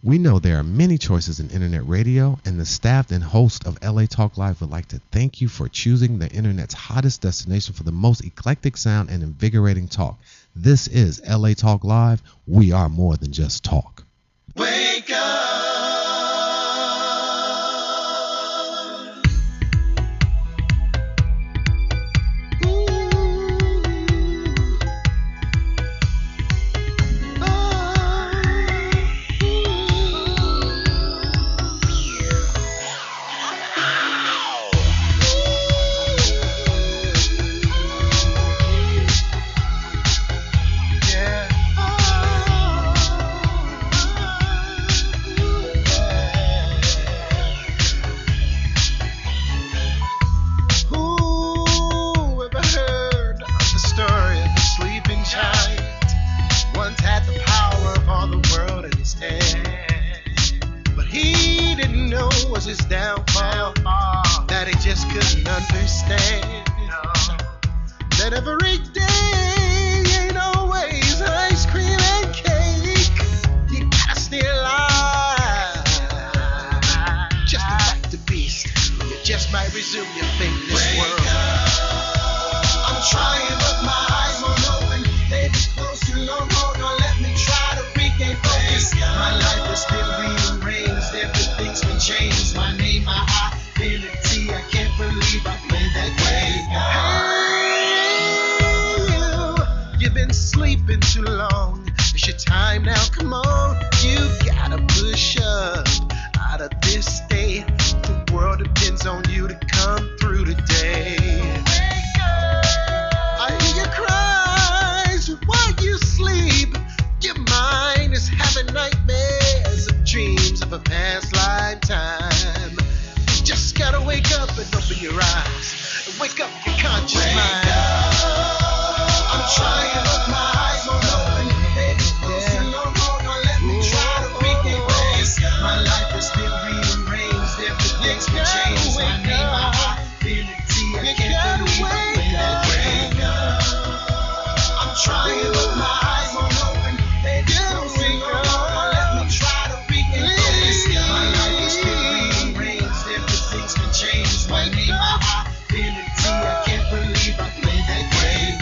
We know there are many choices in internet radio, and the staff and host of LA Talk Live would like to thank you for choosing the internet's hottest destination for the most eclectic sound and invigorating talk. This is LA Talk Live. We are more than just talk. Wake up! His downfall that he just couldn't understand. That every day ain't always ice cream and cake. You gotta stay alive just to fight the beast. You just might resume your fate in this world. I'm trying, but my eyes won't open. They be close too long. Hold on, let me try to regain focus. My life is still rearranged. Everything's been changed. My name, my identity. I can't believe I played that game. Hey, you've been sleeping too long. It's your time now. Come on, you gotta push up out of this state. The world depends on you to come through today. I hear your cries while you sleep. Your mind is having nightmares of dreams of a past lifetime. You just gotta wake up and open your eyes and wake up your conscious mind. I'm trying, but my eyes won't open. Baby, close too long. Hold on, let me try to regain focus. My life is still rearranged. Everything's been changed. My name, my identity. I can't believe I played that game. I'm trying, but my eyes won't open. Baby, close too long. Hold on, let me try to regain focus. My life is still rearranged. Everything's been changed. My name, my identity. I can't believe I played that game.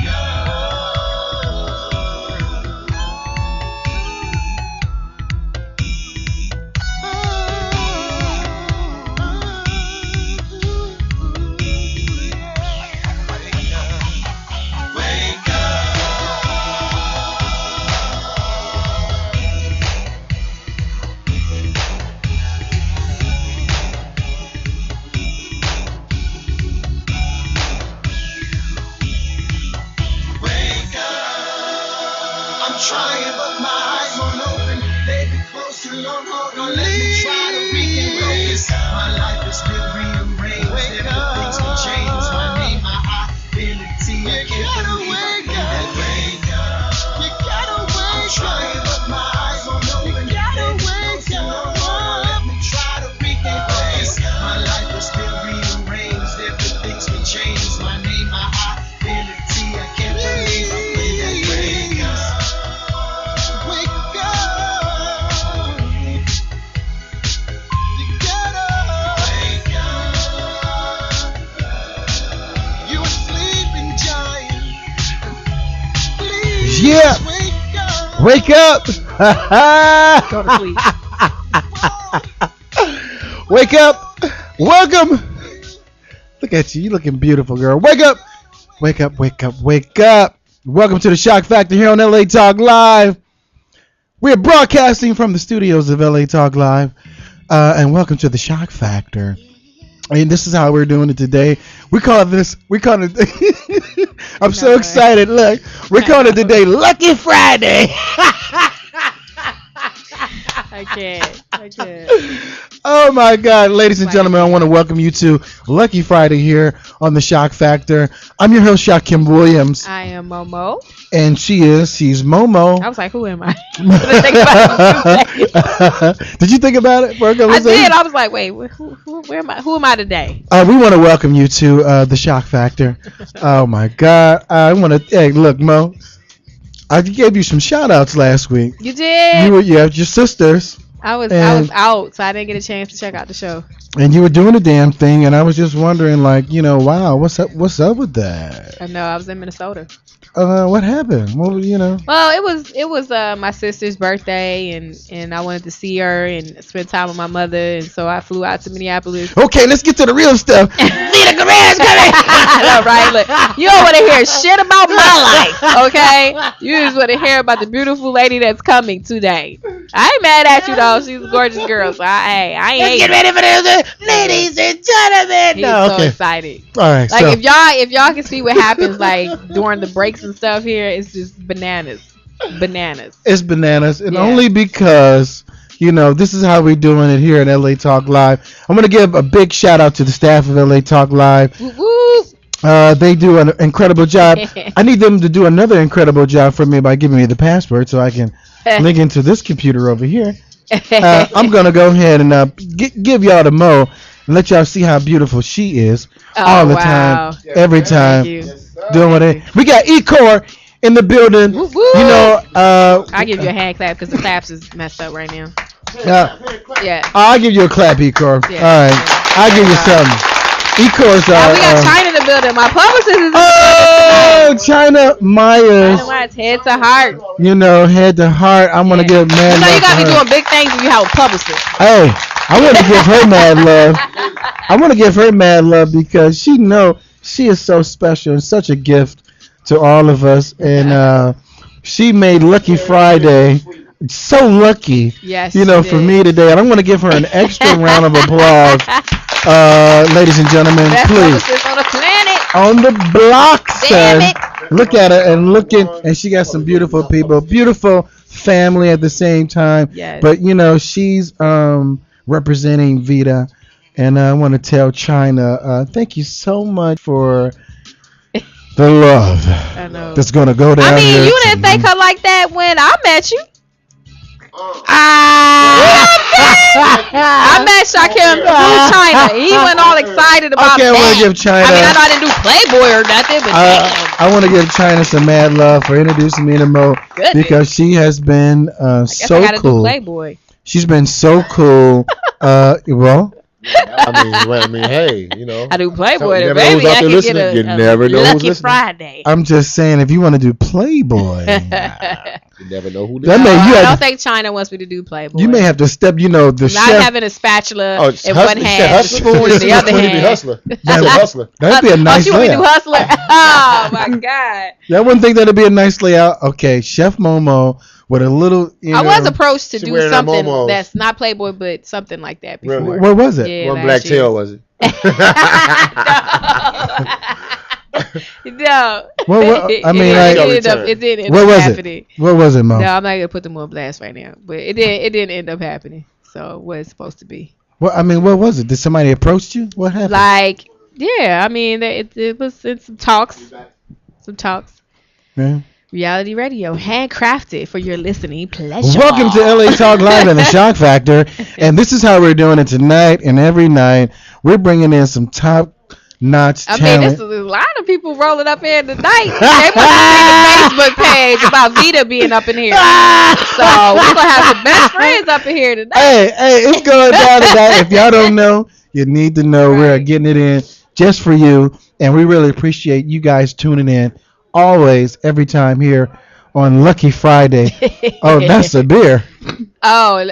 Wake up. Wake up. I'm trying, but my eyes won't open. They've been closed too long. Hold on, let me try to regain focus. My life is still rearranged. Everything's been changed. My name, my identity. I can't believe I played that game. You gotta wake up. I'm trying, but my eyes won't open. You gotta wake up. Let me try to regain focus. My life is still rearranged. Everything's been changed. My name, my identity. I can't believe I played that game. Wake up. You gotta wake up. You a sleeping giant. Please Yeah. wake up. Wake up! Go to sleep. Wake up! Welcome! Look at you. You looking beautiful, girl. Wake up! Wake up, wake up, wake up! Welcome to the Shock Factor here on LA Talk Live. We're broadcasting from the studios of LA Talk Live. And welcome to the Shock Factor. And this is how we're doing it today. We call it I'm so No. excited. Look, we're calling it today Lucky Friday. I can't. Oh my God, ladies and gentlemen, I want to welcome you to Lucky Friday here on the Shock Factor. I'm your host, Shakim Williams, I am Momo. and she's Momo. I was like, who am I? Did you think about it for a couple I of did. seconds? I was like, wait, where am I? Who am I today? We want to welcome you to the Shock Factor. Oh my God, I want to. Hey, look, Mo, I gave you some shout outs last week. You did. You were, yeah, your sisters. I was And- out, so I didn't get a chance to check out the show. And you were doing the damn thing, and I was just wondering, like, wow, what's up with that? I know I was in Minnesota. What happened? Well, Well, it was my sister's birthday, and I wanted to see her and spend time with my mother, and so I flew out to Minneapolis. Okay, let's get to the real stuff. Vida Guerra is coming. I know, right? Look, you don't want to hear shit about my life, okay? You just want to hear about the beautiful lady that's coming today. I ain't mad at you though. She's a gorgeous girl, so I ain't. Let's get ready for this, ladies and gentlemen. He's so excited. All right, Like so if y'all can see what happens like during the breaks and stuff here, it's just bananas. it's bananas, and Yeah. only because this is how we're doing it here at LA Talk Live. I'm gonna give a big shout out to the staff of LA Talk Live. Whoop, whoop. They do an incredible job. I need them to do another incredible job for me by giving me the password so I can link into this computer over here. I'm gonna go ahead and give y'all the Mo and let y'all see how beautiful she is all the wow. time, every time, Thank you. doing what it. We got Ecor in the building. Woo, woo. I'll give you a hand clap because the claps is messed up right now. Yeah. I'll give you a clap, Ecor. Yeah. All right, I'll give you something. Ecor's. We got China in the building. My publicist is in the Oh, China Myers. China Myers, head to heart. Head to heart. I'm gonna give mad You love gotta to be her. doing big things when you have a publicist. Hey, I want to give her mad love. I want to give her mad love because she is so special and such a gift to all of us. And she made Lucky Friday so lucky. Yes. For she did. me today. And I'm going to give her an extra round of applause, ladies and gentlemen. Best Please. publicist on the planet. On the block, son. Damn Look at her and and she got some beautiful people, beautiful family at the same time. Yes. But she's representing Vida, and I want to tell China, thank you so much for the love I know. that's gonna go down I mean, here you didn't tonight. thank her like that when I met you. I met Shakim through China. He went all excited about Okay, I that. want to give China. I mean, I know I didn't do Playboy or nothing, but damn. I want to give China some mad love for introducing me to Mo Goodness. because she has been I guess so I gotta do cool. Playboy. She's been so cool. Well, I mean, hey, I do Playboy, So you then never know who's baby. out I there can listening. get You a never know who's Lucky listening. Friday. I'm just saying, if you want to do Playboy, you never know who That this man, is. you I had don't to- think China wants me to do Playboy. you may have to step. The Not chef. having a spatula Oh, it's in hustler. one You said hand, a hustler? spoon in the other When you be hand. hustler. You said hustler. That'd be a nice Oh, she want me to do layout. hustler? Oh my god! That one thing that'd be a nice layout. Okay, Chef Momo with a little. I was approached to She do wearing her something momos. that's not Playboy, but something like that before. Really? What was it? Yeah, One last black year. tail was it? No. What- I mean, it, like- it didn't end What up was happening. it? What was it, Mo? No, I'm not gonna put them on blast right now, but it didn't end up happening. So what it's supposed to be? What was it? Did somebody approach you? What happened? Like, yeah, I mean, it was some talks. Yeah. Reality radio, handcrafted for your listening pleasure. Welcome to LA Talk Live and the Shock Factor. And this is how we're doing it tonight and every night. We're bringing in some top-notch I mean, talent. this is a lot of people rolling up here tonight. They must have seen the Facebook page about Vida being up in here. So we're gonna have some best friends up in here tonight. Hey, it's going down tonight. If y'all don't know, you need to know. We're Right. getting it in just for you. And we really appreciate you guys tuning in always, every time here on Lucky Friday. Oh, that's a beer. Oh,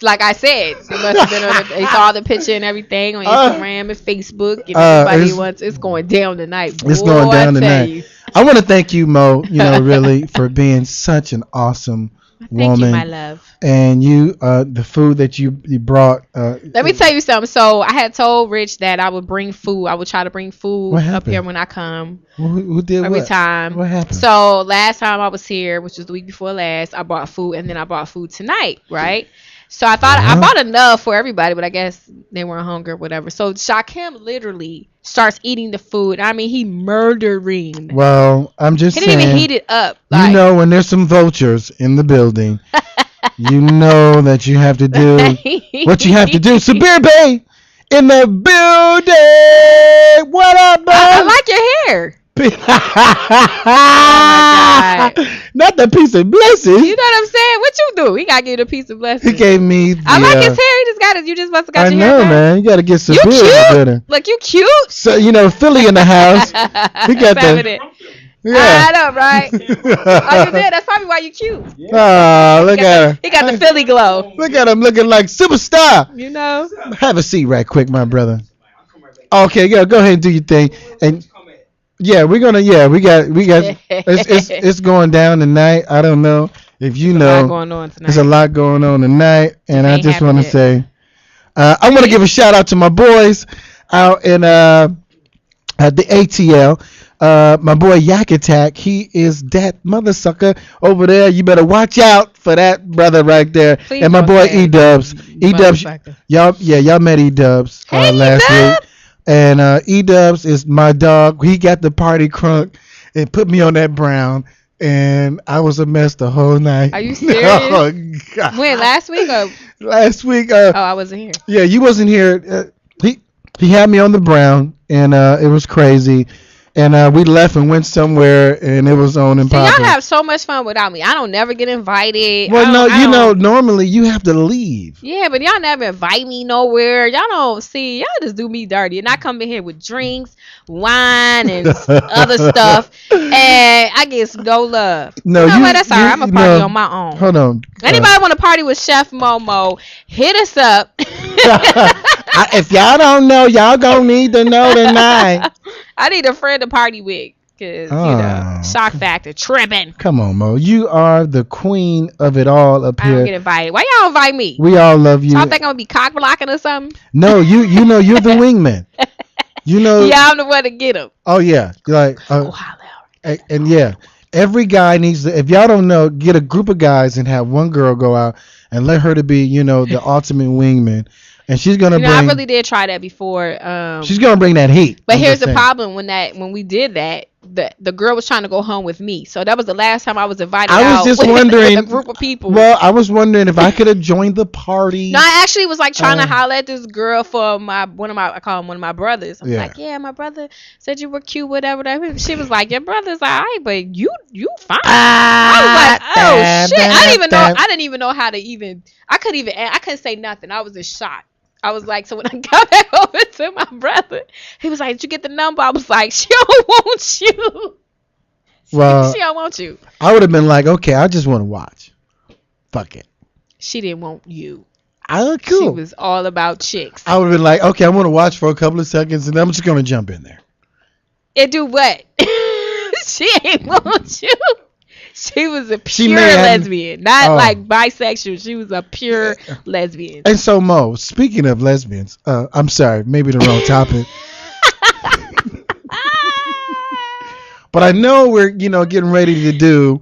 like I said, it must have been they saw the picture and everything on Instagram and Facebook, and everybody wants. It's going down tonight. It's Boy, going I down tell tonight. you. I want to thank you, Mo, really, for being such an awesome Thank woman. you, my love. And you, the food that you brought. Let me tell you something. So I had told Rich that I would bring food. I would try to bring food What up happened? here when I come Who did every what? time. What happened? So last time I was here, which was the week before last, I brought food, and then I brought food tonight, right? So I thought I bought enough for everybody, but I guess they weren't hungry or whatever. So Shakim literally starts eating the food. I mean, he murdering. Well, I'm just He saying. didn't even heat it up. You know, when there's some vultures in the building, you know that you have to do what you have to do. Sabir Bay in the building. What up, bro? I like your hair. Not the piece of blessings. You know what I'm saying? What you do? He gotta give you the piece of blessing. He gave me. I like his hair. He just got it. You just must have got I your know, hair done. man. You gotta get some You beard cute. better. Look, you cute. So Philly in the house. He got the. Feminine. Yeah. I know, right? Oh, you did. That's probably why you cute. Oh, look at her. He got the Philly glow. Look at him looking like superstar. You know. Have a seat right quick, my brother. Okay, yeah, go ahead and do your thing. And yeah, we got it's going down tonight. I don't know if you know. There's a lot going on tonight. There's a lot going on tonight, and I Ain't just want to happened say, I want to give a shout out to my boys out in at the ATL. My boy Yak Attack, he is that mother sucker over there. You better watch out for that brother right there. Please and my don't boy say E-Dubs. E-Dubs, motherfucker. y'all met E-Dubs Hey, last E-Dub. week. And E-Dubs is my dog. He got the party crunk and put me on that brown. And I was a mess the whole night. Are you serious? Oh, God. When, last week or? Last week. Oh, I wasn't here. Yeah, you wasn't here. He had me on the brown, and it was crazy. And we left and went somewhere, and it was on and See, popping. y'all have so much fun without me. I don't never get invited. Well, no, I don't- normally you have to leave. Yeah, but y'all never invite me nowhere. Y'all don't see. Y'all just do me dirty, and I come in here with drinks, wine, and other stuff, and I get no love. No, you know what? That's all right. I'm a party on my own. Hold on. Anybody want to party with Chef Momo? Hit us up. If y'all don't know, y'all gonna need to know tonight. I need a friend to party with, cause shock factor tripping. Come on, Mo. You are the queen of it all up I here. don't get invited. Why y'all invite me? We all love you. Y'all think I'm gonna be cock blocking or something? No, you know you're the wingman. You know. Yeah, I'm the one to get them. Oh yeah, like Go holler. and yeah, every guy needs to. If y'all don't know, get a group of guys and have one girl go out and let her to be, the ultimate wingman, and she's gonna bring. I really did try that before. She's gonna bring that heat. But I'm here's just the saying. problem when we did that, the girl was trying to go home with me. So that was the last time I was invited I was out just with wondering. a group of people. Well, I was wondering if I could have joined the party. No, I actually was like trying to holler at this girl for I call him one of my brothers. I'm like, yeah, my brother said you were cute, whatever. She was like, your brother's alright, but you fine. I was like, oh shit, I didn't even know how to even. I couldn't say nothing. I was in shock. I was like, so when I got back over to my brother, he was like, did you get the number? I was like, she don't want you. Well, she don't want you. I would have been like, okay, I just want to watch. Fuck it. She didn't want you. Cool. She was all about chicks. I would have been like, okay, I want to watch for a couple of seconds, and then I'm just gonna jump in there. And do what? She ain't want you. She was a pure have- lesbian, not like bisexual. She was a pure lesbian. And so, Mo, speaking of lesbians, I'm sorry, maybe the wrong topic. But I know we're, getting ready to do.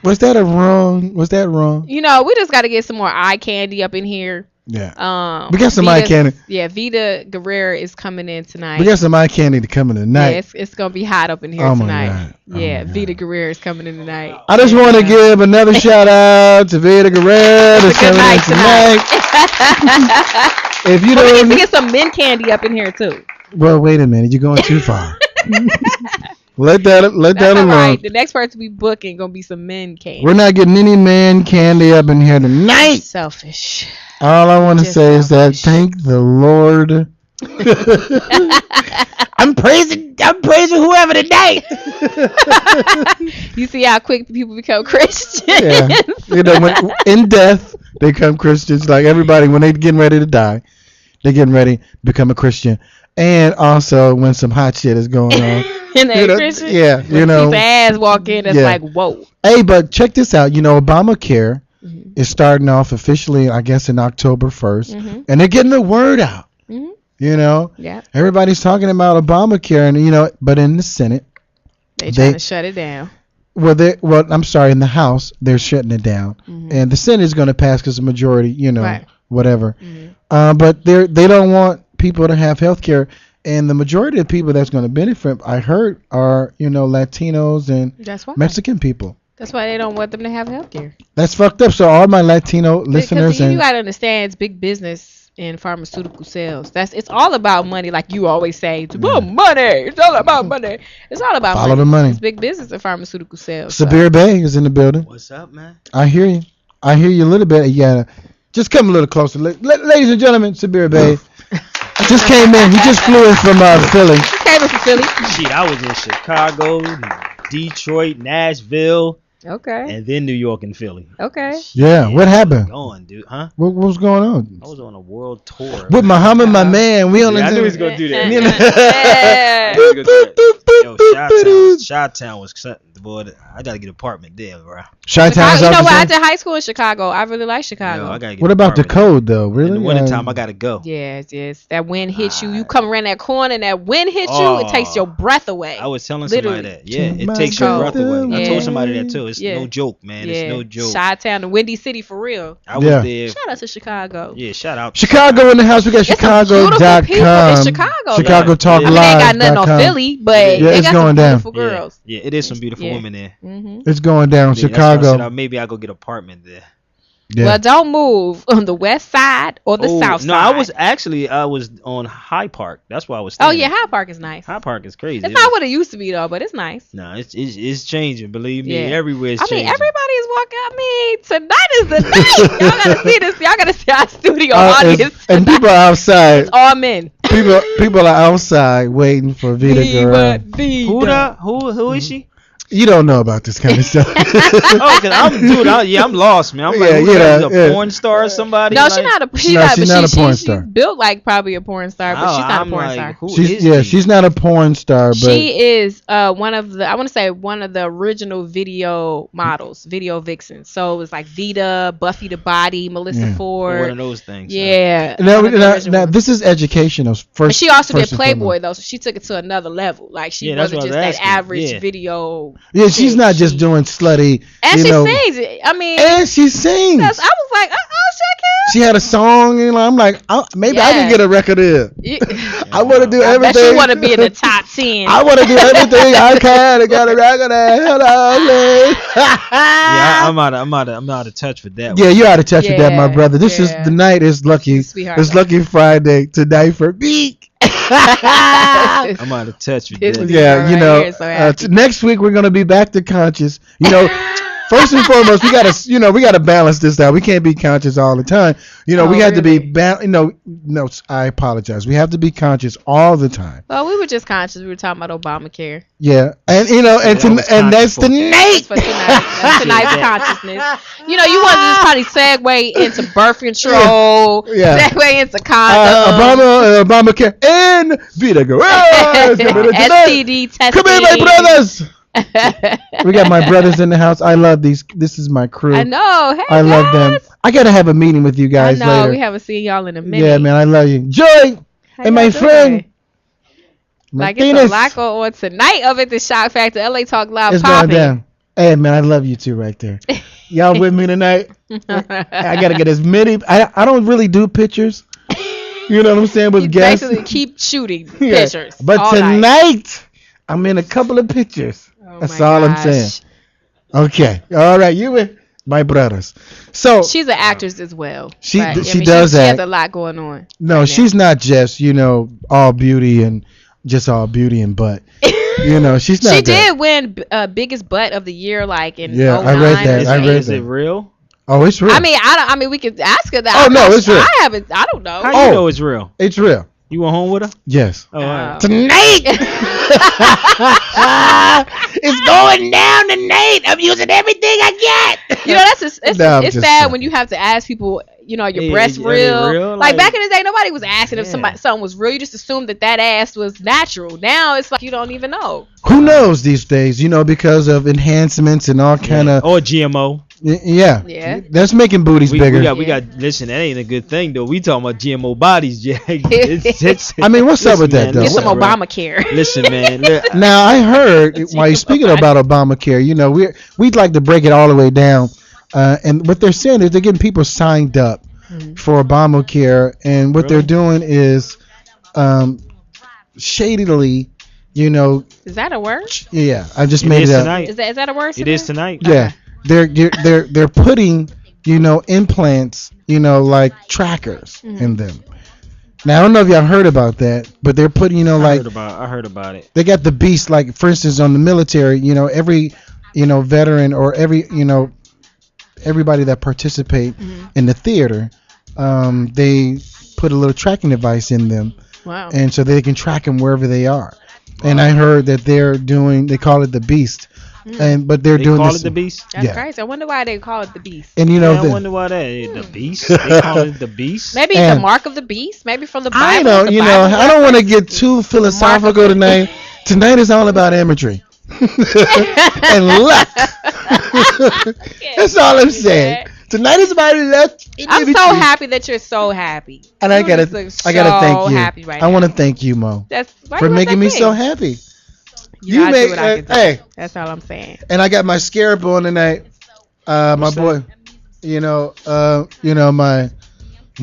Was that wrong? We just got to get some more eye candy up in here. Yeah. We got some eye candy. Yeah, Vida Guerra is coming in tonight. We got some eye candy to come in tonight. Yeah, it's gonna be hot up in here tonight. Yeah, Vida Guerra is coming in tonight. I just want to give another shout out to Vida Guerra that's coming in tonight. If you We don't, need to get some mint candy up in here too. well, wait a minute, you're going too far. Let that That's alone. all right. The next person we booking gonna be some mint candy. We're not getting any man candy up in here tonight. Selfish. All I want to Just say is that selfish. thank the Lord. I'm praising whoever today. You see how quick people become Christians? Yeah. When, in death, they become Christians. Like everybody, when they getting ready to die, they getting ready to become a Christian. And also, when some hot shit is going on. And they Christian? Yeah, When people's ass walk in, it's like, whoa. Hey, but check this out. Obamacare is starting off officially, I guess, in October 1st. And they're getting the word out. Yeah. Everybody's talking about Obamacare, and but in the Senate, They trying to shut it down. I'm sorry, in the House, they're shutting it down. And the Senate is going to pass because the majority, Right. whatever. But they don't want people to have health care. And the majority of people that's going to benefit, I heard, are, Latinos and That's why. Mexican people. That's why they don't want them to have health care. That's fucked up. So all my Latino listeners you and got to understand, it's big business in pharmaceutical sales. It's all about money, like you always say. It's about money. It's all about money. It's all about Follow the money. It's big business in pharmaceutical sales. Sabir Bey is in the building. What's up, man? I hear you. I hear you a little bit. Yeah, just come a little closer. Ladies and gentlemen, Sabir Bey just came in. He just flew in from Philly. He came in from Philly. Shit, I was in Chicago, Detroit, Nashville, Okay. and then New York and Philly. Okay. Yeah, what happened? Going, dude, huh? What was going on? I was on a world tour. With Muhammad, my man. We on Yeah, I the knew he was gonna do that. You know? Yeah. Boop, boop, Yo, Chi-Town was boy. I gotta get an apartment there, bro. Chi-Town's You know out what? I the did high school in Chicago. I really like Chicago. Yo, I gotta get What an about the apartment. code though? Really? In the wintertime, I gotta go. Yes. That wind hits you. You come around that corner and that wind hits you. It takes your breath away. I was telling Literally. somebody that. Yeah, Take it my takes your breath breath away. I away. told somebody that too. It's Yeah. no joke, man. It's no joke. Chi-Town, the Windy City for real. I was Yeah. there. Shout out to Chicago. Yeah, shout out. to Chicago in the house. We got It's some beautiful Chicago.com. people in Chicago, Chicago though. Talk Yeah. I mean, they ain't got nothing on Live.com. Philly, but Yeah, they it's got going some down. beautiful girls. Yeah, it is some beautiful Yeah. women there. hmm It's going down. Yeah, that's why I Chicago. said, maybe I go get an apartment there. Yeah. Well, don't move on the west side or the south side. No, I was on High Park. That's why I was. Oh staying yeah, at. Hyde Park is nice. High Park is crazy. It's not what it used to be though, but it's nice. No, it's changing. Believe me, Yeah. everywhere is I changing. mean, everybody's walking. I mean, tonight is the night. Y'all gotta see this. Y'all gotta see our studio audience. and people are outside. It's all men. People are outside waiting for Vida Guerra. Who is she? You don't know about this kind of stuff. Oh, cause I'm lost, man. I'm like, Yeah, who yeah, is a yeah. porn star or somebody? No, like, she's not a. she's not a porn star. She's built like probably a porn star, but she's not I'm a porn like, star. who She's is she? she's not a porn star, but She is one of the, I want to say one of the original video models, video vixens. So it was like Vida, Buffy the Body, Melissa Yeah. Ford. one of those things. huh? Yeah. now, one of the now, original ones. this is educational. But First, she also did first and Playboy foremost. though, so she took it to another level. Like she Yeah, that's wasn't what I just was that asking. average Yeah. video. Yeah, she's chick. not just doing slutty. And you she know, sings it. I mean, and she sings. I was like, Shakim. She had a song, and I'm like, maybe I can Yeah. get a record in. I want to do I bet everything. you want to be in the top 10. I want to do everything I can to get a record in. Yeah, I'm out of touch with that. Yeah, you're out of touch with that, my Yeah, brother. This is yeah. the night is lucky. Sweetheart. It's Lucky Friday tonight for me. I'm out of touch with This that. is- Yeah, Right you know, here, so happy. next week we're gonna be back to conscious. You know, first and foremost, we gotta balance this out. We can't be conscious all the time. You know, Oh, we have to be. really? No, I apologize. We have to be conscious all the time. Well, we were just conscious. We were talking about Obamacare. Yeah, and and that's conscious tonight. That's for tonight. That's tonight's consciousness. You know, you want to just probably segue into birth control, Yeah. segue into condoms, Obamacare, and Vida Guerra. STD testing. Come here, my brothers. We got my brothers in the house. I love these. This is my crew. I know. Hey, I love them. guys. I gotta have a meeting with you I guys know. later. We haven't seen y'all in a minute. Yeah, man, I love you. Joy How and my y'all friend doing? Like it's Martinez. a lot going on tonight of it. The Shock Factor, LA Talk Live It's going popping. down. Hey, man, I love you too right there. Y'all with me tonight? I gotta get as many. I don't really do pictures. You know what I'm saying with You guests. basically keep shooting Yeah. pictures. But all night. tonight, I'm in a couple of pictures. Oh That's my all I'm gosh. saying. Okay. All right. You with my brothers. So She's an actress as well. She- but, she does She has act. a lot going on. no, right she's not just all beauty and butt. You know, she's not. She that. did win biggest butt of the year, like in Yeah, 09 I read that. or I read something. Is it real? Oh, it's real. I mean, we could ask her that. Oh, I'm no, not it's sure. real. I haven't. I don't know. How Oh. you know it's real? it's real. You went home with her? Yes. Oh, all right. Tonight. It's going down tonight. I'm using everything I get. You know, it's No, I'm it's just sad saying. when you have to ask people. You know, your Yeah, breasts are they real? real? Like Like- back in the day, nobody was asking if Yeah. something was real. You just assumed that ass was natural. Now it's like you don't even know. Who knows these days? You know, because of enhancements and all kind of. Or GMO. Yeah. Yeah. That's making booties bigger. We got. Listen, that ain't a good thing though. We talking about GMO bodies, Jack. I mean, what's up with that, man, though? Get some listen, bro. Obamacare. Listen, man. look, Now I heard while you're speaking about Obamacare, you know, we'd like to break it all the way down, and what they're saying is they're getting people signed up for Obamacare, and what they're doing is, shadily, you know, Is that a word? yeah, I just It made is it up. tonight. Is that a word? It is tonight. Yeah, they're putting, implants, like trackers in them. Now I don't know if y'all heard about that, but they're putting, I heard about it. they got the beast, like for instance on the military, every, veteran or every, everybody that participate in the theater, they put a little tracking device in them. Wow. And so they can track them wherever they are. And I heard that they call it the beast. But they're They doing call this. it the beast. That's crazy. I wonder why they call it the beast. And I wonder why the beast. They call it the beast. Maybe And- the mark of the beast. Maybe from the Bible. I know, the Bible I don't want to reference. get too philosophical tonight. Tonight is all about imagery and luck. That's all I'm saying. Tonight is about luck. and I'm so imagery. happy that you're so happy. And I You gotta just look thank so you. happy right I want to now. thank you, Mo, That's why for you making me that so big? happy. You gotta make do what I can do. hey, That's all I'm saying. and I got my scarab on tonight. My What's boy, my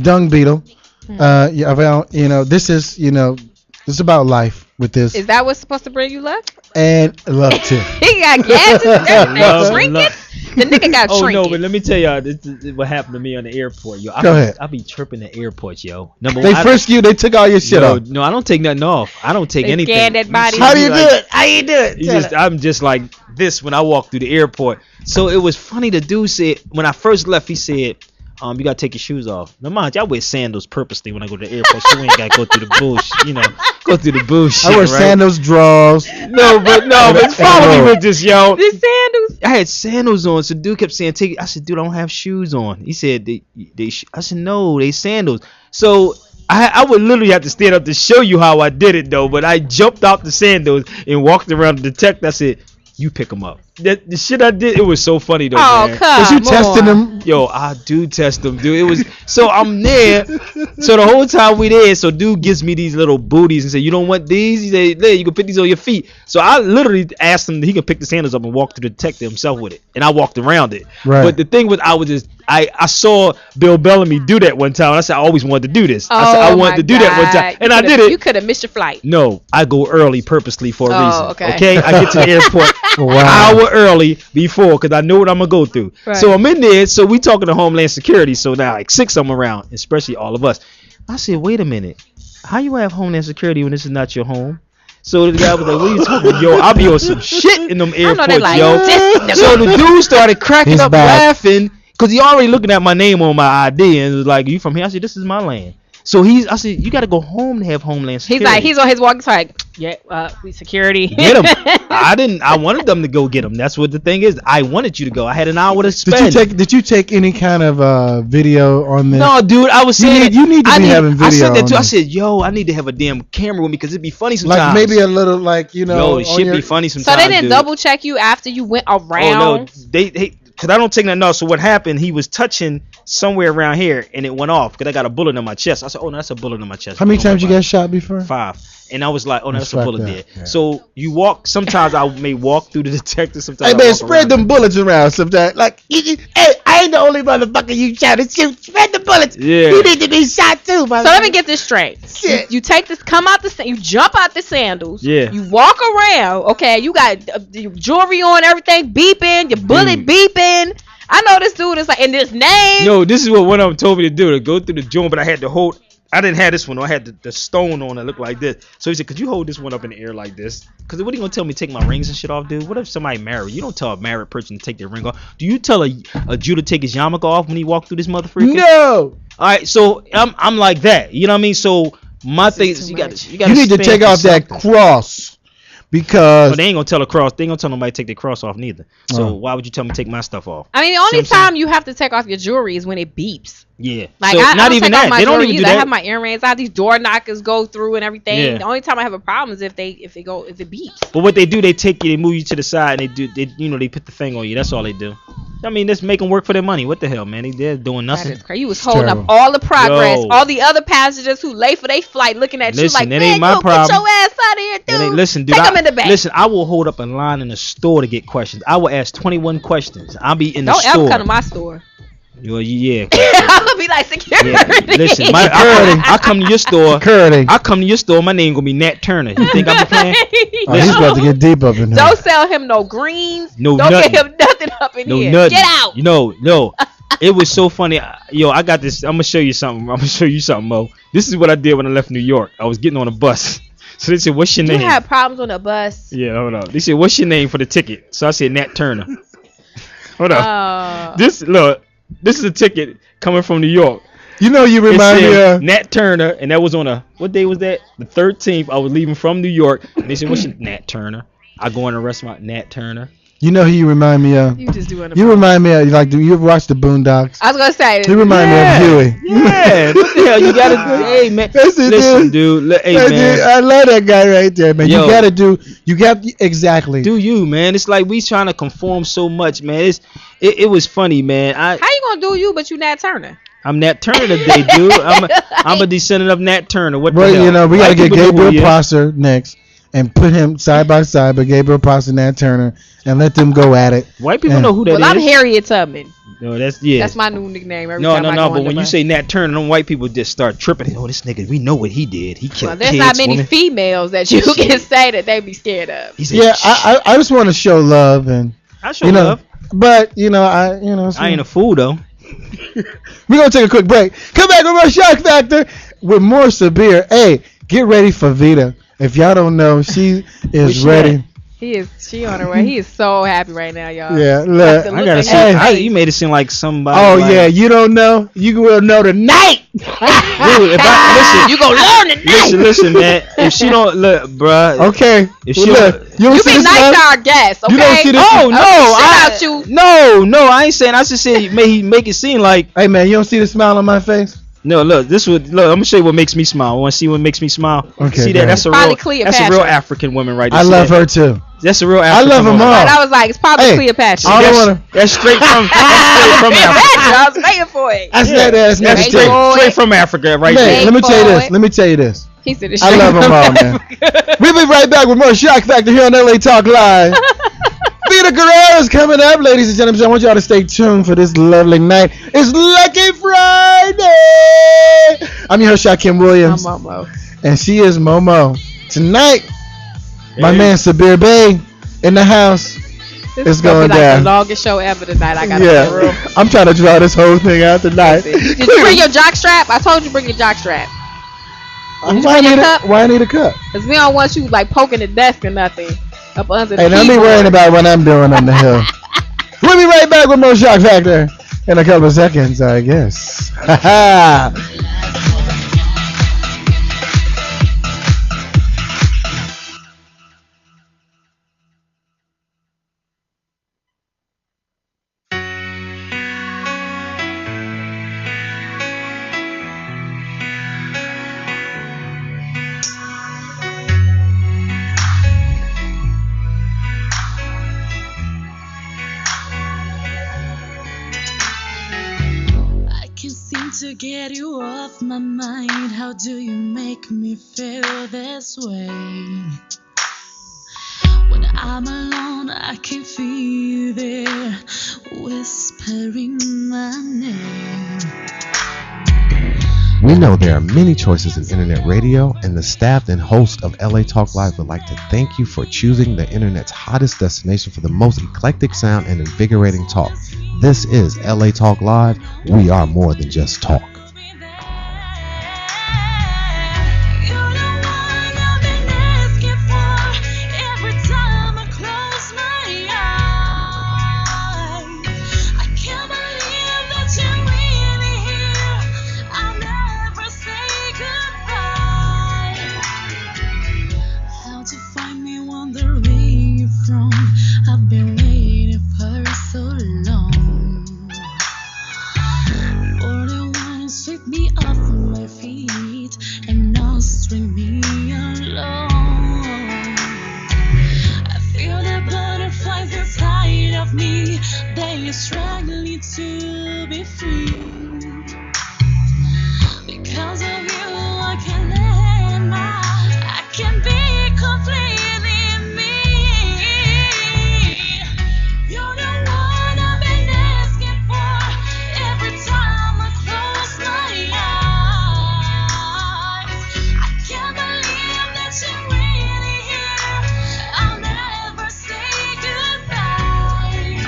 dung beetle. Yeah, well, this is, this is about life with this, Is that what's supposed to bring you luck? and love too. He got gadgets and everything. Love, Trinkets? The nigga got Oh trinkets. no, but let me tell y'all, this is what happened to me on the airport, yo. Go ahead. I be tripping the airports, yo. Number They one, frisked you. They took all your shit off. no, I don't take nothing off. I don't take They anything. scan that body. How do you see, do like, it? How you do it? I'm just like this when I walk through the airport. So it was funny. The dude said when I first left, he said, you gotta take your shoes off. Now mind you, I wear sandals purposely when I go to the airport, so we ain't gotta go through the bullshit, go through the bullshit. I wear right? sandals, drawers. No, but follow me with this, yo. The sandals. I had sandals on, so dude kept saying, "Take." I said, "Dude, I don't have shoes on." He said, I said, "No, they sandals." So I would literally have to stand up to show you how I did it, though. But I jumped off the sandals and walked around the detective. I said, "You pick them up." The shit I did, it was so funny, though. Oh, man. come Was you on. testing them? Yo, I do test them, dude. It was so I'm there. So the whole time we there, so dude gives me these little booties and say, "You don't want these?" He said, "Yeah, you can put these on your feet." So I literally asked him he can pick the sandals up and walk to the detective himself with it, and I walked around it. Right. But the thing was, I saw Bill Bellamy do that one time. And I said I always wanted to do this. I said I Oh, wanted my to do that one time, God. and You I coulda- did You it. could have missed your flight. No, I go early purposely for a Oh, reason. okay. I get to the airport Wow. hour early before because I know what I'm gonna go through. Right. So I'm in there. So we talking to Homeland Security. So now like 6 of them around, especially all of us. I said, wait a minute, how you have Homeland Security when this is not your home? So the guy was like, what are you talking about? Yo, I'll be on some shit in them I know airports, they like yo. this. So the dude started cracking He's up back. laughing because he already looking at my name on my ID and was like, you from here? I said, this is my land. So I said, you got to go home to have Homeland He's Security. like, he's on his walkie talkie. Yeah, we security. Get him. I wanted them to go get him. That's what the thing is. I wanted you to go. I had an hour to Did spend. you take any kind of video on this? No, dude, I was You saying need- you need to I be having I video said that on too. I this. said, yo, I need to have a damn camera with me because it'd be funny sometimes. Like maybe a little, like Yo, it on should your- be funny So sometimes. they didn't dude. double check you after you went around. Oh no, they because I don't take nothing else. So what happened? He was touching somewhere around here and it went off because I got a bullet in my chest. I said, oh no, that's a bullet in my chest. How many Don't times you worry got shot before? 5. And I was like, oh no, that's a That's bullet fucked there. up, yeah. So you walk. Sometimes I may walk through the detective. Sometimes Hey I man, walk spread around. them bullets around sometimes. Like, hey, I ain't the only motherfucker you shot. It's you. Spread the bullets. Yeah. You need to be shot too, So let me get this straight. Shit. You take this, you jump out the sandals. Yeah. You walk around. Okay, you got your jewelry on, everything beeping, your bullet Dude. beeping. I know this dude is like, and this name. No, this is what one of them told me to do, to go through the joint, but I had to hold. I didn't have this one. I had the stone on that looked like this. So he said, could you hold this one up in the air like this? Because what are you going to tell me, take my rings and shit off, dude? What if somebody married? You don't tell a married person to take their ring off. Do you tell a Jew to take his yarmulke off when he walked through this motherfucker? No. All right, so I'm like that. You know what I mean? So my thing is, you got You need to take off that cross because But they ain't gonna tell a cross. They ain't gonna tell nobody to take their cross off neither. So Oh. why would you tell me to take my stuff off? I mean, the See only what I'm saying? time you have to take off your jewelry is when it beeps. Yeah. Like so I not don't even take off that. my They don't jewelry even do either. I that. have my earrings. I have these door knockers go through and everything. Yeah. The only time I have a problem is if it beeps. But what they do, they take you, they move you to the side, and they put the thing on you. That's all they do. I mean, just make them work for their money. What the hell, man? They're doing That nothing. is crazy. You was holding terrible. up all the progress. Yo. All the other passengers who late for their flight looking at you Listen, like, that man, ain't my you problem. get your ass out of here, And they, dude. listen, dude. Take them in the back. Listen, I will hold up a line in a store to get questions. I will ask 21 questions. I'll be in the Don't store. ever come to my store. Well, yeah. I'm gonna be like security. Yeah. Listen, I come to your store. security. I come to your store. My name gonna be Nat Turner. You think I'm playing? Oh, he's about to get deep up in here. Don't sell him no greens. No Don't nothing. get him nothing up in No here. nothing. Get out. No. It was so funny. Yo, I got this. I'm gonna show you something. Mo. This is what I did when I left New York. I was getting on a bus. So they said, "What's your name?" You had problems on a bus. Yeah, hold on. They said, "What's your name for the ticket?" So I said, "Nat Turner." Hold on. This is a ticket coming from New York. You know, you remind me of Nat Turner, and that was on what day was that? The 13th. I was leaving from New York. And they said, "What's your Nat Turner?" I go in a restaurant, Nat Turner. You know who you remind me of? You just doing. You remind me of, like, you ever watch the Boondocks? I was gonna say. You remind me of Huey. Yeah. What the hell? You gotta. Hey man. That's it, Listen, dude. Hey man. I love that guy right there, man. Yo. You got exactly. Do you, man? It's like we trying to conform so much, man. It was funny, man. How you gonna do you, but you Nat Turner? I'm Nat Turner today, dude. I'm a descendant of Nat Turner. What the hell? You know, we White gotta get people know who Gabriel he is. Prosser next and put him side by side, but Gabriel Prosser and Nat Turner, and let them go at it. White people And- know who that is. Well, I'm Harriet Tubman. No, that's yeah. That's my new nickname. Every No, time I go but on the when you bus. say Nat Turner, them white people just start tripping. Oh, this nigga, we know what he did. He killed Well, there's kids, not many women. females that you can say that they be scared of. He said, Yeah, I just want to show love, and I show you know, love. but so I ain't a fool though. we're gonna take a quick break. Come back with more Shock Factor with more Sabir. Hey, get ready for Vida. If y'all don't know, she is she ready. She on her way. He is so happy right now, y'all. Yeah, That's look. the I look gotta on see. his face. You made it seem like somebody. Oh like, yeah, you don't know? You will know tonight. dude. If I You gonna learn tonight. listen, man. If she don't look, bruh. Okay. If Well, she look, don't- you don't You see be this nice man? to our guests, okay? You don't see this? Oh no, Shout out you. no, I ain't saying. I just said may he make it seem like. Hey man, you don't see the smile on my face? No, look. I'm gonna show you what makes me smile. Want to see what makes me smile? Okay, See go that? That's a Probably real. That's a real Cleopatra. African woman right there. I See love that? her too. That's a real African love 'em woman. all. Right, I was like, it's probably Hey, Cleopatra. I don't That's, wanna- that's straight from Africa. I was waiting for it. That's that ass That's next Straight to forward. straight from Africa, right Man, there. let me tell you this. forward. Let me tell you this. He said it's I straight love them from all, man. We'll be right back with more Shock Factor here on LA Talk Live. Vida Guerra is coming up, ladies and gentlemen. I want y'all to stay tuned for this lovely night. It's Lucky Friday. I'm your host, Shakim Williams, Momo. and she is Momo. Tonight, my Hey. man Sabir Bey in the house. This It's is gonna going be like down. the longest show ever tonight. I got to the room. Yeah, I'm trying to draw this whole thing out tonight. Did you bring your jock strap? I told you bring your jock strap. Did you Why I bring your need cup? why I need a cup? Cause we don't want you like poking the desk or nothing up under the Hey, don't be keyboard. worrying about what I'm doing on the hill. We'll be right back with more Shock Factor in a couple of seconds, I guess. I can't seem to get you off my mind. How do you make me feel this way? When I'm alone, I can feel you there, whispering my name. We know there are many choices in internet radio, and the staff and host of LA Talk Live would like to thank you for choosing the internet's hottest destination for the most eclectic sound and invigorating talk. This is LA Talk Live. We are more than just talk. You're the one I've been asking for every time I close my eyes. I can't believe that you're really here. I'll never say goodbye. How'd you find me wondering from? I've been waiting for so long. For the one who sweep me off my feet and now string me along. I feel the butterflies inside of me. They are struggling to be free. Because of you, I can let I can be completely me. You're the one I've been asking for every time I close my eyes. I can't believe that you're really here. I'll never say goodbye.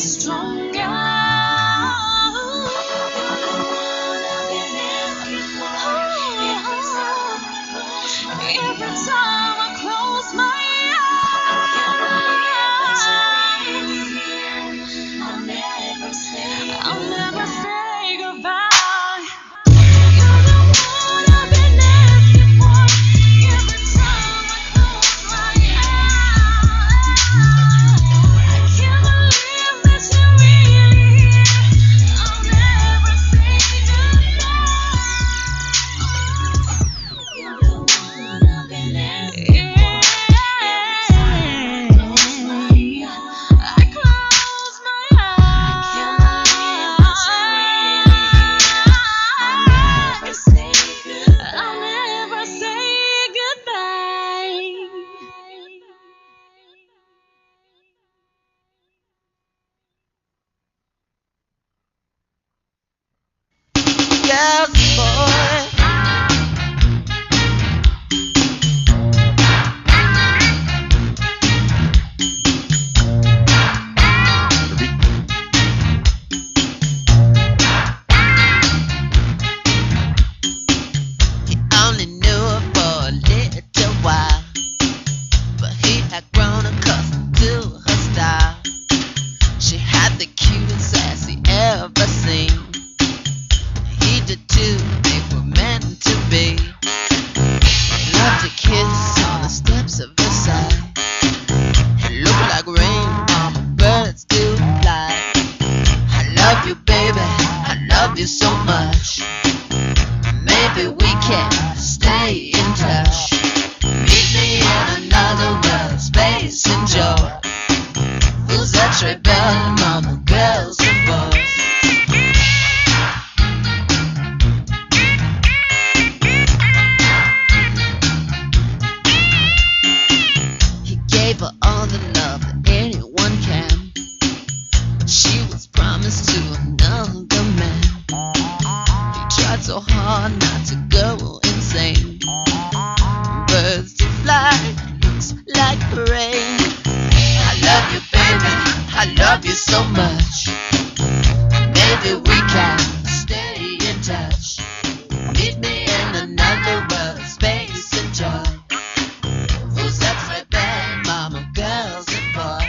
stronger. Every time I close my eyes, I'll never say goodbye. You're the one I've been asking for. Every time I close my eyes, I can't believe that you're really here. I'll never say goodbye. You're the one I've been asking for. Every time I close my eyes, I can't believe that you're really here. I'll never say goodbye. Yes, boy. He only knew her for a little while, but he had grown accustomed to her style. She had the cutest ass he ever seen. He did too, they were meant to be. They loved to kiss on the steps of Versailles. It looked like rain on the birds do fly. I love you, baby, I love you so much. Maybe we can stay in touch. Meet me in another world, space and joy. Who's that rebellion among the girls and boys? He gave her all the love that anyone can, but she was promised to another man. He tried so hard not to go insane. Birds to fly, looks like rain. I love you, baby, I love you so much. Maybe we can stay in touch. Meet me in another world, space and joy. Who's that rebel, mama, girls and boys?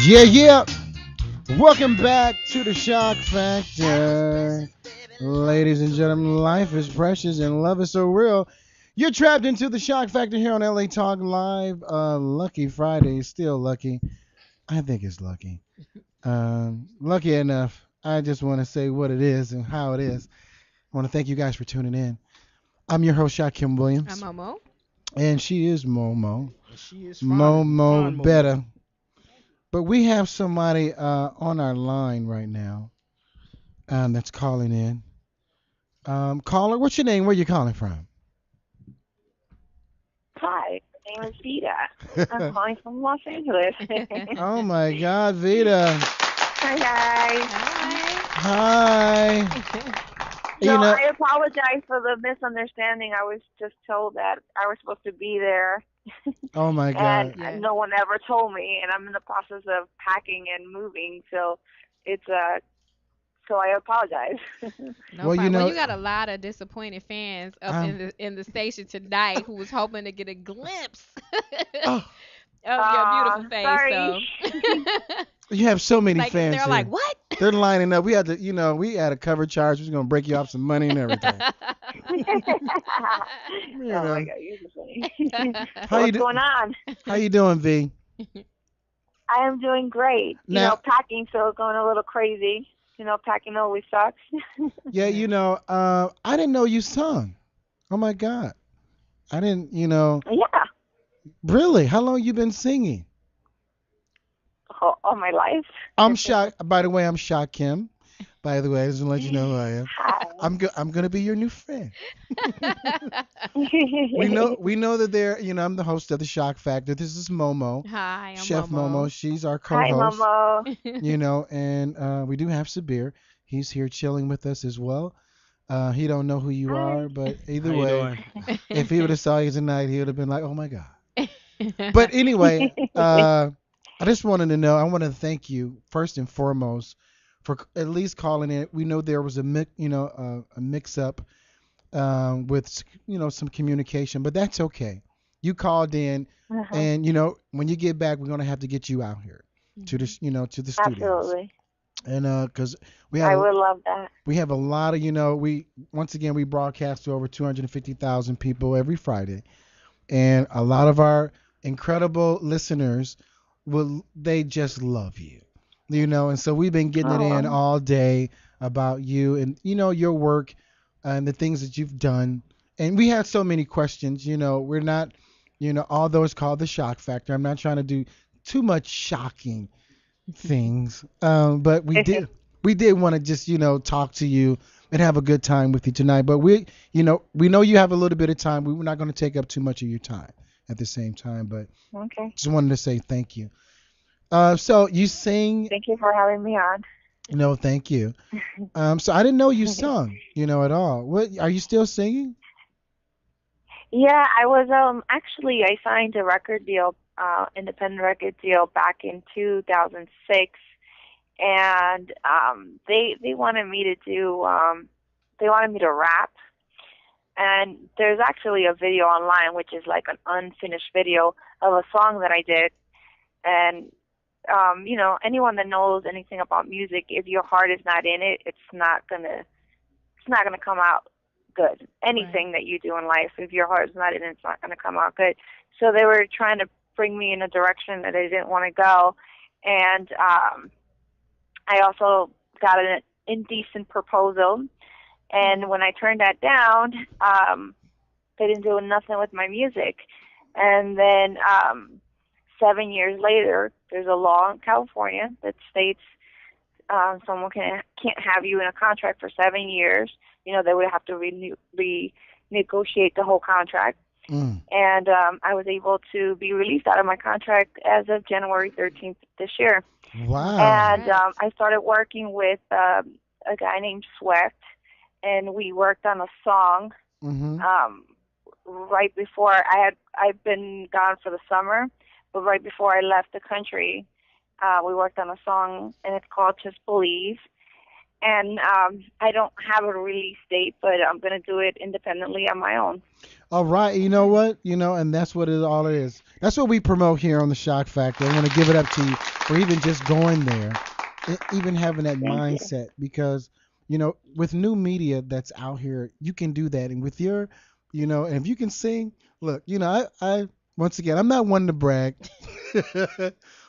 Yeah, yeah. Welcome back to the Shock Factor. Ladies and gentlemen, life is precious and love is so real. You're trapped into the Shock Factor here on LA Talk Live. Lucky Friday, still lucky. I think it's lucky. Lucky enough. I just want to say what it is and how it is. I want to thank you guys for tuning in. I'm your host, Shakim Williams. I'm Momo. And she is Momo. She is Momo better. But we have somebody on our line right now that's calling in. Caller, what's your name? Where you calling from? Hi, my name is Vida. I'm calling from Los Angeles. Oh my God, Vida. Hi, guys. Hi. So You know, I apologize for the misunderstanding. I was just told that I was supposed to be there, oh my God. and no one ever told me. And I'm in the process of packing and moving, so it's so I apologize. No Well, problem. you know- Well, you got a lot of disappointed fans up in the station tonight who was hoping to get a glimpse Oh, of your beautiful face. sorry. So you have so many like, fans they're here. like, what? They're lining up. We had to, we had a cover charge. We're gonna break you off some money and everything. Oh my God, you're so funny. How you What's do- going on? How you doing, V? I am doing great. Now- Packing, so going a little crazy. Packing always sucks. Yeah, I didn't know you sung. Oh my God. I didn't, Yeah. really? How long you been singing? All my life. I'm Shak. By the way, I'm Shakim. By the way, I just want to let you know who I am. Hi. I'm gonna be your new friend. We know that I'm the host of the Shock Factor. This is Momo, Hi, I'm Chef Momo. She's our Hi, co-host. Momo. And we do have Sabir. He's here chilling with us as well. He don't know who you Hi. are, but either How you way, doing? if he would have saw you tonight, he would have been like, "Oh my god." But anyway, I just wanted to know. I want to thank you first and foremost for at least calling in. We know there was a mix-up with some communication, but that's okay. You called in, Uh-huh. and when you get back, we're gonna have to get you out here to the studios, Absolutely. and because I would love that. we have a lot of we once again we broadcast to over 250,000 people every Friday, and a lot of our incredible listeners they just love you, and so we've been getting it in Oh, all day about you and your work and the things that you've done. And we had so many questions. We're not, although it's called the Shock Factor, I'm not trying to do too much shocking things. But we did want to just, talk to you and have a good time with you tonight. But we know you have a little bit of time. We're not going to take up too much of your time at the same time. But okay. just wanted to say thank you. So you sing? Thank you for having me on. No, thank you. So I didn't know you sung, at all. What are you still singing? Yeah, I was actually I signed a record deal, independent record deal back in 2006, and they wanted me to do they wanted me to rap, and there's actually a video online which is like an unfinished video of a song that I did, and anyone that knows anything about music, if your heart is not in it, it's not gonna come out good. Anything that you do in life, if your heart is not in it, it's not gonna come out good. So they were trying to bring me in a direction that I didn't want to go, and I also got an indecent proposal, and when I turned that down, they didn't do nothing with my music, and then 7 years later, there's a law in California that states someone can't have you in a contract for 7 years. They would have to renegotiate the whole contract. Mm. And I was able to be released out of my contract as of January 13th this year. Wow. And I started working with a guy named Sweat, and we worked on a song Mm-hmm. right before I've been gone for the summer. But right before I left the country, we worked on a song, and it's called Just Believe. And I don't have a release date, but I'm going to do it independently on my own. All right. You know what? And that's what it all is. That's what we promote here on the Shock Factor. I want to give it up to you for even just going there, even having that mindset, because, with new media that's out here, you can do that. And with your, and if you can sing, look, I once again, I'm not one to brag,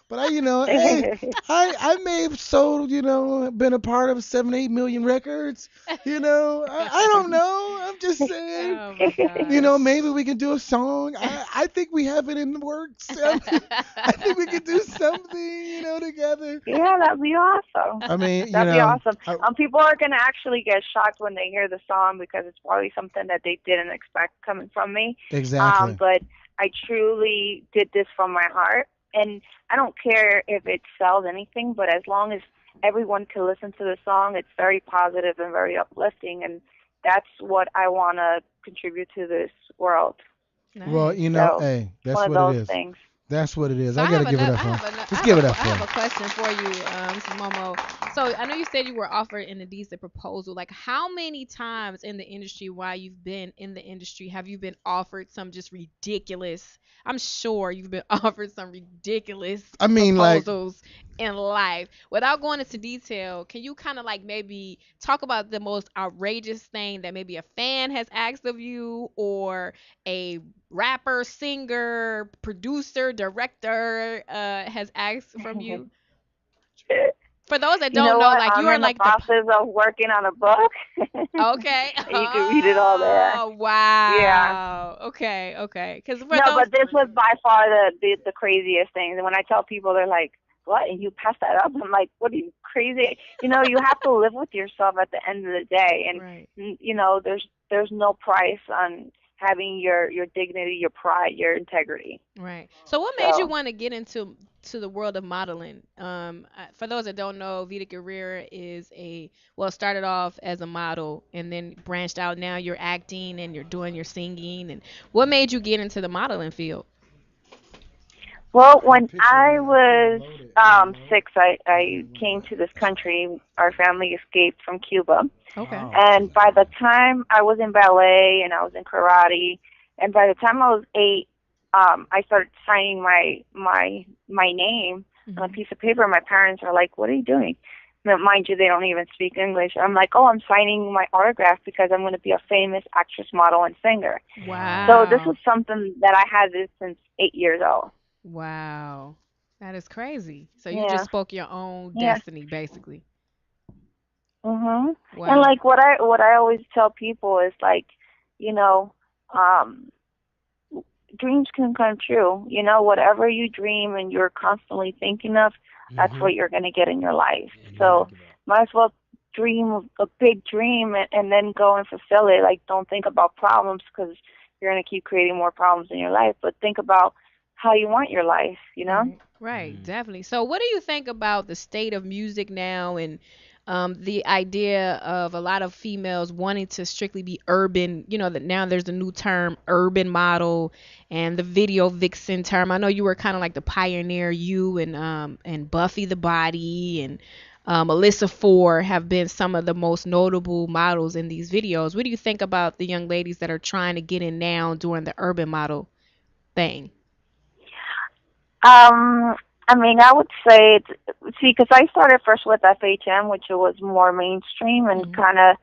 but I may have sold, been a part of 7-8 million records. I don't know. I'm just saying, Oh my gosh. maybe we can do a song. I think we have it in the works. I think we could do something, together. Yeah, that'd be awesome. I mean, That'd be awesome. I- People are going to actually get shocked when they hear the song because it's probably something that they didn't expect coming from me. exactly. But I truly did this from my heart. And I don't care if it sells anything, but as long as everyone can listen to the song, it's very positive and very uplifting. And that's what I want to contribute to this world. Well, Nice. So, hey, that's One of what it those is. things. That's what it is. So I gotta have give it ano- up I for have him. ano- Let's I give it have up a- I for have him. a question for you, Mr. Momo. So I know you said you were offered an indecent proposal. Like, how many times in the industry, while you've been in the industry, have you been offered some just ridiculous? I'm sure you've been offered some ridiculous I mean, like, proposals in life. Without going into detail, can you kind of like maybe talk about the most outrageous thing that maybe a fan has asked of you, or a rapper, singer, producer, director has asked from you? For those that You know don't know, what? like I'm you are in the like the process of working on a book. okay. You can read it all there. Oh wow. Yeah. Okay. Because for No, those. but this was by far the craziest things. And when I tell people, they're like, what? And you pass that up? I'm like, what are you, crazy? You know, you have to live with yourself at the end of the day. And, Right. you know, there's no price on having your dignity, your pride, your integrity. Right. So what made you So, want to get into the world of modeling? For those that don't know, Vida Guerra is started off as a model and then branched out. Now you're acting and you're doing your singing. And what made you get into the modeling field? well, when I was 6, I came to this country. Our family escaped from Cuba. Okay. Wow. And by the time I was in ballet and I was in karate, and by the time I was 8, I started signing my name on a piece of paper. My parents are like, "What are you doing?" Now, mind you, they don't even speak English. I'm like, "Oh, I'm signing my autograph because I'm going to be a famous actress, model, and singer." Wow. So this was something that I had this since 8 years old. Wow. That is crazy. So you Yeah. just spoke your own Yeah. destiny, basically. Mhm. Wow. And like what I always tell people is like, you know, dreams can come true. You know, whatever you dream and you're constantly thinking of, that's what you're going to get in your life. So might as well dream a big dream and then go and fulfill it. Like, don't think about problems because you're going to keep creating more problems in your life, but think about how you want your life, you know? Right, definitely. So what do you think about the state of music now and the idea of a lot of females wanting to strictly be urban, you know, that now there's a new term, urban model, and the video vixen term. I know you were kind of like the pioneer, you and Buffy the Body and Alyssa Ford have been some of the most notable models in these videos. What do you think about the young ladies that are trying to get in now doing the urban model thing? I mean, I would say, because I started first with FHM, which was more mainstream and kind of,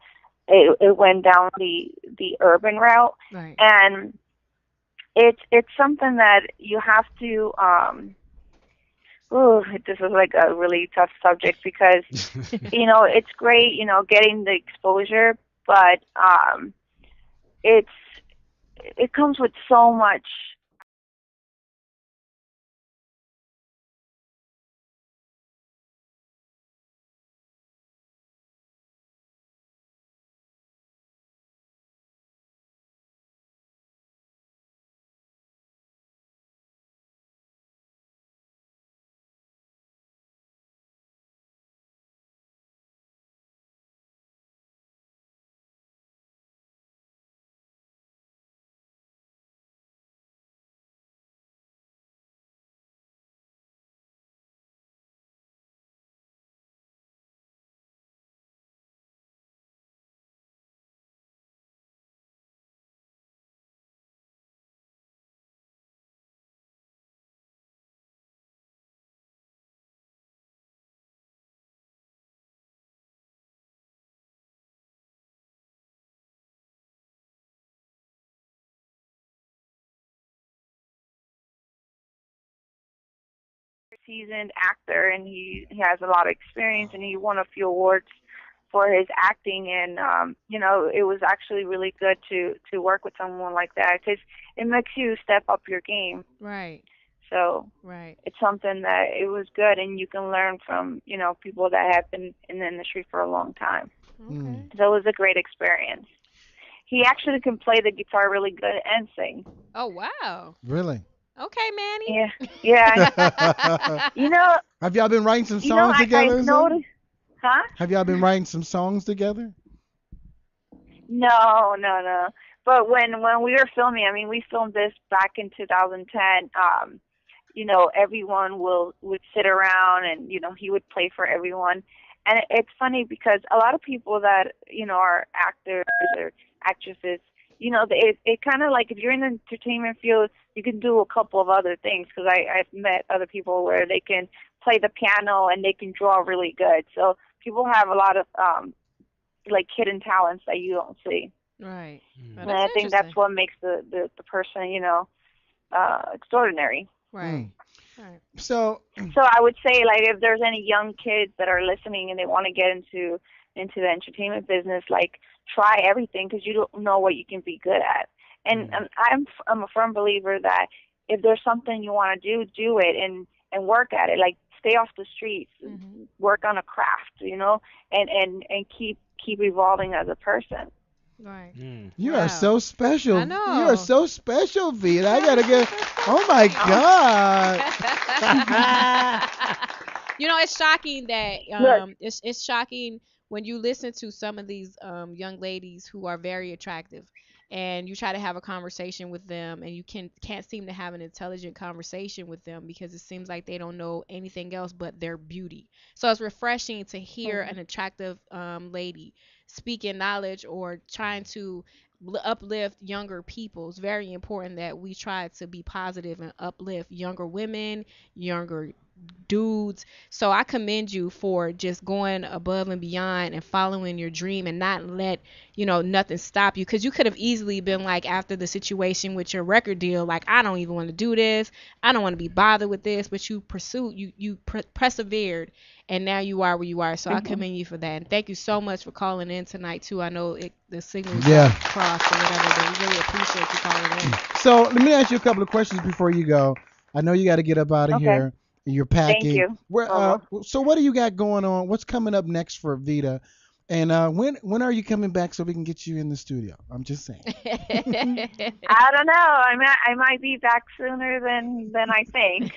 it went down the urban route. Right. And it's something that you have to, this is like a really tough subject because, you know, it's great, you know, getting the exposure, but it comes with so much. Seasoned actor, and he has a lot of experience, and he won a few awards for his acting. And you know, it was actually really good to work with someone like that because it makes you step up your game. Right. So Right. it's something that it was good, and you can learn from, you know, people that have been in the industry for a long time. Okay. So it was a great experience. He actually can play the guitar really good and sing. Oh, wow. Really? Okay, Manny. Yeah. You know, Have y'all been writing some you know, songs together? I or something? noticed. Huh? Have y'all been writing some songs together? No. But when we were filming, I mean, we filmed this back in 2010. You know, everyone would sit around, and you know, he would play for everyone. And it's funny because a lot of people that, you know, are actors or actresses, you know, it kind of like, if you're in the entertainment field, you can do a couple of other things, because I've met other people where they can play the piano and they can draw really good. So people have a lot of like hidden talents that you don't see. Right. And I think that's what makes the person, you know, extraordinary. Right. Right. So I would say, like, if there's any young kids that are listening and they want to get into the entertainment business, like, try everything, because you don't know what you can be good at. And I'm a firm believer that if there's something you want to do it and work at it. Like, stay off the streets, work on a craft, and keep evolving as a person. Right. You Wow. are so special. I know. You are so special, Vida. I gotta get. Oh my God. It's shocking that Look. it's shocking when you listen to some of these young ladies who are very attractive, and you try to have a conversation with them, and you can't seem to have an intelligent conversation with them because it seems like they don't know anything else but their beauty. So it's refreshing to hear an attractive lady speaking knowledge or trying to uplift younger people. It's very important that we try to be positive and uplift younger women, younger dudes. So I commend you for just going above and beyond and following your dream and not let nothing stop you, because you could have easily been like, after the situation with your record deal, like, I don't even want to do this, I don't want to be bothered with this, but you persevered, and now you are where you are. So I commend you for that, and thank you so much for calling in tonight too. I know the signal got crossed or whatever, but we really appreciate you calling in. So let me ask you a couple of questions before you go. I know you got to get up out of Okay. here. You're packing. Thank you. So what do you got going on? What's coming up next for Vida? And when are you coming back so we can get you in the studio? I'm just saying. I don't know. I might be back sooner than I think.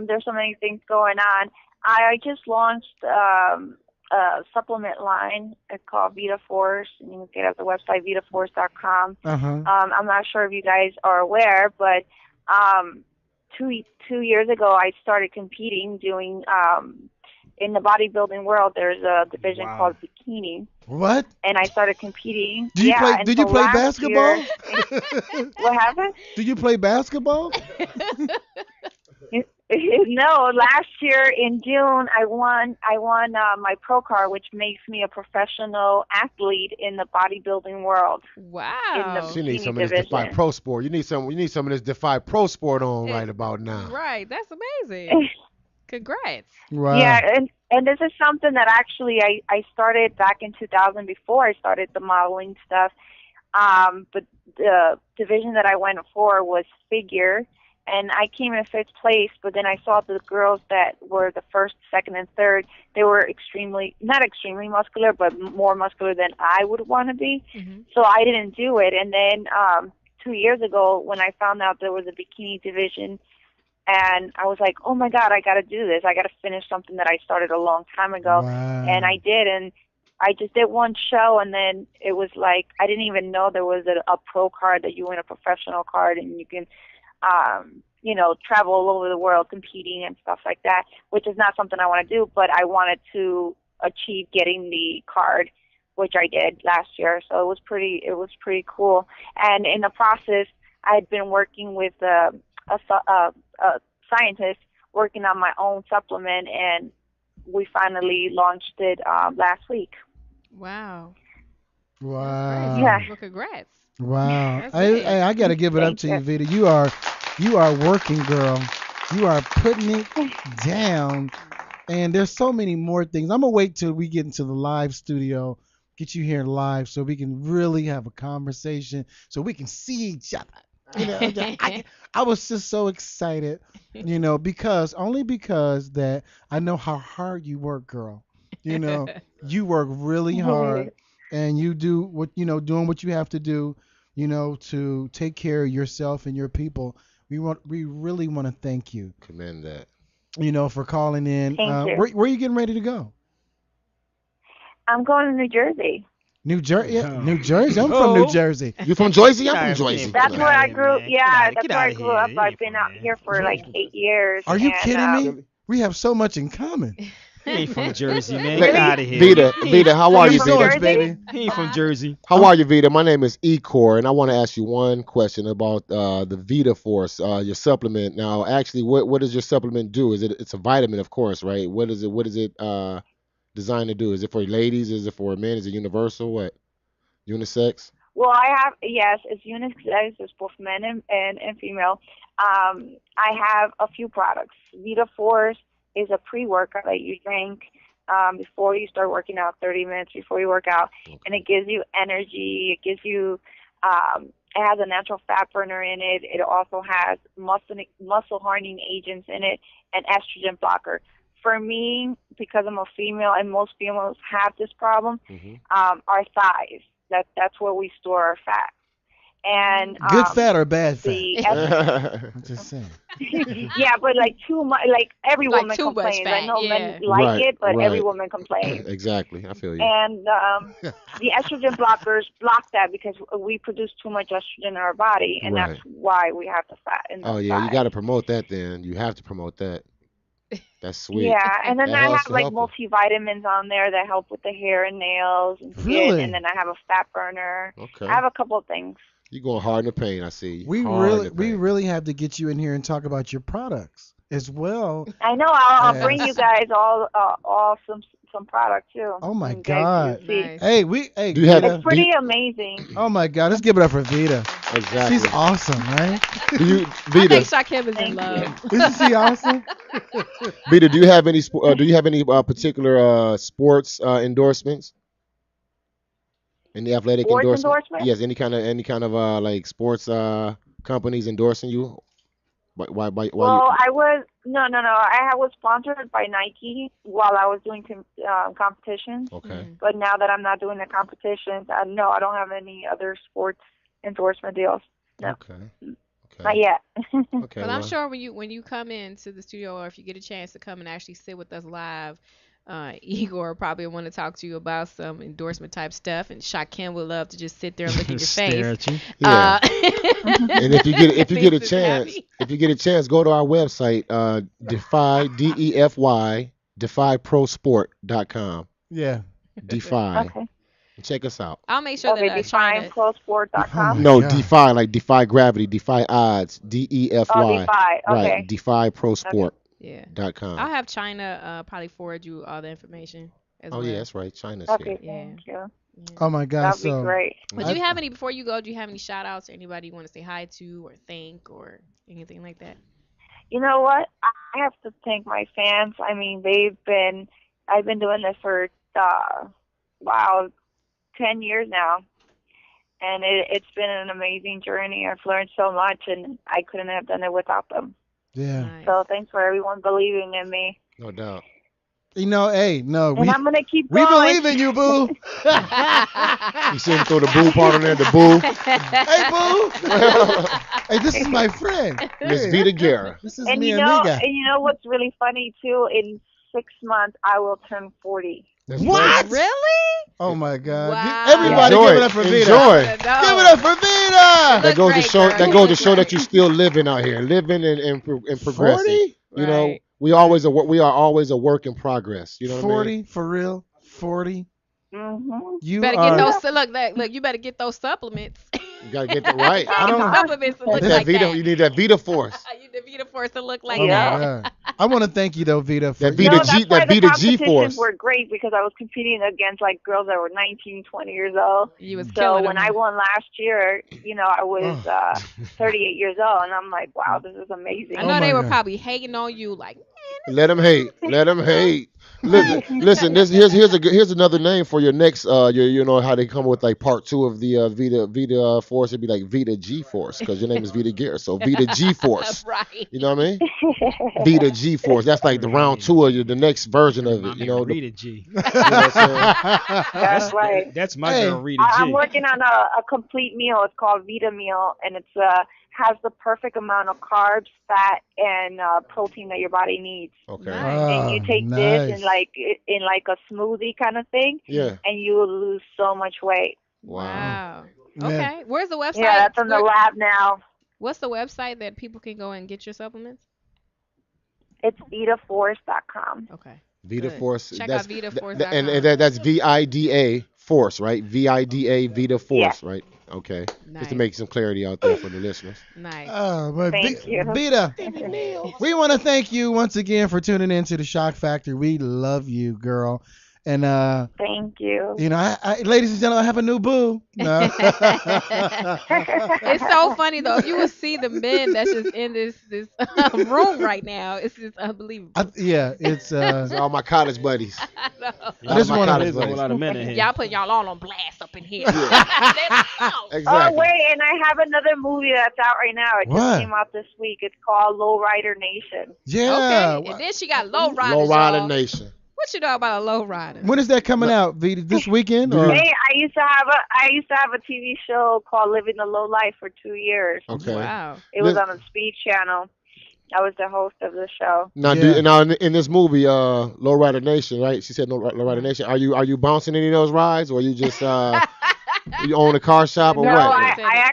There's so many things going on. I just launched a supplement line. It's called Vida Force, and you can get it at the website vidaforce.com. I'm not sure if you guys are aware, but 2 years ago I started competing, doing in the bodybuilding world. There's a division called bikini. What? And I started competing. Did you play basketball? What happened? Do you play basketball? No, last year in June I won my pro card, which makes me a professional athlete in the bodybuilding world. Wow. She needs some of this Defy Pro Sport. You need some of this Defy Pro Sport on right about now. Right, that's amazing. Congrats. Wow. Yeah, and this is something that actually I started back in 2000 before I started the modeling stuff. But the division that I went for was figure. And I came in 5th place, but then I saw the girls that were the 1st, 2nd, and 3rd. They were not extremely muscular, but more muscular than I would want to be. So I didn't do it. And then 2 years ago, when I found out there was a bikini division, and I was like, oh my God, I got to do this. I got to finish something that I started a long time ago. Wow. And I did. And I just did one show, and then it was like, I didn't even know there was a pro card, that you win a professional card, and you can travel all over the world competing and stuff like that, which is not something I want to do, but I wanted to achieve getting the card, which I did last year. So it was pretty cool. And in the process, I had been working with a scientist working on my own supplement, and we finally launched it last week. Wow. Wow. Yeah. Well, congrats. Wow. That's big. I got to give it up to you, Vida. You are working, girl. You are putting it down. And there's so many more things. I'm going to wait till we get into the live studio, get you here live so we can really have a conversation, so we can see each other. I was just so excited, because that I know how hard you work, girl. You work really hard, and you do what, doing what you have to do, to take care of yourself and your people. We really want to thank you. Commend that. For calling in. Thank you. Where are you getting ready to go? I'm going to New Jersey. New Jersey. New Jersey. I'm from New Jersey. You from Jersey? I'm from Jersey. That's where I grew. Yeah, that's Get where I outta grew here. up. You I've ain't been from out there. here for like 8 years. Are you and, kidding me? We have so much in common. He ain't from Jersey, man. Let- Get out of here. Vida, how are you, You're from Vida? Jersey? baby. He ain't from Jersey. How are you, Vida? My name is Ecor, and I want to ask you one question about the Vida Force, your supplement. Now, actually, what does your supplement do? It's a vitamin, of course, right? What is it designed to do? Is it for ladies? Is it for men? Is it universal? What? Unisex? Well, yes, it's unisex. It's both men and female. I have a few products. Vida Force is a pre-workout that you drink before you start working out, 30 minutes before you work out, and it gives you energy. It gives you It has a natural fat burner in it. It also has muscle hardening agents in it and estrogen blocker. For me, because I'm a female and most females have this problem, our thighs. That's where we store our fat. And Good fat or bad fat? I'm just saying. Yeah, but like too much. Like every Like woman too much complains. fat, I know yeah. men like Right, it, but right. every woman complains. Exactly. I feel you. And the estrogen blockers block that because we produce too much estrogen in our body, and Right. that's why we have the fat in the Oh yeah, you thighs. got to promote that. Then you have to promote that. That's sweet. Yeah, and then That I helps have to like help multivitamins on there that help with the hair and nails and skin, Really? and then I have a fat burner. Okay. I have a couple of things. You going hard in the paint? I see. We really have to get you in here and talk about your products as well. I know. I'll Yes. bring you guys all some product too. Oh my You guys God! can see. Nice. Hey, Do you have- Vida. It's pretty amazing. Oh my God! Let's give it up for Vida. Exactly. She's awesome, right? Do you, I Vida? think Shakim is in Thank love. Isn't she awesome? Vida, do you have any particular sports endorsements? Any athletic Sports endorsement? endorsement? Yes, any kind of like sports companies endorsing you? Why Well, I was no. I was sponsored by Nike while I was doing competitions. Okay. But now that I'm not doing the competitions, no, I don't have any other sports endorsement deals. No, Okay. not yet. Okay. But I'm well, sure when you come into the studio, or if you get a chance to come and actually sit with us live, Igor probably want to talk to you about some endorsement type stuff, and Shakim would love to just sit there and look in your Stare face. at you. Yeah. And if you get a Faces chance, go to our website, Defy DefyProsport.com. Yeah. Defy. Okay. Check us out. I'll make sure Okay, that China. DefyProsport.com. No, God. Defy, like Defy Gravity, Defy Odds, DEFY. Oh, Defy. Okay. Right, DefyProsport.com. Yeah. I'll have China probably forward you all the information as Oh well. yeah, that's right. China's Okay. here. Yeah. Thank you. Oh my God! That'd be So great. But do you have any before you go? Do you have any shout outs or anybody you want to say hi to or thank or anything like that? You know what? I have to thank my fans. I mean, I've been doing this for 10 years now, and it's been an amazing journey. I've learned so much, and I couldn't have done it without them. yeah. Nice. So thanks for everyone believing in me, No doubt. You know, hey, no, and I'm gonna keep we going. believe in you, boo. You see him throw the boo part on there, the boo. Hey, boo. Hey, this is my friend. Miss Hey, Vida Guerra. This is And mi you know, amiga. what's really funny too? In 6 months, I will turn 40. That's What? right. Really? Oh my God! Wow. Everybody, Enjoy give it it. up for Vida. Enjoy. Give it up for Vida. That goes to great, show. girl. That goes to show that you're still living out here, living and progressing. 40? You know, Right. we are always a work in progress. You know what I 40 mean? for real. 40. Mm-hmm. You Better are. get those. Look. You better get those supplements. You gotta get that right. I don't- supplements to look That like Vita, that. you need that Vita Force. You need the Vita Force to look like Oh my that. God! I want to thank you though, Vida. For That Vita that's G, why that the Vita G competitions Force. were great because I was competing against like girls that were 19, 20 years old. You was So killing when them. I won last year, I was 38 years old, and I'm like, wow, this is amazing. I Oh know my they were God. probably hating on you like. Let them hate. Let them hate. Listen. Here's another name for your next. You know how they come with like part 2 of the Vita Force. It'd be like Vita G Force because your name is Vida Guerra. So Vita G Force. Right. You know what I mean? Vita G Force. That's like the round 2 of the next version of it. You know. Rita G. You know what I'm saying? That's right. That's my Hey. girl, Rita G. I'm working on a complete meal. It's called Vita Meal, and it's has the perfect amount of carbs, fat, and protein that your body needs. Okay. Nice. And you take this and in like a smoothie kind of thing, Yeah. and you will lose so much weight. Wow. Yeah. Okay. Where's the website? Yeah, that's in the lab now. What's the website that people can go and get your supplements? It's VitaForce.com. Okay. Vita Good. Force. Check that's, out VitaForce.com. and that's VIDA Force, right? VIDA Vita Force, right? Okay. Just Nice. to make some clarity out there for the listeners. Nice. Oh, but Thank you. Vida, we want to thank you once again for tuning in to the Shock Factor. We love you, girl. And Thank you. you know, ladies and gentlemen, I have a new boo. No. It's so funny though. If you would see the men that's just in this room right now, it's just unbelievable. It's It's all my college buddies. I know. I just my wanna- college There's a whole buddies. lot of men in here. Y'all put y'all all on blast up in here. Oh, Exactly. wait, and I have another movie that's out right now. It What? just came out this week. It's called Lowrider Nation. yeah. Okay. And then she got low riders. Low Rider y'all. Nation. What you know about a low rider? When is that coming out? Vita? This weekend? Or? Hey, I used to have a TV show called Living the Low Life for 2 years. Okay. Wow. It was on the Speed Channel. I was the host of the show. Now, Yeah. now in this movie, Low Rider Nation, right? She said Low Rider Nation. Are you bouncing any of those rides, or you just you own a car shop, or No, what? I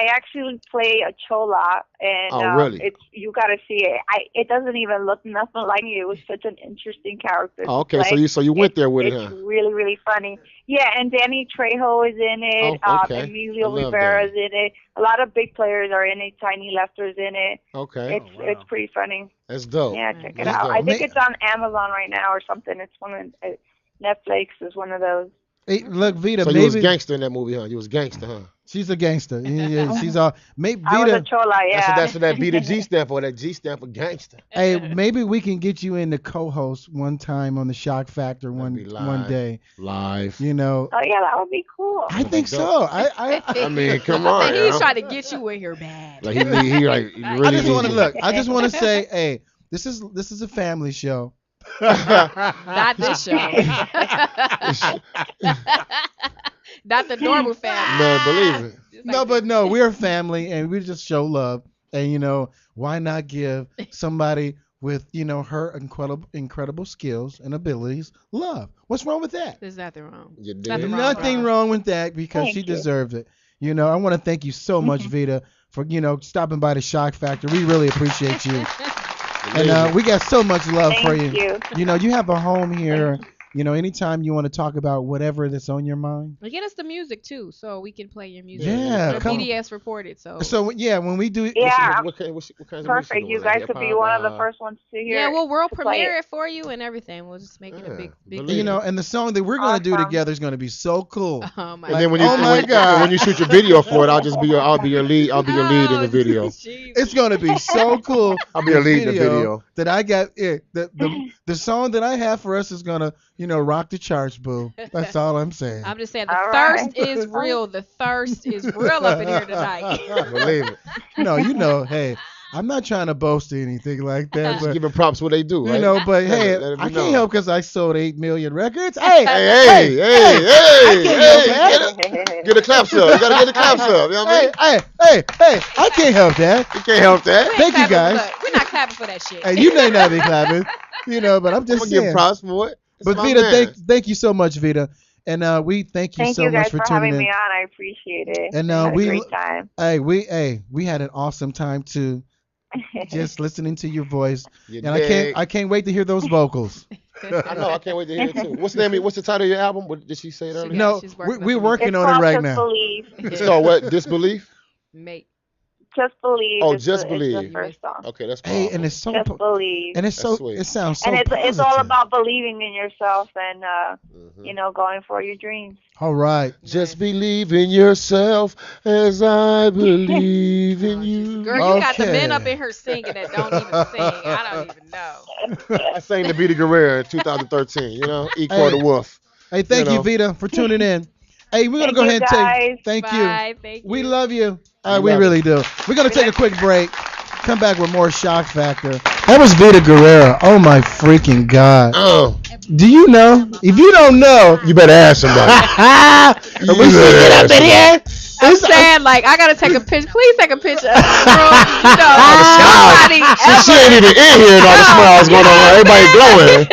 actually play a chola, and Oh, really? it's you got to see it. It doesn't even look nothing like me. It was such an interesting character. Oh, okay, to so you went there with it, It's huh? really really funny. Yeah, and Danny Trejo is in it. Oh, okay. Emilio I love Rivera's in it. A lot of big players are in it. Tiny Lefter's in it. Okay, It's pretty funny. that's dope. Yeah, check it That's out. dope. I think it's on Amazon right now or something. It's one of Netflix is one of those. Hey, look, Vita, So you was maybe gangster in that movie, huh? You was gangster, huh? she's a gangster. Yeah, she's all. Maybe I was a Vita. chola, yeah. That's what that Vita G stand for. That G stand for gangster. Hey, maybe we can get you in the co-host one time on the Shock Factor one be live. day. Live. You know, Oh yeah, that would be cool. I think so. I mean, come on. He's now. trying to get you in here bad. Like he really I just want to needs look. I just want to say, hey, this is a family show. Not this show. Not the normal family. Man, believe it. Just No, like but no, we're a family and we just show love. And you know, why not give somebody with her incredible skills and abilities love? What's wrong with that? There's nothing wrong. You did. Nothing wrong. Nothing wrong with that because Thank she you. deserves it. I want to thank you so much, Vita, for stopping by the Shock Factor. We really appreciate you. And we got so much love for Thank you. You have a home here. Anytime you want to talk about whatever that's on your mind. Get us the music too, so we can play your music. Yeah, The come- BDS reported, so. So yeah, when we do, Yeah, What kinds of music perfect. You guys could be one of the first ones to hear. Yeah, we'll world to play premiere it. it for you and everything. We'll just make it a big. believe and the song that we're gonna do Awesome. together is gonna be so cool. Oh my And then when you Oh my God. when you shoot your video for it, I'll be your lead. I'll be your lead in the video. It's gonna be so cool. I'll be a lead in the video. That I got. The song that I have for us is gonna rock the charts, boo. That's all I'm saying. I'm just saying the All thirst right. is real. The thirst is real up in here tonight. Believe it. No, hey, I'm not trying to boast or anything like that, Just but giving props what they do, right? but hey, Let it be I can't known. help because I sold 8 million records. Hey, Hey, can't get a clap up. You gotta get a clap up. You know what I mean? hey, I can't help that. You can't help that. We ain't Thank you, clapping guys. for- We're not clapping for that shit. Hey, you may not be clapping, but I'm I'm just gonna give saying. props for it. It's But my Vita, man. thank you so much, Vita, and we thank you Thank so you guys much for having tuning me in. on. I appreciate it. And, I had we- a great time. We had an awesome time too, just listening to your voice, You and dig? I can't wait to hear those vocals. I know. I can't wait to hear it too. What's the title of your album? What did she say it earlier? Yeah, No, she's working we're on working It's on called it right Just now. Believe. It's called what? Disbelief. Mate. Just Believe. Oh, is Just the, is Believe. the first song. Okay, that's Hey, powerful. and it's so Just Believe. and it's That's so sweet. it sounds so And it's all positive. about believing in yourself and Mhm. going for your dreams. All right. Just believe in yourself as I believe in you. Girl, you got the men Okay. up in here singing that don't even sing. I don't even know. I sang the Vida Guerra in 2013. Equal Hey. the Wolf. Hey, thank you, Vita, for tuning in. Hey, we're gonna Thank go you, ahead and guys. take. Thank you. Bye. Thank you. We love you. We We love really you. do. We're gonna take a quick break. Come back with more Shock Factor. That was Vida Guerra. Oh my freaking God. Oh, Do you know? If you don't know, you better ask somebody. we should get up in here. I'm saying, like, I gotta take a picture. Please take a picture of the room. Nobody She ain't even in here and all the smiles going on. Everybody glowing.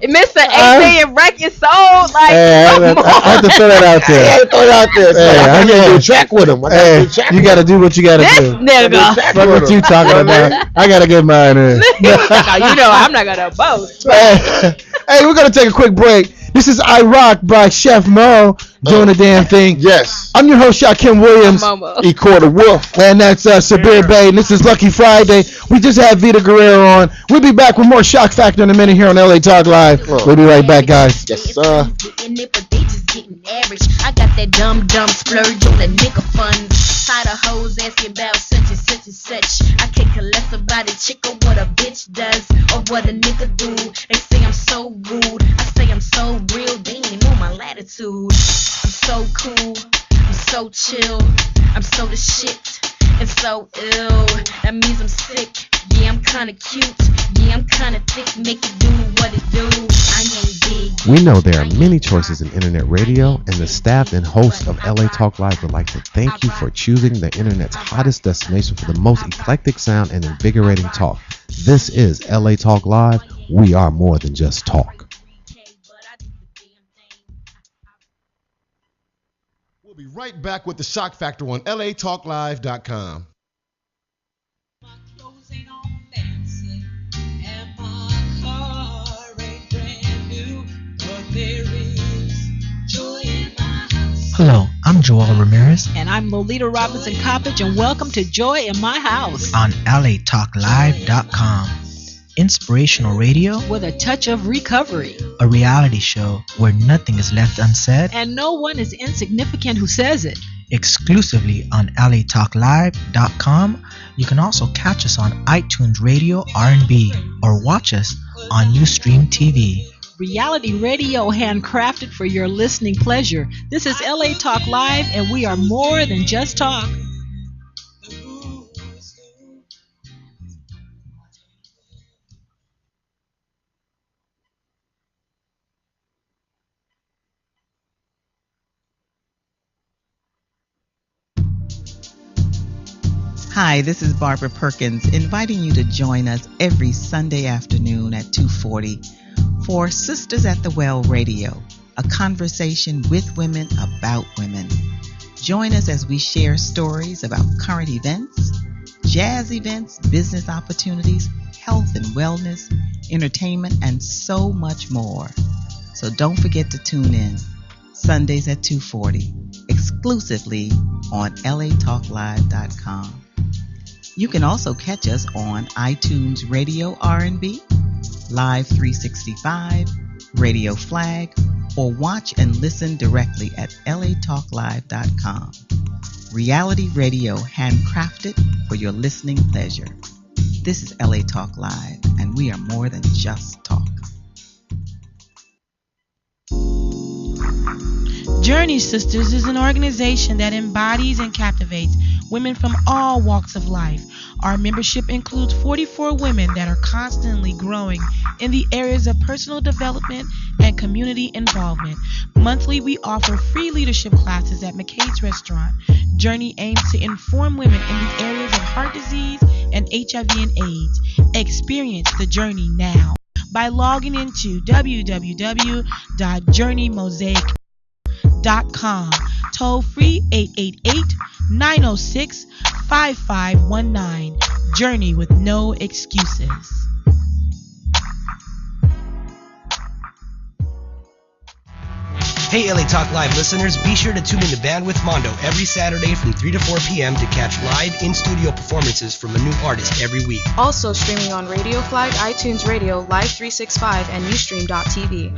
Mr. 8 million record sold. Like, Hey, I have to throw that out there. Throw it out there. Hey, I I gotta gotta- do a track with him. Hey, you gotta do what you gotta this do. nigga. What you talking about? I gotta get mine in. Now, I'm not gonna boast. Hey, we're gonna take a quick break. This is I Rock by Chef Mo doing the damn thing. Yes. I'm your host, Shakim Williams. Momo. Equal the Wolf. And that's Sabir Bay. And this is Lucky Friday. We just had Vida Guerra on. We'll be back with more Shock Factor in a minute here on LA Talk Live. We'll be right back, guys. Yes, sir. I got that dumb splurge on the nigga fund. Tired of hoes asking about such and such and such. I can't care less about a chick or what a bitch does or what a nigga do. They say I'm so rude. I say I'm so real. They ain't know my latitude. I'm so cool. I'm so chill. I'm so the shit and so ill. That means I'm sick. Yeah, I'm kinda cute. Yeah, I'm kinda thick. Make it do what it do. I ain't big. We know there are many choices in internet radio, and the staff and hosts of LA Talk Live would like to thank you for choosing the internet's hottest destination for the most eclectic sound and invigorating talk. This is LA Talk Live. We are more than just talk. We'll be right back with the Shock Factor on LaTalkLive.com. Hello, I'm Joel Ramirez And I'm Lolita Robinson Coppage, and welcome to Joy in My House on LaTalkLive.com. Inspirational radio with a touch of recovery. A reality show where nothing is left unsaid. And no one is insignificant who says it. Exclusively on LaTalkLive.com. You can also catch us on iTunes Radio R&B or watch us on Ustream TV. Reality radio handcrafted for your listening pleasure. This is LA Talk Live, and we are more than just talk. Hi, this is Barbara Perkins, inviting you to join us every Sunday afternoon at 2:40 for Sisters at the Well Radio, a conversation with women about women. Join us as we share stories about current events, jazz events, business opportunities, health and wellness, entertainment, and so much more. So don't forget to tune in Sundays at 2:40, exclusively on LaTalkLive.com. You can also catch us on iTunes Radio R&B, Live 365, Radio Flag, or watch and listen directly at LaTalkLive.com. Reality radio handcrafted for your listening pleasure. This is LA Talk Live, and we are more than just talk. Journey Sisters is an organization that embodies and captivates women from all walks of life. Our membership includes 44 women that are constantly growing in the areas of personal development and community involvement. Monthly, we offer free leadership classes at McKay's Restaurant. Journey aims to inform women in the areas of heart disease and HIV and AIDS. Experience the journey now by logging into www.journeymosaic.com. Toll free 888-906-5519. Journey with no excuses. Hey LA Talk Live listeners, be sure to tune in to Bandwidth Mondo every Saturday from 3 to 4 p.m. to catch live in-studio performances from a new artist every week. Also streaming on Radio Flag, iTunes Radio, Live 365, and Ustream.tv.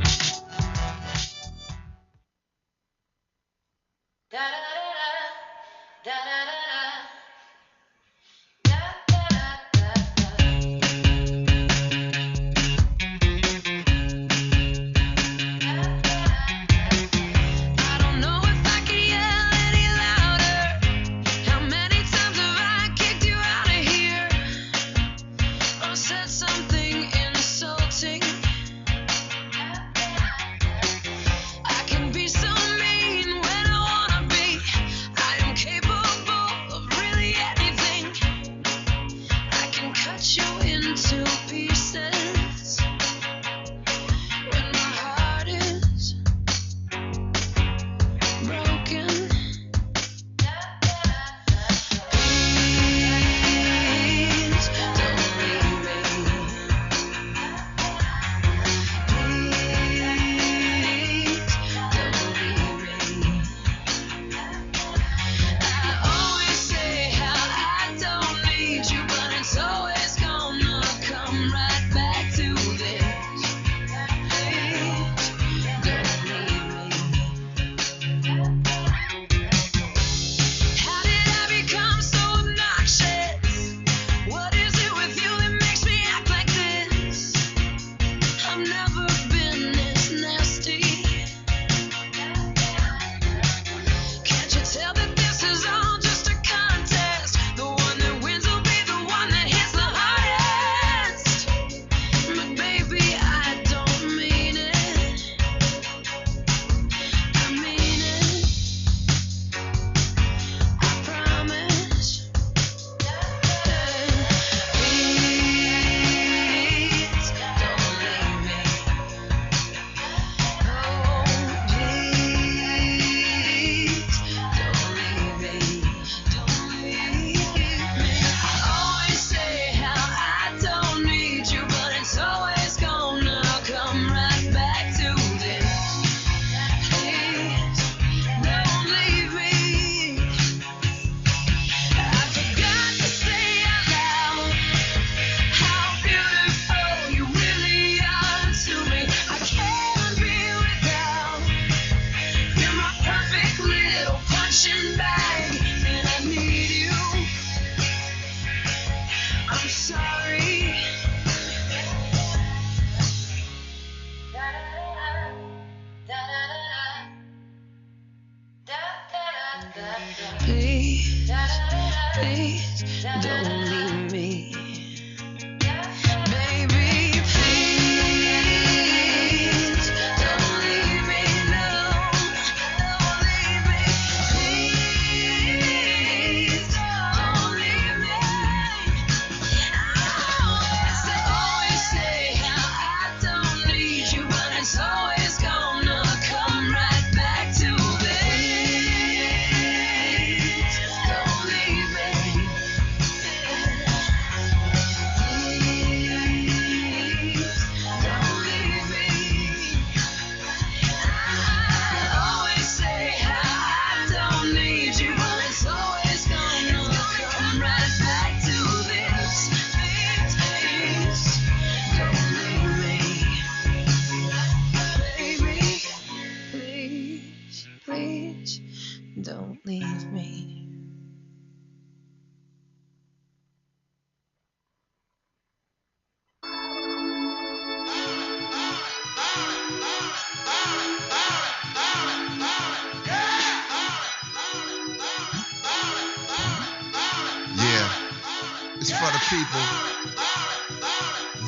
is for the people.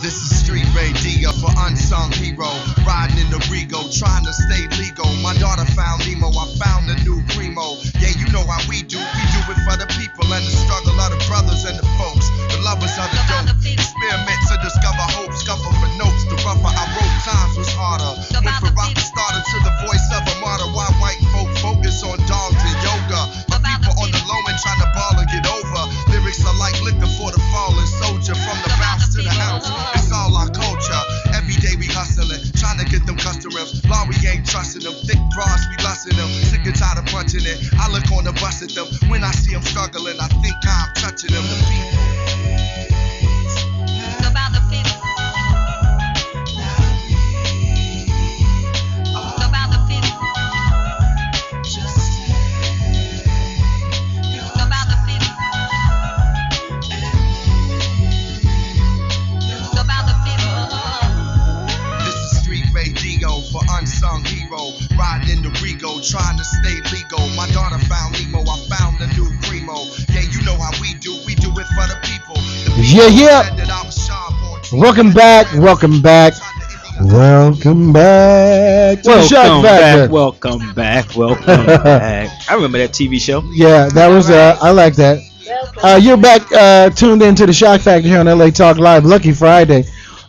This is street radio for unsung hero. Riding in the Rego, trying to stay legal. My daughter found Nemo, I found a new primo. Yeah, you know how we do it for the people and the struggle of the brothers and the folks, the lovers of the dope. Experiment to discover hope, scuffle for notes. The rougher I wrote, times was harder. Went from rock to starter to the voice of a martyr. Why white folk focus on dogs and yoga? My people on the low end trying to ball and get over. Lyrics are like liquor for the fallen soldier. From the bounce to the ounce, it's all our culture. Every day we hustling, trying to get them customers. Law, we ain't trusting them. Thick bras, we lusting them. Sick and tired of punching it. I look on the bus at them. When I see them struggling, I think I'm touching them. The people. About the people. About the people. About the people. About the people. This is street radio for unsung hero. Riding in the Rego, trying to stay legal. My daughter found Nemo, I found a new primo. Yeah, you know how we do it for the people. Yeah. Welcome back to the Shock Factor. Welcome back. I remember that TV show. Yeah, that was I like that. You're back tuned into the Shock Factor here on LA Talk Live. Lucky Friday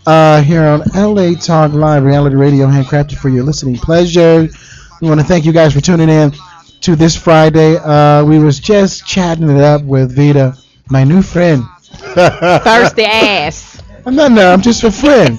here on LA Talk Live, reality radio handcrafted for your listening pleasure. We want to thank you guys for tuning in to this Friday. We was just chatting it up with Vida, my new friend. Thirsty ass. I'm just a friend.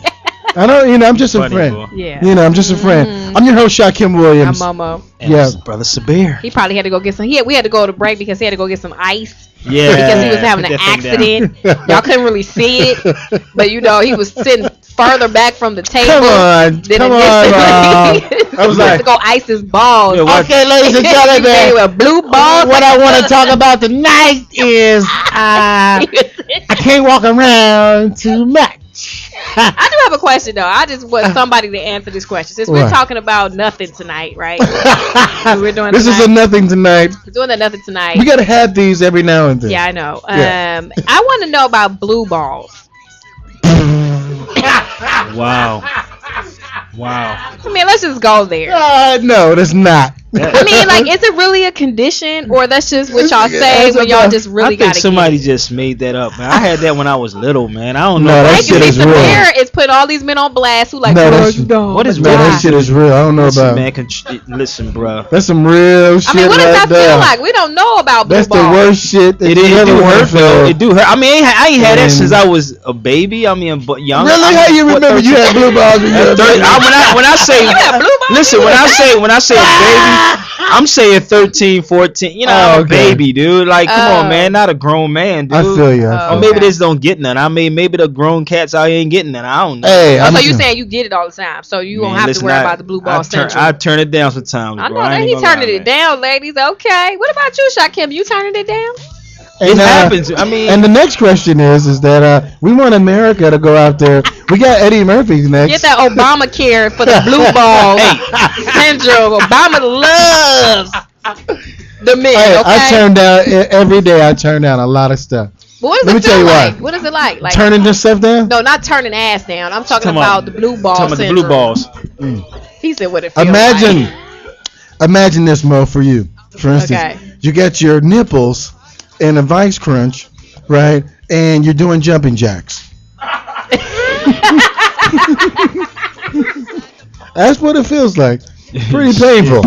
I'm just a friend. Boy. Yeah. I'm just a friend. I'm your host, Shakim Williams. I'm Momo. And Yeah. his brother Sabir. He probably had to go get some. We had to go to break because he had to go get some ice. Yeah. Because he was having Put an that thing accident. Y'all couldn't really see it, but he was sitting further back from the table. Come on, than Rob. initially. I was He had like, to go ice his balls. Yeah, what- okay, ladies and They gentlemen, were blue balls. what I want to talk about tonight is I can't walk around too much. I do have a question though. I just want somebody to answer this question. Since we're What? talking about nothing tonight, right? We're doing This is a nothing tonight. we're doing the nothing tonight. We gotta have these every now and then. Yeah, I know. Yeah. I want to know about blue balls. Wow. I mean, let's just go there. No, that's not. I mean, like, is it really a condition, or that's just what y'all say when y'all just really I think gotta somebody get it? just made that up, man. I had that when I was little, man. I don't know. No, that Like, shit is real. Samir is putting all these men on blast who like, No, "Bro, that's- you don't." What is Man, wrong? that shit is real. I don't know Listen, about. man, listen, bro. That's some real shit I mean, what does right that there. feel like? We don't know about blue That's the balls. worst shit that It you ever do wanna hurt, feel. though. It do hurt. I mean, I ain't had that And- since I was a baby. I mean, but young. Really? How you remember you had blue balls when you were a baby? When I say, You got blue balls? listen, when I say a baby, I'm saying 13, 14. You know, I'm a okay. baby, dude. Like, come on, Oh. man, not a grown man, dude. I feel you. Oh, Or maybe okay. they just don't get none. I mean, maybe the grown cats out here ain't getting none. I don't know. Hey, Oh, I'm so you saying you get it all the time, so you don't Man, have listen, to worry about the blue ball central. I turn it down sometimes. I bro. know that ain't he gonna lie, turning it man. down, ladies. Okay. What about you, Shakim? You turning it down? It happens. I mean, and the next question is that we want America to go out there. We got Eddie Murphy next. Get that Obamacare for the blue ball syndrome. Obama loves the men. Hey, Okay. I turn down every day. I turn down a lot of stuff. But what Let does me it tell feel you like? what. What is it like? Like Turning this stuff down. no, not turning ass down. I'm talking Talking about the blue ball talking about the syndrome. blue balls. He said what it feels Imagine, like. imagine this, Mo, for you. For instance, Okay. you got your nipples in a vice crunch, right? And you're doing jumping jacks. That's what it feels like. Pretty painful.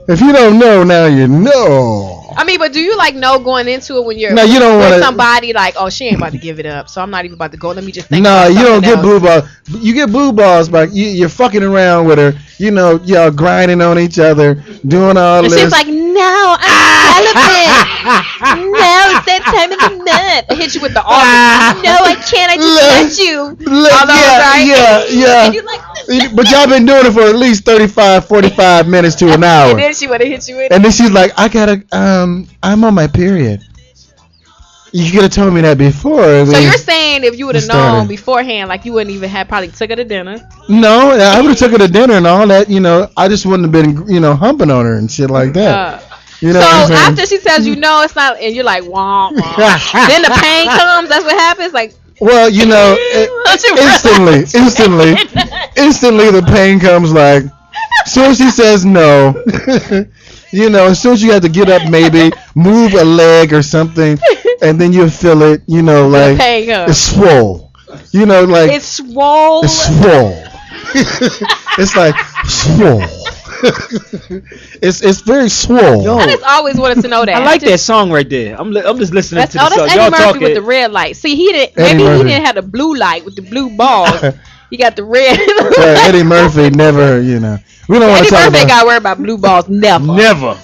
If you don't know, now you know. I mean, but do you like know going into it when you're No, you don't with wanna- somebody like, oh, she ain't about to give it up, so I'm not even about to go. Let me just think. No, about you don't something get else. blue balls. You get blue balls, but you're fucking around with her. You know, y'all grinding on each other, doing all And this. she's like, no, I'm celibate. No, it's that time of the month. I hit you with the arm. No, I can't. I just met you. All those, right? yeah. And you like, But y'all been doing it for at least 35, 45 minutes to an hour. and then she would have hit you with it. And then she's like, I'm on my period. You could have told me that before. So you're saying if you would have started. known beforehand, like you wouldn't even have probably took her to dinner. No, I would have took her to dinner and all that. You know, I just wouldn't have been, humping on her and shit like that. You know So what I'm saying? after she tells you no, it's not, and you're like, wah, wah. Then the pain comes. That's what happens. Like, Well, you know, instantly the pain comes. Like, as soon as she says no, you know, as soon as you have to get up, maybe move a leg or something, and then you feel it. You know, like pain comes. it's swole. You know, like it's swole. It's swole. It's like swole. It's very swole. I just always wanted to know that. I like that song right there. I'm just listening to the that's song. Eddie Y'all Murphy talking. with the red light. See, he didn't. Eddie Maybe Murphy. he didn't have the blue light with the blue balls. He got the red. Right, Eddie Murphy never, you know. We don't want Eddie to talk Murphy ain't about got to worry about blue balls. Never. Never.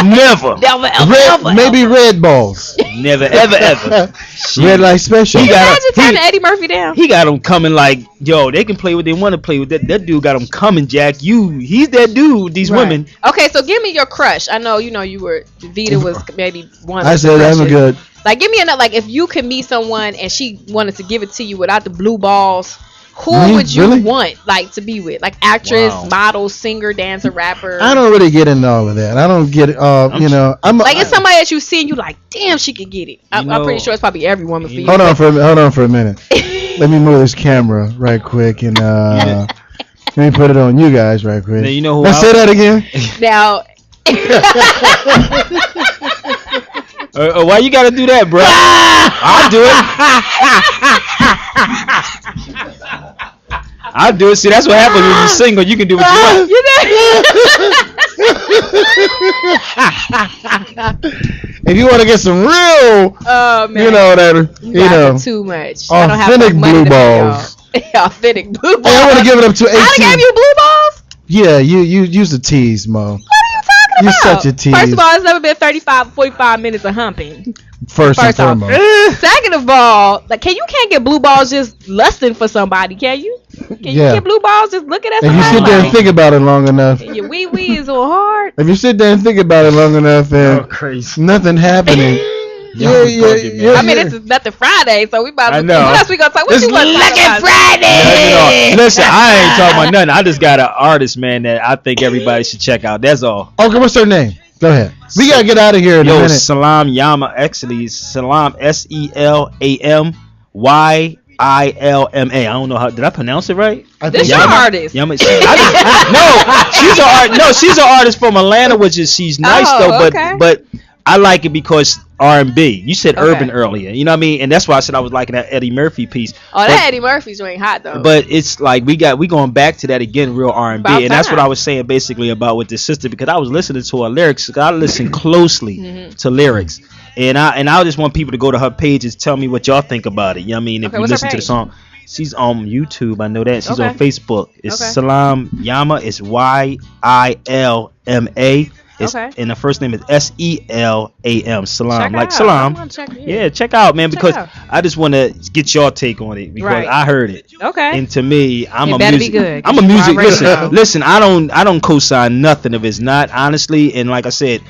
Never, ever, ever. maybe red balls. Never, ever. Red light special. Imagine turning Eddie Murphy down. He got them coming like, yo, they can play what they want to play with. That dude got them coming, Jack. He's that dude. These women. Okay, so give me your crush. I know, you were Vida was maybe one. I said I'm good. Like, give me another. Like, if you could meet someone and she wanted to give it to you without the blue balls, who would you want, like, to be with? Like, actress, model, singer, dancer, rapper. I don't really get into all of that. I don't get, you know. Like, it's somebody that you see and you like, damn, she could get it. I'm pretty sure it's probably every woman for you. Hold on for a minute. Let me move this camera right quick and let me put it on you guys right quick. Now, you know who Let's say that again. Now. Why you gotta do that, bro? I'll do it. I'll do it. See, that's what happens when you're single. You can do what you want. If you want to get some real, you know that, you know, too much. authentic blue balls. Authentic blue balls. Hey, I want to give it up to 18. I gave you blue balls. Yeah, you use the tease, Mo. You're such a tease. First of all, it's never been 45 minutes of humping. First and off. foremost. Second of all, like, you can't get blue balls just lusting for somebody, can you? Can you get blue balls just looking at If you somebody? sit there and think about it long enough. Your wee wee is so hard. If you sit there and think about it long enough and nothing happening. I mean, this is nothing Friday, so we about to. What else we gonna talk? What you want to talk about? Friday. Listen, I ain't talking about nothing. I just got an artist, man, that I think everybody should check out. That's all. Okay, what's her name? Go ahead. We gotta get out of here in a minute. Salam Yama. Actually, Salam SELAMYILMA. I don't know how. Did I pronounce it right? This your artist. Yama. She's an artist from Atlanta, which is she's nice though, but I like it because R&B. You said urban earlier, you know what I mean, and that's why I said I was liking that Eddie Murphy piece. That Eddie Murphy joint hot though. But it's like we going back to that again, real R&B, and that's what I was saying basically about with this sister, because I was listening to her lyrics. Cause I listen closely to lyrics, and I just want people to go to her page and tell me what y'all think about it. You know what I mean? If you listen to the song. She's on YouTube. I know that. She's on Facebook. It's Salam Yama. It's YILMA. And the first name is SELAM. Salam. Like Salam. Yeah, check out, man, because I just want to get your take on it because I heard it. Okay. And to me, I'm a music. Listen, I don't co-sign nothing if it's not, honestly. And like I said,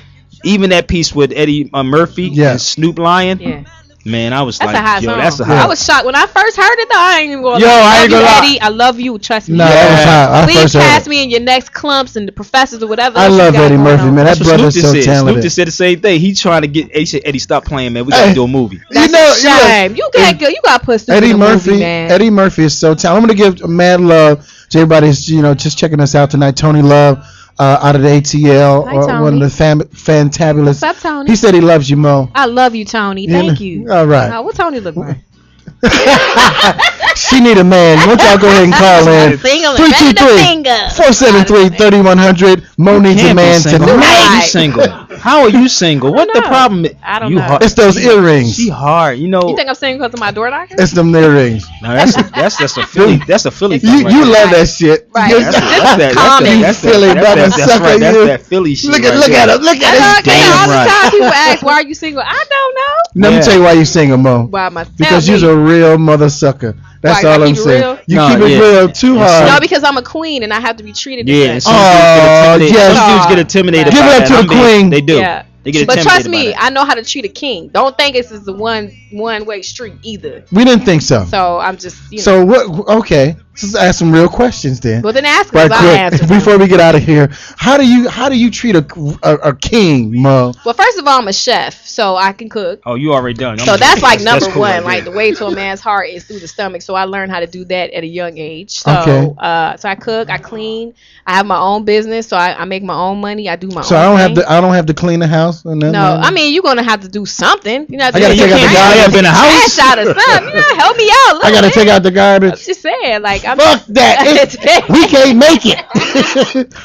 even that piece with Eddie Murphy and Snoop Lion. Yeah. Man, I was that's like, a high yo, song. that's a high. I was shocked when I first heard it though. I ain't even going. Yo, I ain't gonna lie. Eddie, I love you. Trust me. No, that was high. Please pass me in your next clumps and the professors or whatever. I love Eddie Murphy, man. That brother's so talented. Snoop just said the same thing. He trying to get. He said, Eddie, stop playing, man. We gotta do a movie. That's a shame. You got put Snoop Eddie in a Murphy. movie, man. Eddie Murphy is so talented. I'm gonna give mad love to everybody who's just checking us out tonight. Tony Love. Out of the ATL, one of the fantabulous. What's up, Tony? He said he loves you, Mo. I love you, Tony. Thank you. All right. What Tony look like? She need a man. Why don't y'all go ahead and call in? 323-473-3100. Mo needs a man tonight. How are you single? How are you single? What the problem? I don't know. It's those earrings. She hard, you know. You think I'm single because of my door knocker? It's them earrings. No, that's a Philly. That's a Philly. You love that shit. Right. That's Philly, brother. Sucker, that's that Philly shit. Look at him. Look at him. All the time people ask, "Why are you single?" I don't know. Let me tell you why you single, Mo. Why am I? Because you're a real mother sucker. That's all I'm saying. Real? You keep it real too hard. No, because I'm a queen and I have to be treated. Yeah. Some dudes get intimidated. Give it up to the queen. They do. Yeah. But trust me, I know how to treat a king. Don't think this is a one way street either. We didn't think so. So I'm just. So what? Okay. Let's ask some real questions then. Well, then ask Right us. I'll quick, answer. before we get out of here, how do you treat a king, Mo? Well, first of all, I'm a chef, so I can cook. Oh, you already done. So that's like number cool one. right Like there. the way to a man's heart is through the stomach. So I learned how to do that at a young age. So, Okay. So I cook, I clean, I have my own business, so I make my own money. I do my So own. I don't have to clean the house or nothing. No, I mean you're gonna have to do something. You know, I gotta take out the trash garbage in the house. out of something. You know, help me out. I gotta take out the garbage. I'm just saying, like, I'm Fuck that. We can't make it.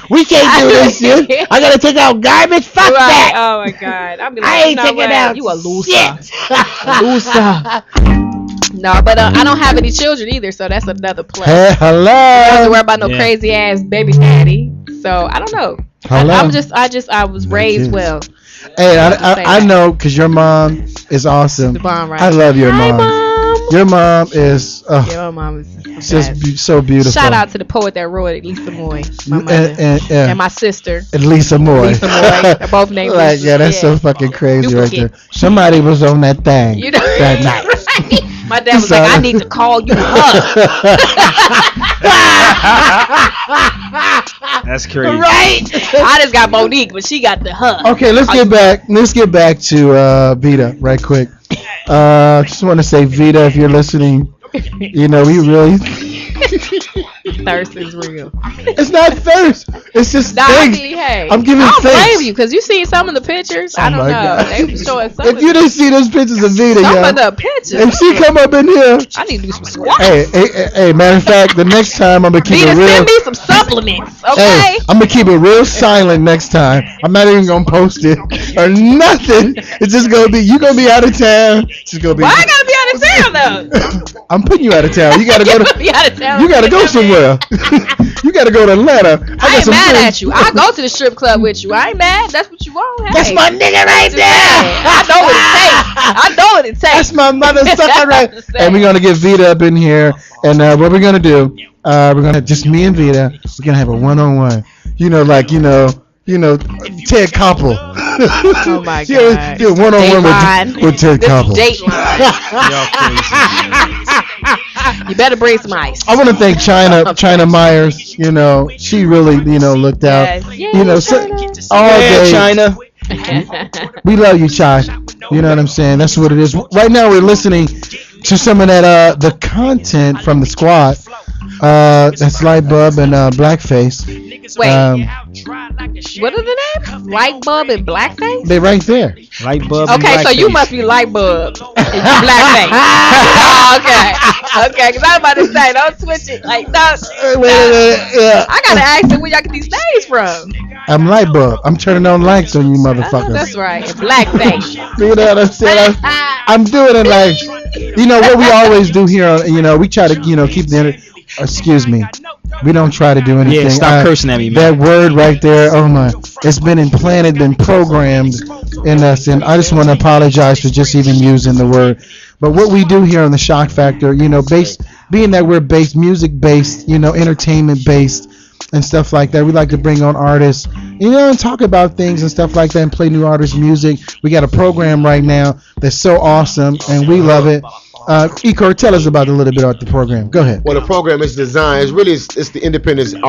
We can't do this shit. I gotta take out garbage. Fuck Right. that. Oh my god. I'm I ain't taking out You a loser. shit. Loser. No, but I don't have any children either, so that's another plus. Hey, I don't have to hello. worry about no crazy ass baby daddy. So I don't know. Hello. I was raised well. Hey, I'll just say I that. know because your mom is awesome. The bomb, right? I love your Hi, mom. Mom. Your mom is Yeah, my mom is the just best. so beautiful. Shout out to the poet that wrote it, Lisa Moy, my mother, and my sister. And Lisa Moy. Lisa Moy. They're both named Like, Lisa. yeah, that's so fucking crazy right Duplicate. there. Somebody was on that thing You know, that night. right? My dad was like, I need to call you her. That's crazy. Right? I just got Monique, but she got the her. Okay, let's get back. Let's get back to Vida right quick. Just want to say, Vida, if you're listening, you know we really. Thirst is real. It's not thirst. It's just Nah, I things. mean, hey, I'm giving I don't thanks. blame you because you see some of the pictures. I don't my know. God. They were showing some. If you didn't see those pictures of Vida, some yo, of the pictures. if she come up in here, I need to do some squats. hey, matter of fact, the next time I'm gonna keep Vida, it real. send me some supplements, okay? Hey, I'm gonna keep it real silent next time. I'm not even gonna post it or nothing. It's just gonna be you gonna be out of town. It's just gonna be. Why I gotta be out of town though? I'm putting you out of town. You gotta go to. Be out of town. You gotta go somewhere. You gotta go to Atlanta. I ain't mad at you. I'll go to the strip club with you. I ain't mad. That's what you want. Hey. That's my nigga right Just there. saying. I know what it takes. I know what it takes. That's my mother sucker right. I'm saying. And we're gonna get Vida up in here. And what we're gonna do? We're gonna just me and Vida. We're gonna have a one-on-one. You know, like you know, Ted Koppel. Oh my God. Yeah, one-on-one Dateline. with Ted This is Koppel. Dateline. You better bring some ice. I want to thank China Myers. You know, she really, looked out. Yes. You know, all day. China. We love you, Chai. You know what I'm saying? That's what it is. Right now, we're listening to some of that the content from the squad. That's Light Bub and Black Fase. Wait. What are the names? Light Bub and Black Face? They're right there. Light Bub. Okay, so you must be Light Bub and you Black Face. Oh, okay. Okay, because I was about to say, don't switch it. Like, no. Yeah. I got to ask them where y'all get these names from. I'm Light Bub. I'm turning on lights on you, Oh, motherfuckers. that's right. And Black Face. You know what I'm saying? I'm doing it like, what we always do here. We try to, keep the. Excuse me. We don't try to do anything. Yeah, stop cursing at me, man. That word right there, oh my, it's been implanted, been programmed in us, and I just want to apologize for just even using the word. But what we do here on the Shock Factor, being that we're music based, entertainment based, and stuff like that, we like to bring on artists, and talk about things and stuff like that, and play new artists' music. We got a program right now that's so awesome, and we love it. Ecor, tell us about a little bit about the program. Go ahead. Well, the program is designed. It's the independent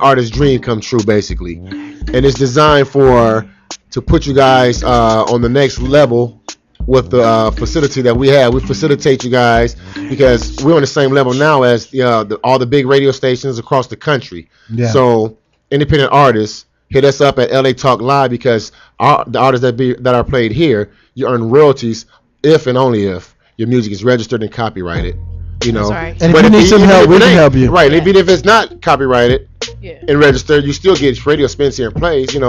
artist dream come true, basically, and it's designed to put you guys on the next level with the facility that we have. We facilitate you guys because we're on the same level now as all the big radio stations across the country. Yeah. So independent artists hit us up at LA Talk Live because the artists that are played here, you earn royalties if and only if your music is registered and copyrighted. That's right. And if you need some help, we can help you. Right, even if it's not copyrighted Yeah. and registered, you still get radio spins here and plays, and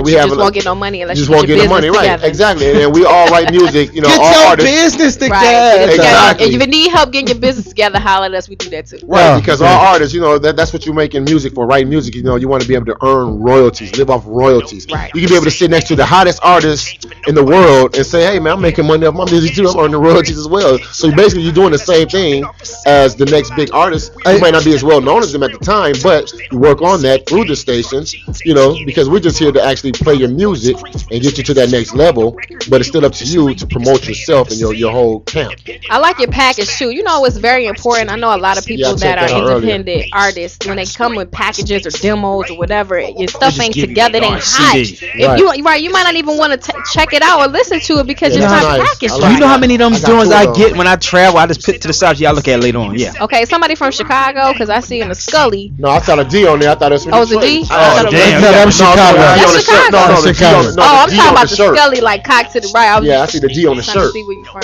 we You have just won't get no money unless you you just won't get get your the money, business right? together. Exactly, and then we all write music, Get all your artists. business together. Right. Exactly. If you need help getting your business together, holler at us. We do that too. Right, Oh, because okay. all artists, that's what you're making music for, writing music. You want to be able to earn royalties, live off royalties. Right. You can be able to sit next to the hottest artist in the world and say, hey, man, I'm making money off my music too. I'm earning royalties as well. So basically, you're doing the same thing as the next big artist. You might not be as well known as them at the time, but you work on that through the stations, you know, because we're just here to actually play your music and get you to that next level. But it's still up to you to promote yourself and your whole camp. I like your package too. You know, it's very important. I know a lot of people that are independent artists, when they come with packages or demos or whatever, your stuff ain't together, it ain't hot. If you might not even want to check it out or listen to it because it's not packaged right. You know how many of them joints I get when I travel? I just put to the side. Y'all look at it later on. Yeah. Okay, somebody from Chicago, because I see in the Scully. No, I saw a D on there. I thought it was. Oh, it's a D? Oh, damn. No, that was Chicago. That's Chicago. No, I'm talking about the Scully, like cock to the right. Yeah, I see the D on the shirt.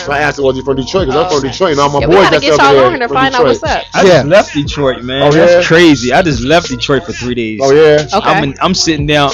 So I asked him, was he from Detroit? Because I'm from Detroit, and all my boys that's up there. We gotta get y'all on here to find out what's up. I just left Detroit, man. Oh, yeah? That's crazy. I just left Detroit for 3 days. Oh yeah. Okay. I'm sitting down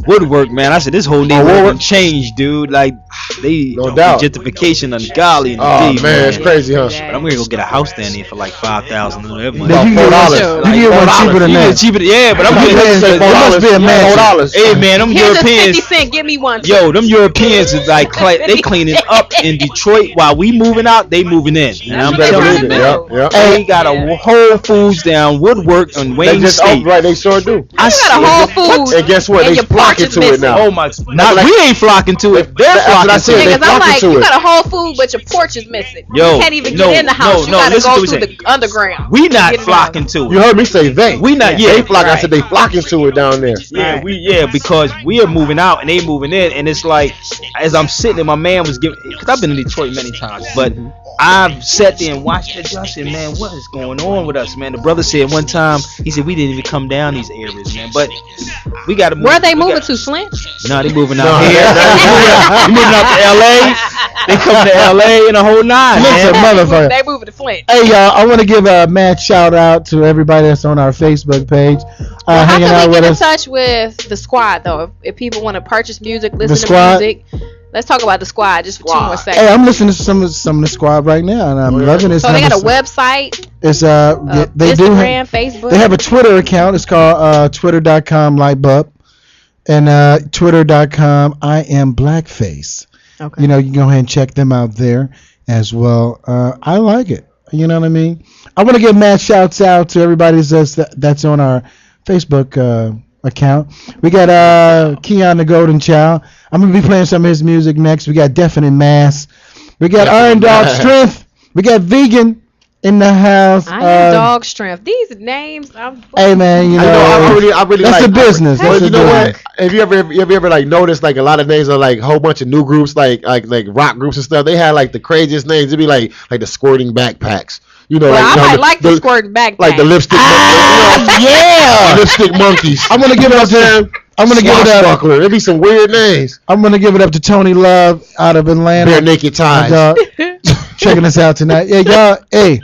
Woodwork, man. I said this whole neighborhood changed, dude. Like they gentrification ungodly in the D, man, it's crazy, huh? But I'm gonna go get a house down there for like $5,000. $4. You get one cheaper than that. Cheaper, yeah. But I'm getting $4. Hey, man, them Europeans. 50 cent, give me one. Yo, them Europeans is like they cleaning up in Detroit while we moving out. They moving in. And I'm telling you, man. They got a Whole Foods down Woodwork on Wayne State. Right, they sure do. You got a Whole Foods. And guess what? They flocking to it now. Oh my! We ain't flocking to it. They're flocking to it. Because I'm like, you got a Whole Foods, but your porch is missing. Yo, you can't even get in the house. You gotta go through the underground. We not flocking to it. You heard me say they. We not. Yeah, they flocking. I said they flocking to it down there. Yeah, because we are moving out and they moving in, and it's like as I'm sitting there, my man was giving, because I've been in Detroit many times, but I've sat there and watched that. I said, man, what is going on with us, man? The brother said one time, he said we didn't even come down these areas, man. But we got to move. Where are they moving to, Flint? No, they moving out here. They moving out to LA. They coming to LA in a whole nine. Motherfucker. They moving to Flint. Hey y'all, I want to give a mad shout out to everybody that's on our Facebook page. How can we get in touch with the squad though? If people want to purchase music, listen to music. Let's talk about the squad just for 2 more seconds. Hey, I'm listening to some of the squad right now, and I'm loving it. So they got a website. It's they Instagram, Facebook. They have a Twitter account. It's called twitter.com Light Bub, and twitter.com I am Black Fase. Okay. You know, you can go ahead and check them out there as well. I like it. You know what I mean? I want to give mad shouts out to everybody that's on our Facebook account. We got Keon the Golden Child. I'm gonna be playing some of his music next. We got Definite Mass. We got Iron Dog Strength. We got Vegan in the house. Iron Dog Strength. These names. Hey man, you know, I really that's like a business. Well, you know what? Have you ever like noticed like a lot of names are like a whole bunch of new groups like rock groups and stuff? They had like the craziest names. It'd be like the Squirting Backpacks. You know, well, I might like the squirting backpack. Like the lipstick monkeys. Yeah. Lipstick monkeys. I'm going to give it up to There'll be some weird names. I'm going to give it up to Tony Love out of Atlanta. Bare Naked Ties. Checking us out tonight. Yeah, y'all. Hey,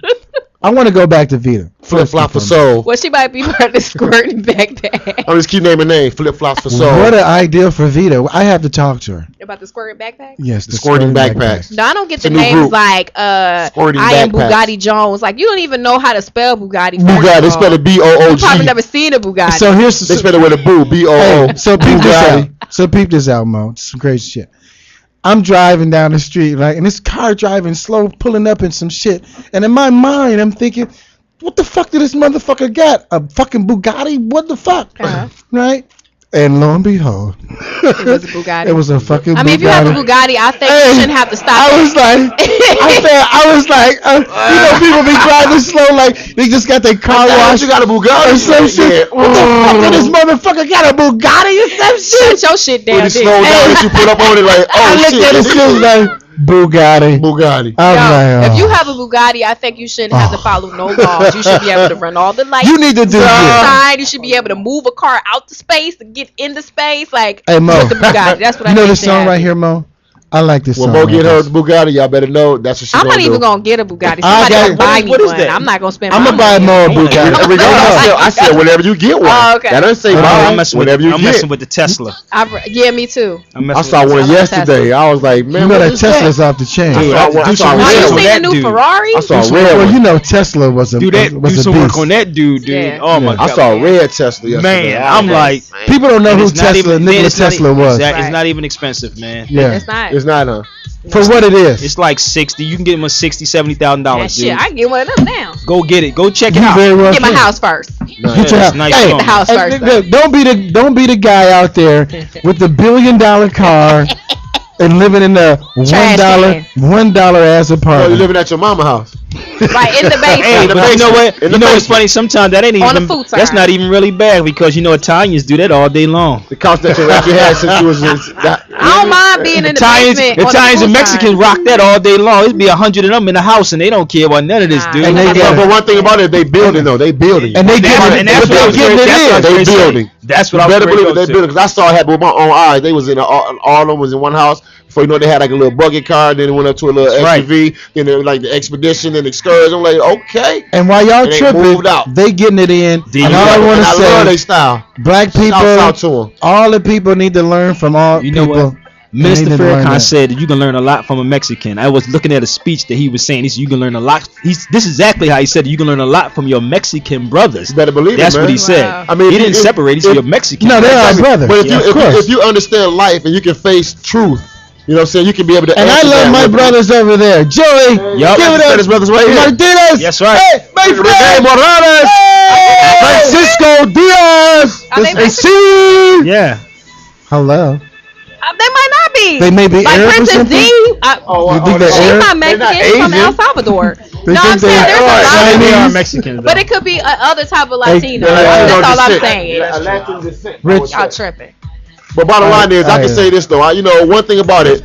I want to go back to Vida. Flip Flop for Soul. Well, she might be part of the squirting backpack. I'm just keep naming names. Flip Flops for Soul. What an idea for Vida. I have to talk to her. About the squirting backpack? Yes, the squirting backpacks. No, I don't get the names like I am Bugatti Jones. Like, you don't even know how to spell Bugatti. Bugatti. They spell it B-O-O-G. You probably never seen a Bugatti. So they spell it with a boo. B-O-O. Hey, so peep this out. So peep this out, Mo. Some crazy shit. I'm driving down the street, right? And this car driving slow, pulling up in some shit. And in my mind, I'm thinking, what the fuck did this motherfucker get? A fucking Bugatti? What the fuck? Right? And lo and behold, it was a Bugatti. It was a fucking Bugatti. I mean, if you have a Bugatti, I think you shouldn't have to stop. I was like, you know, people be driving slow, like they just got their car washed. You got a Bugatti or some shit. What the fuck did this motherfucker got a Bugatti or some shit? Shut your shit down. When you slow down, you pull up on it like, oh I looked at this shit like Bugatti. If you have a Bugatti, I think you shouldn't have to follow no laws. You should be able to run all the lights. You need to do sign. You should be able to move a car out the space to get into space. Like, hey, Mo, with the Bugatti. That's what I know think. This song right here, Mo? I like this song. When Mo get her Bugatti, y'all better know that's what she's I'm not even gonna get a Bugatti. Somebody gonna buy me one. I'm not gonna spend. I'm gonna buy more Bugatti. I said whenever you get one. Oh, okay. That doesn't say buy. I'm messing with the Tesla. Yeah, me too. I saw one yesterday. I was like, man, you know that Tesla's off the chain. Dude, you seen the new Ferrari? I saw a red. Well, you know Tesla was a some work on that dude. Yeah. Oh my God. I saw a red Tesla yesterday. Man, I'm like, people don't know who Nikola Tesla was. It's not even expensive, man. Yeah, it's not, huh? For what it is, it's like 60. You can get them a $60,000, $70,000. Shit, I can get one of them now. Go get it. Go check it out. Get my house first. No, Get your yeah, house. it's nice Hey, home. House and first, look, don't be the guy out there with the $1 billion car and living in the $1 ass Oh, apartment. you living at your mama house. Right in the basement. Hey, but you know what? In You the know what's basement. funny? Sometimes that ain't On the even. food That's side. not even really bad because you know Italians do that all day long. The couch that you had since you was I don't mind being in the Italians, basement. on the Italians and food Mexicans side. rock that all day long. It'd be 100 of them in the house and they don't care about none of this, Nah. dude. And they get But one thing about it, they building though. They building. And they getting And that's what I was getting getting it in. They building. That's what You I was better going believe it. to They building. Because I saw it happen with my own eyes. They was in all of them was in one house. Before you know, they had like a little buggy car. Then it went up to a little Right. SUV. Then they were like the expedition and excursion. I'm like, okay. And while y'all And they tripping, moved out. they getting it in. Then And you all got- I want And to I love say, their style. black people, Shouts out to them. all the people need to learn from all You know people. what? Minister They need to learn Farrakhan that. said that you can learn a lot from a Mexican. I was looking at a speech that he was saying. He said you can learn a lot. This is exactly how he said it. You can learn a lot from your Mexican brothers. You better believe That's it, man. what he said. Wow. I mean, He if didn't you- separate. He said if- you're Mexican. No, they're our brothers. But if Yeah, of you course. if you understand life and you can face truth, you know what I'm saying, you can be able to. And I answer love that my with- brothers over there. Joey, Yup. give it up. His brothers right here. Martinez. That's right. Hey, my Hey, friend. Morales. Hey, Francisco Diaz. Are they This is Yeah. Hello. They might not be. They may be like Arab or Princess something? D. You think they're She's Arab? not Mexican. not She's from Asian. El Salvador. They No, think I'm saying they're there's a lot of. They are Chinese? Mexicans. But it could be other type of Hey, Latino. yeah, That's all I'm descent. saying. Latin descent. Rich. Y'all tripping. But bottom line is, I can I- say this though. One thing about it,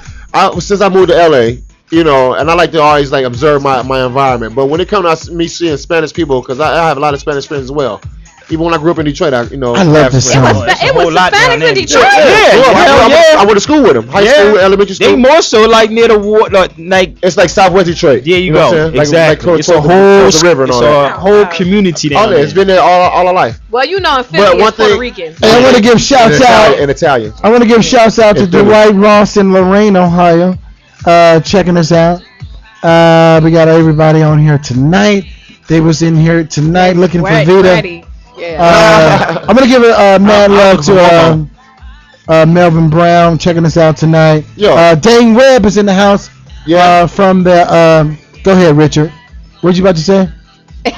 since I moved to LA, and I like to always like observe my environment. But when it comes to me seeing Spanish people, because I have a lot of Spanish friends as well. Even when I grew up in Detroit, I love have this friends. song. It's a It whole was lot down Hispanics there. in Detroit. I went to school with them. High Yeah. school, elementary school. They more so like near the water, like It's like Southwest Detroit. there you know what go. I'm saying? Exactly. Like It's a towards whole the river and it's all a that. whole community down Oh, there. it's been there all our life. Well, you know, in Philly, But one it's Puerto thing- Ricans. And I want to give shouts out. In Italian. I want to give shouts out to It's Philly. Dwight Ross in Lorain, Ohio, checking us out. We got everybody on here tonight. They was in here tonight looking for Vida. Ready. Yeah. I'm gonna give a mad love to Melvin Brown checking us out tonight. Yo. Dane Webb is in the house. Yeah. From the go ahead, Richard. What you about to say?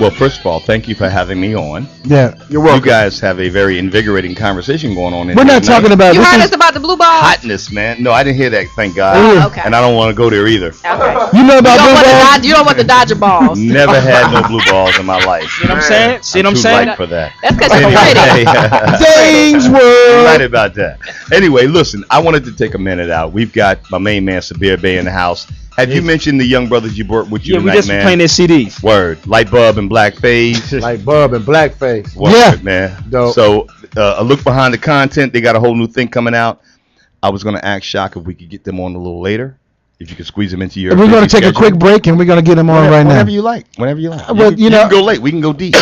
Well, first of all, thank you for having me on. Yeah. You're You welcome. guys have a very invigorating conversation going on. In We're here not tonight. talking about You this heard is- us about the blue balls? Hotness, man. No, I didn't hear that. Thank God. Oh, okay. And I don't want to go there either. Okay. You know about blue balls? You don't want the Dodger balls. Never had no blue balls in my life. You know what I'm saying? See what I'm too saying? light for that. That's because you're pretty. Dane's You're World. right about that. Anyway, listen, I wanted to take a minute out. We've got my main man, Sabir Bey, in the house. Have you mentioned the young brothers you brought with you Yeah, we tonight, just man? playing their CDs. Word. Light Bub and Black Fase. Like Bub and Blackface. Word, Yeah. man. Dope. So, a look behind the content. They got a whole new thing coming out. I was going to ask Shock if we could get them on a little later. If you could squeeze them into your We're going to busy take a schedule. quick break and we're going to get them on Whenever, right now. whenever you like. Whenever you like. Well, you can go late. We can go deep.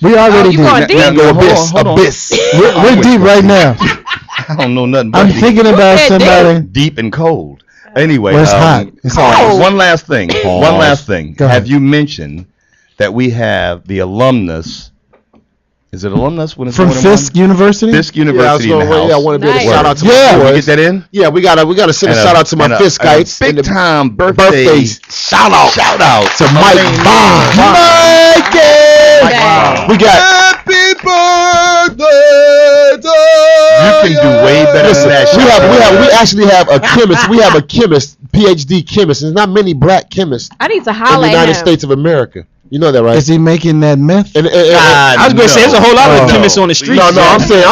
We already you did. going deep? Now, Go hold abyss. on, hold on. Abyss. We're deep right now. I don't know nothing but I'm deep. thinking about said somebody. Deep and cold. Anyway, Well, it's hot. It's hot. One last thing. One last thing. Go ahead. Have you mentioned that we have the alumnus? Is it alumnus when it's From more than Fisk one? University? Fisk Yeah, I was University in the gonna, house. yeah, I want to be able to Nice. shout out to Yeah. my Can we boys. get that in? Yeah, we gotta send a And shout out to my and Fiskites. and a big time birthday shout out. shout out To Mike Bond. Dang. We got Happy birthday to You can do way better than that. we actually have a chemist. We have a chemist, PhD chemist. There's not many black chemists I need to in holler the at United him. States of America. You know that, right? Is he making that meth? And I was going to say, there's a whole lot of Oh. chemists on the street. no, I'm saying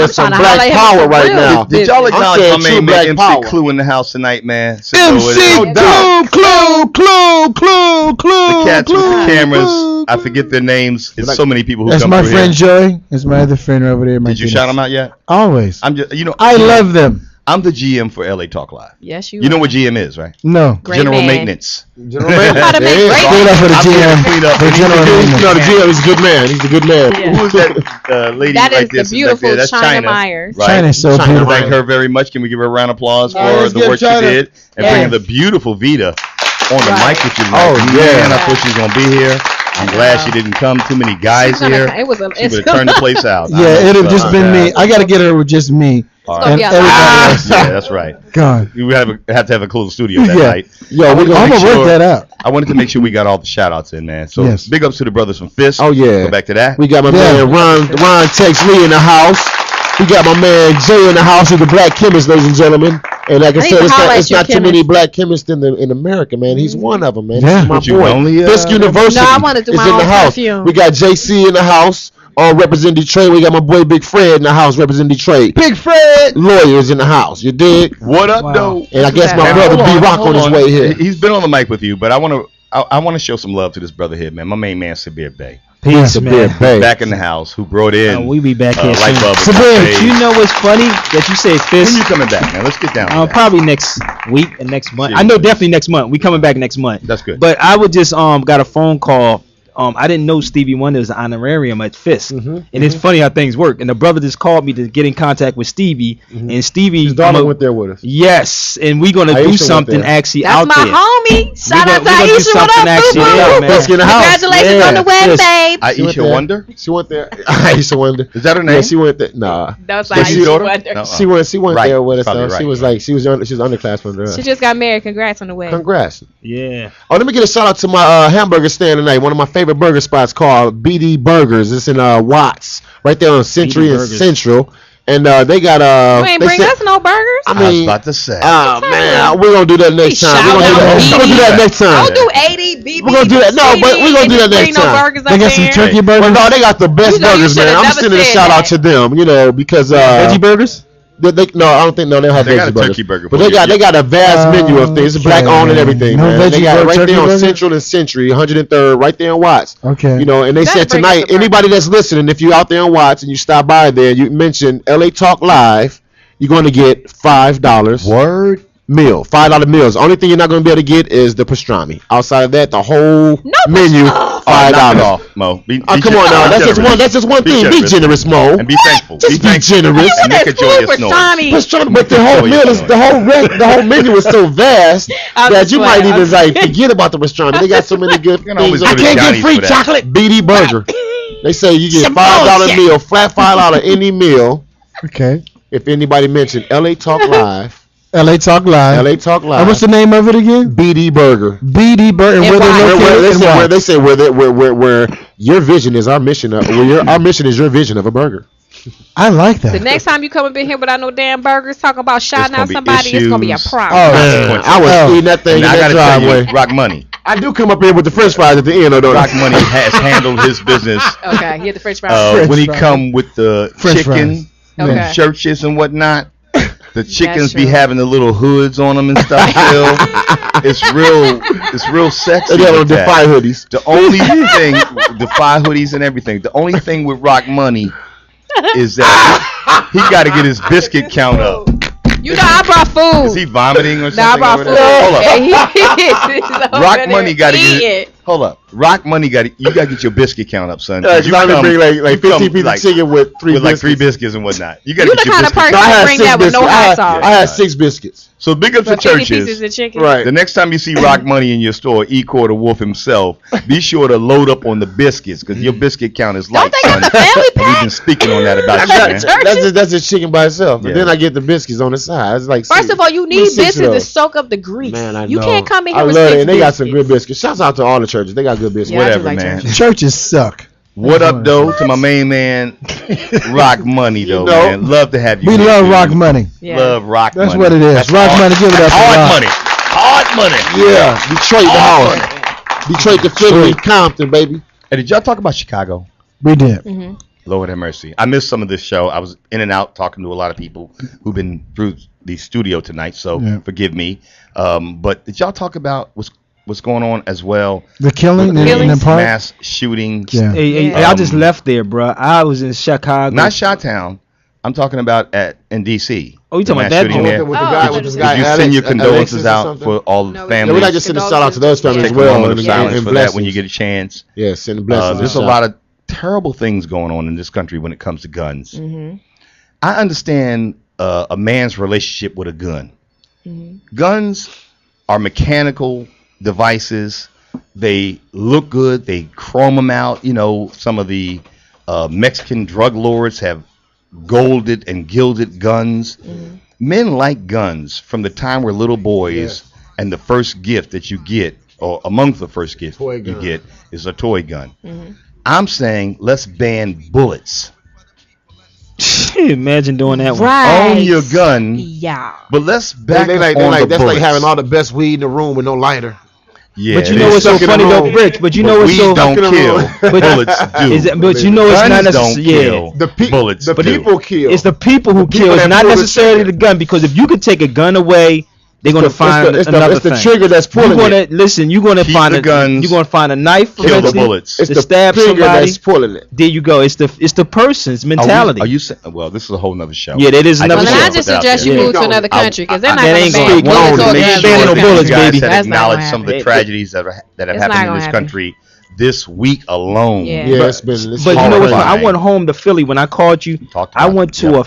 some I'm black trying to power holler right at him. now. Did y'all I'm acknowledge saying my true main black man power. MC Clue in the house tonight, man? So MC it is. Clue. The cats with the cameras. Clue. I forget their names. It's so many people who That's come my through friend here. Joey. That's my other friend over there. Did you shout them out yet? Always. I'm just, I love them. I'm the GM for LA Talk Live. Yes, you You know are. what GM is, right? No. Great General man. maintenance. General I'm man. about to make Yeah. great Give it up for the I'm here to GM. clean up. The general You maintenance. know, the GM is a good man. He's a good man. Yeah. Who is that lady That right is there? the beautiful That's China Myers. Right. China's so China beautiful. Thank her very much. Can we give her a round of applause for let's the give work China- she did and Yes. bringing the beautiful Vida on the Right. mic with you? Oh, yeah. Man, I thought she was gonna be here. I'm glad she didn't come. Too many guys She's gonna here. come. It was a- She would have turned the place out. Yeah, it'd have just been me. I got to get her with just me. All gonna be a everybody lot. else. Yeah, that's right. God. We have to have a closed studio that Yeah. night. Yo, I'm gonna work that out. I wanted to make sure we got all the shout outs in, man. So Yes. big ups to the brothers from Fist. Oh yeah. Go back to that. We got my Yeah. man Ron Tex Lee in the house. We got my man Jay in the house. He's the black chemist, ladies and gentlemen. And like I I need said, to it's holler not, at it's you, not too many chemist. black chemists in America, man. He's one of them, man. Yeah. This is my But you boy. only, Fisk University No, I wanna do is my in the own house. perfume. We got JC in the house. Representing Detroit. We got my boy Big Fred in the house representing Detroit. Big Fred. Lawyers in the house. You dig? What up, though? And I guess my Now, brother hold B Rock on his hold way here. He's been on the mic with you, but I want to show some love to this brother here, man. My main man, Sabir Bey. Peace, man. Back in the house, who brought in We be back here Light soon. Bub. Sabir, you know what's funny that you say Fist? When you coming back, man? Let's get down to that. Probably next week and next month. Yeah. I know definitely next month. We coming back next month. That's good. But I would just got a phone call. I didn't know Stevie Wonder was an honorarium at Fist, and it's funny how things work. And the brother just called me to get in contact with Stevie, and Stevie, His daughter went there with us. yes, and we're gonna Aisha do went something there. actually That's out my there. homie. Shout out to we gonna do Aisha. What something up, actually boo-boo? there, man. Fisk in the house. Congratulations on the wedding, Fist. babe. Aisha Wonder? She went there. Aisha Wonder. Is that her name? Yeah, she went there. Nah. That's Is she Aisha daughter? Wonder. No. She went Right. there with us. Probably She right, was yeah. like she was underclassman. She just got married. Congrats on the wedding. Congrats. Yeah. Oh, let me get a shout out to my hamburger stand tonight. One of my favorite burger spots called BD Burgers. It's in Watts, right there on Century and Burgers. Central. And they got You ain't they bring said- us no burgers. I I was mean, about to say. man, we're gonna do that next time. We're gonna do that next time. Don't do 80 BB. We're gonna do that. No, but we're gonna do that next time. No burgers They up got some there. turkey Well, burgers. no, they got the best You know you burgers, man. should've I'm never sending a said shout out that. to them, because Veggie burgers? no, I don't think they don't have They got veggie a burgers. turkey burger But for you. they got a vast menu of things. It's black owned and everything, No man. They veggie got it burger, right turkey there on burger? Central and Century, 103rd, right there in Watts. Okay. And they That'll said bring us tonight, a burger. anybody that's listening, if you out there in Watts and you stop by there, you mention LA Talk Live, you're going to get $5 Word. meal. $5 meals. Only thing you're not going to be able to get is the pastrami. Outside of that, the whole menu, Knock it $5. off, Mo. Be Oh, come on now. That's just one thing. Be generous, Mo. And be thankful. Just be generous. And make a joyous noise. Pastrami, but the whole meal is the whole menu is so vast that you might even forget about the pastrami. They got so many good can always things. go to Johnny's for that. chocolate. BD Burger. They say you get $5 meal, flat $5 any meal. Okay. If anybody mentioned LA Talk Live, LA Talk Live. LA Talk And Live. what's the name of it again? BD Burger. BD Burger. And where they Where they located? say where your vision is our mission. Our mission is your vision of a burger. I like that. The next time you come up in here without no damn burgers, talking about shouting gonna out be somebody, it's gonna be a issues. problem. Oh man, I was eating that thing And in I that gotta tell driveway. you, Rock Money. I do come up here with the French fries at the end, though. Rock Money has handled his business Okay, he had the French fries. when he fries. come with the French chicken fries. Okay. and churches and whatnot. The chickens be true. having the little hoods on them and stuff. Still, it's real sexy. They got on with that. Defy hoodies. The only thing, Defy hoodies and everything. The only thing with Rock Money is that he got to get his biscuit count up. You know I brought food. Is he vomiting or something? No, I brought over food. there? Hold up. And he's over Rock there Money got to eating. get. Hold up. Rock Money got to. You got to get your biscuit count up, son. 'Cause I come- bring like you 15 come, pieces of chicken with three with like three biscuits. biscuits and whatnot. You got to You get the your kind of biscuits. person I that had bring 6 that with no biscuits. hot sauce. I had 6 biscuits. So big up to 80 churches. pieces of chicken. Right. The next time you see Rock Money in your store, E-Core the Wolf himself, be sure to load up on the biscuits because your biscuit count is light, they got son. the family And we've been speaking on that about you, man. That's just chicken by itself. Yeah. And then I get the biscuits on the side. It's like First of all, you need With 6 of biscuits to those. soak up the grease. Man, I you know. can't come in here I with love 6 it, and they got some biscuits. good biscuits. Shouts out to all the churches. They got good biscuits. Yeah, I do Whatever, like man. churches. Churches suck. What up, though, to my main man, Rock Money, though, know, man. Love to have you. We here, love dude. Rock Money. Yeah. Love Rock That's Money. what it is. That's Rock hard- Money, give it up for Hard Rock. money. Hard money. Yeah, Detroit the Hard house. Detroit the Philly, Compton, baby. Hey, did y'all talk about Chicago? We did. Mm-hmm. Lord have mercy. I missed some of this show. I was in and out talking to a lot of people who've been through the studio tonight, so Yeah. forgive me. But did y'all talk about what's going on as well? The killing in the Killings. park. Mass shootings. Yeah. Hey, I just left there, bro. I was in Chicago. Not Chi-Town. I'm talking about in D.C. Oh, you talking The about mass that shooting joint? there. With the Oh, guy, did with this you guy, Did you Alex, send your Alexis condolences or out something? for all the No, we Yeah, families? we like to send a shout out to those families Take as a well. moment of and- silence and for that blessings. when you get a chance. Yeah, send blessings. There's a lot of terrible things going on in this country when it comes to guns. Mm-hmm. I understand a man's relationship with a gun. Mm-hmm. Guns are mechanical devices. They look good. They chrome them out. You know, some of the Mexican drug lords have golded and gilded guns. Men like guns from the time we're little boys, and the first gift that you get, or amongst the first gift you get, is a toy gun. I'm saying let's ban bullets. Imagine doing that one. Right. Own your gun. Yeah. But let's back They up like, on the that's bullets. like having all the best weed in the room with no lighter. Yeah, But you know what's so funny though, Rich? But you know what's weed so don't kill. Bullets do. But you know it's not Guns don't necessarily kill. Bullets The do. people kill. It's the people who kill. It's that not pull the necessarily trigger. the gun, because if you could take a gun away, they're gonna find another it's the thing. trigger that's pulling You're gonna it. listen. You're gonna Keep find the guns, You're gonna find a knife. kill the eventually, bullets. It's to the stab trigger somebody. that's pulling it. There you go. It's the person's mentality. Are you saying? Well, this is a whole nother show. Yeah, that is another Well, then show. I just suggest you move to another country because they're not that going ain't to gonna ban happen. bullets Wanted or to make guns. sure in no this bullets, country. baby. That That's not acknowledge gonna some of the happen. tragedies that have It's happened not in gonna this happen. country this week alone. Yeah. Yeah, it's been. But you know what's funny? I horrifying. went home to Philly when I called you. I went to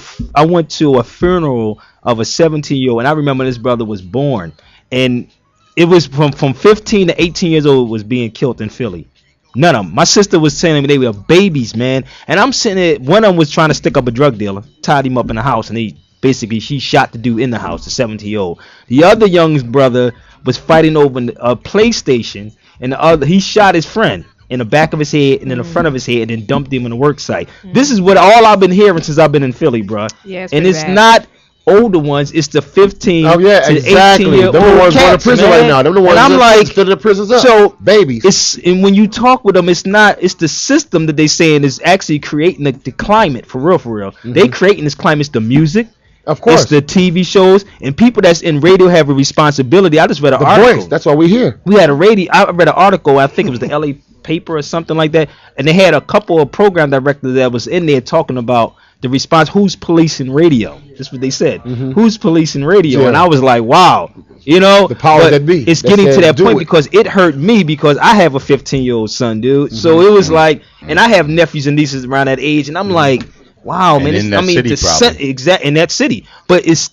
a funeral of a 17-year-old, and I remember this brother was born, and it was from 15 to 18 years old was being killed in Philly. None of them. My sister was telling me they were babies, man. And I'm sitting there. One of them was trying to stick up a drug dealer, tied him up in the house, and she shot the dude in the house, the 17-year-old. The other young brother was fighting over a PlayStation, and he shot his friend in the back of his head and in the front of his head, and then dumped him in the work site. This is what all I've been hearing since I've been in Philly, bro. Yeah, it's and pretty it's bad. not older ones, it's the 15 Oh yeah, to exactly. 18-year-old Them the ones going to cats, prison man. right now. Them the ones and I'm that like, filling the prisons up. so babies. and when you talk with them, it's the system that they saying is actually creating the climate for real. They creating this climate. It's the music, of course, it's the TV shows, and people that's in radio have a responsibility. I just read an article. Voice. That's why we here. We had a radio. I read an article. I think it was the LA paper or something like that, and they had a couple of program directors that was in there talking about the response. Who's policing radio? That's what they said. Who's policing radio? Yeah. And I was like, wow. The powers that be. It's That getting to said, that do point it. because it hurt me because I have a 15-year-old son, dude. So it was like, and I have nephews and nieces around that age, and I'm like, wow, And man. in that city, probably. Exact in that city, but it's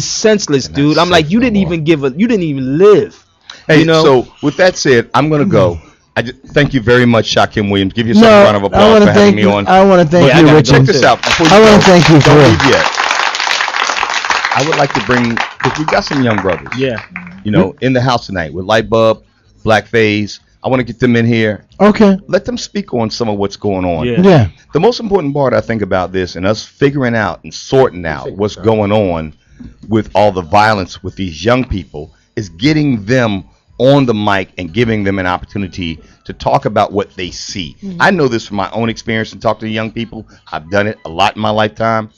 senseless, dude. I'm like, you didn't even live. Hey, so with that said, I'm gonna go. Thank you very much, Shakim Williams. Give yourself No, a round of I applause wanna for having thank me you. on. I wanna thank But you, gotta Richard. check this out. Before I wanna go, thank you for don't real. leave yet. I would like to bring, because we got some young brothers. Yeah. In the house tonight with Light Bub, Black Fase. I want to get them in here. Okay. Let them speak on some of what's going on. Yeah. The most important part I think about this and us figuring out and sorting out what's going on with all the violence with these young people is getting them on the mic and giving them an opportunity to talk about what they see. I know this from my own experience and talk to young people. I've done it a lot in my lifetime.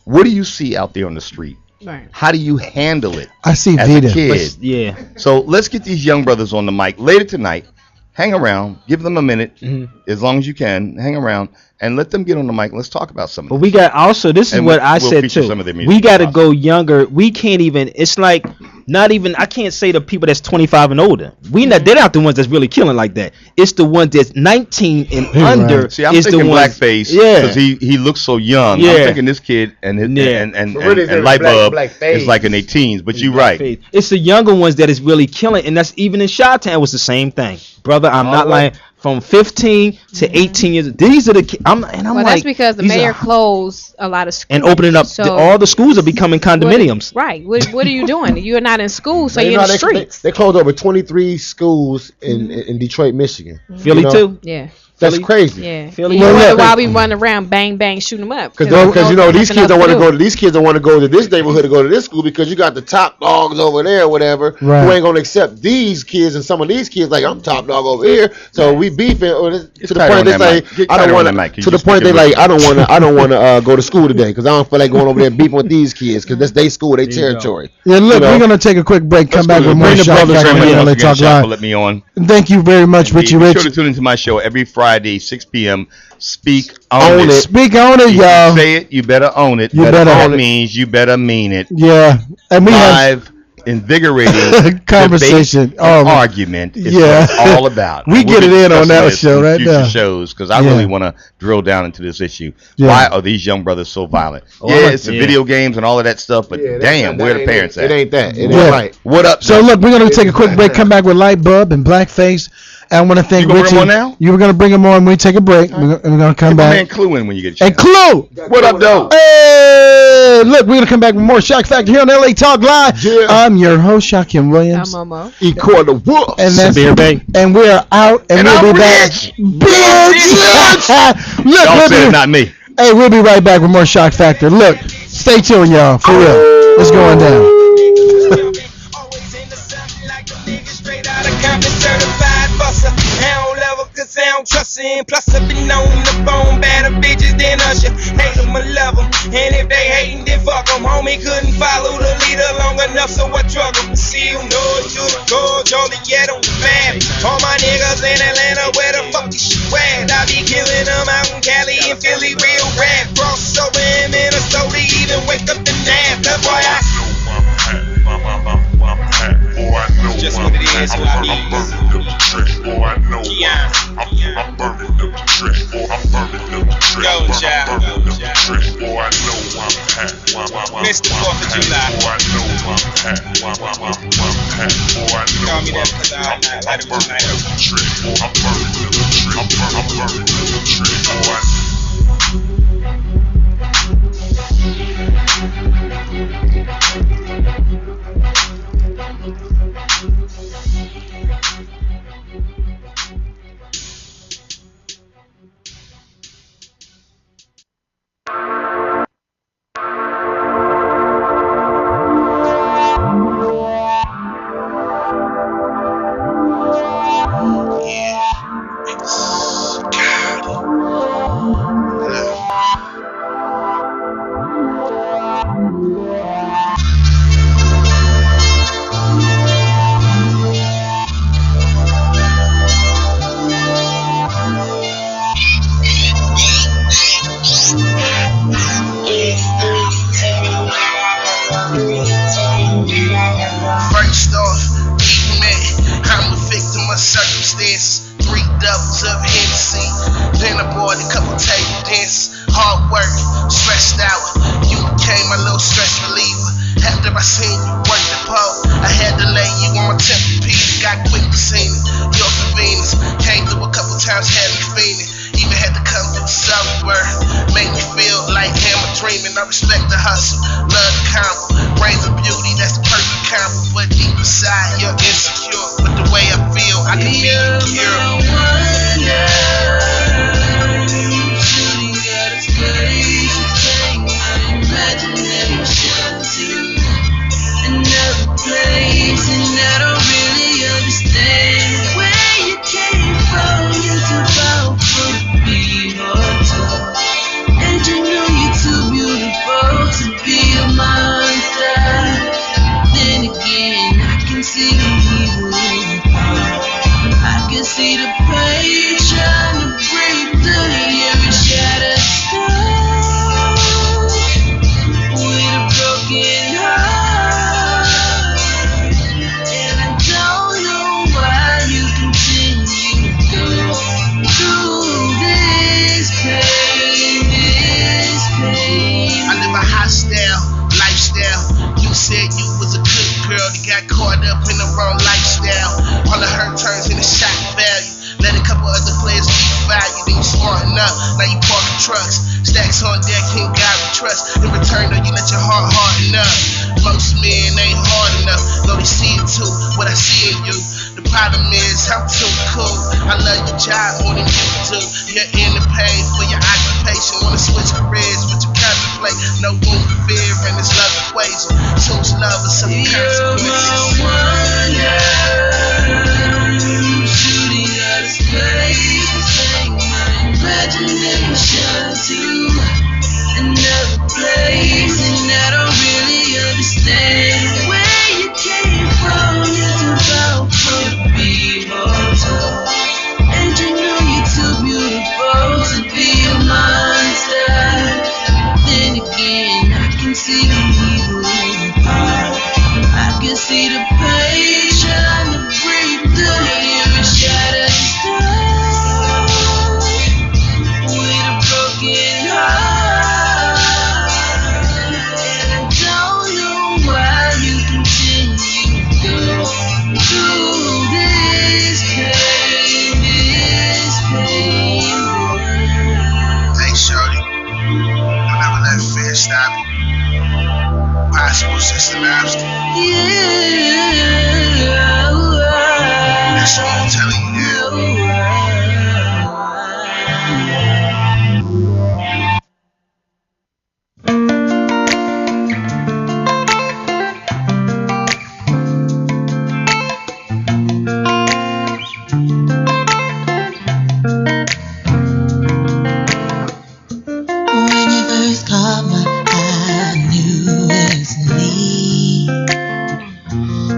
What do you see out there on the street? Right. How do you handle it? I see as Vida. a kid. Yeah. So let's get these young brothers on the mic later tonight. Hang around, give them a minute, as long as you can. Hang around and let them get on the mic. Let's talk about some of But this. we got also, this is And what I we'll said feature too. some of their music We got to possibly. go younger. We can't even. It's like not even. I can't say the people that's 25 and older. They're not the ones that's really killing like that. It's the ones that's 19 and under. See, I'm is thinking the ones, Blackface Yeah. because he looks so young. Yeah. I'm thinking this kid and his, Yeah. and Really, they're Light Bub Blackface. is like in their teens. But you're right. It's the younger ones that is really killing, and that's even in Chi-Town was the same thing, brother. I'm not lying. From 15 to 18 years, these are the kids. I'm Well, like, that's because the these mayor are- closed a lot of schools and opening up So all the schools are becoming condominiums. Right. What are you doing? You're not in school, so You you're know, in the they streets. They closed over 23 schools in Detroit, Michigan. Philly too. Yeah. That's Philly? crazy. Yeah. Philly. You Well, wonder look, why we run around bang bang shooting them up. Because there's these nothing kids don't else want to do. go. These kids don't want to go to this neighborhood to go to this school because you got the top dogs over there, or whatever. Right. Who ain't gonna accept these kids, and some of these kids like I'm top dog over here. So we beefing to the tighter point on they that say mic. Get I tighter don't on want that mic. Can to you the point speak they it like with I don't want to go to school today because I don't feel like going over there and beefing with these kids because that's their school, their There you go. territory. Yeah, look, You know? we're gonna take a quick break. Come back with more Bring the Shock brothers Factor on here here on LA once again, Talk Shaq, Live. for letting me on. Thank you very much, Richie Be Rich. sure to tune into my show every Friday, 6 p.m. Speak on Own it. it. Speak on it, If you y'all. say it, you better own it. You better That own it. means you better mean it. Yeah, and we have Live, invigorating Conversation. debate, Oh, and argument is yeah. what it's all about. We And get we'll be it in on discussing that this show in right future now. shows because I Yeah. really want to drill down into this issue. Yeah. Why are these young brothers so violent? Oh, yeah, I- it's the yeah. video games and all of that stuff, but damn, where the parents at? It ain't that. It ain't Yeah. right. What up? So Jeff? look, we're gonna take a quick break. Come back with Light Bub and Black Face, And I want to thank You gonna Richie. bring him on now? You were gonna bring him on when we take a break. We're gonna come Get my back. man Clue in when you get a chance. And Clue, What up, though? hey, look, we're gonna come back with more Shock Factor here on LA Talk Live. Yeah. I'm your host, Shakim Williams. I'm Momo. Equal the wolf. And that's Beer Bay. And we are out, and we'll be back. Bitch! Look, Y'all said it, not me. Hey, we'll be right back with more Shock Factor. Look, stay tuned, y'all. For real. It's going down. I don't trust him. Plus I've been known to bone better bitches than Usher. Hate them or love them. And if they hating, then fuck them. Homie couldn't follow the leader long enough, so I drug them. See you know it to the core, Joliet on the map. All my niggas in Atlanta, where the fuck this shit at? I be killing them out in Cali and Philly, real rap. Cross over in Minnesota, even wake up the nap. That's why just what it is, who I be. I'm burning up the track, boy, I know I'm burning up the track, boy, I'm burning up the track, I'm burning up the track, boy, I know I'm hot, Mr. 4th of July, boy, I know I'm hot, boy, I know I'm burning up the track, boy, I'm burning up the track, boy, I'm burning up the track, I'm burning up the track, boy. First off, man, I'm a victim of circumstances. 3 doubles of Hennessy, then I bought a couple table dances. Hard work, stressed out. You became my little stress reliever. After I seen you work the pole, I had to lay you on my temple piece. Got quick to see it. You're for Venus. Came through a couple times, had me feeling. Even had to come through sober. Make me feel like hammer dreaming. I respect the hustle, love the combo. Brains of beauty, that's the perfect combo. But deep inside, you're insecure. But the way I feel, I can be secure. Another place, and I don't really understand where you came from. You're too powerful to be mortal, and you know you're too beautiful to be a monster. Then again, I can see the evil in you. I can see the pain trying to break through every shattered stone with a broken heart. And I don't know why you continue to go through this pain, this pain. I live a hostile lifestyle. You said you was a good girl that got caught up in the wrong lifestyle. All of her turns into shock value. Let a couple other players keep value. Then you smarten up, now you parking trucks. Stacks on deck, can't God we trust. In return though, you let your heart harden up. Most men ain't hard enough, though they see it too, what I see in you. The problem is, I'm too cool. I love your job more than you do. You're in the pain for your occupation. Wanna switch careers, but you contemplate. No room for fear in this love equation. Choose love with some consequences. Shooting out of space, take my imagination to another place, and I don't really understand where you came from. You're too powerful to be mortal, and you know you're too beautiful to be a monster. Then again, I can see the evil in your heart. I can see the pain trying to break through every shattered stone with a broken heart. And I don't know why stop it. Possible system obstacle. That's what I'm telling you now. When you first caught my eye, I knew instantly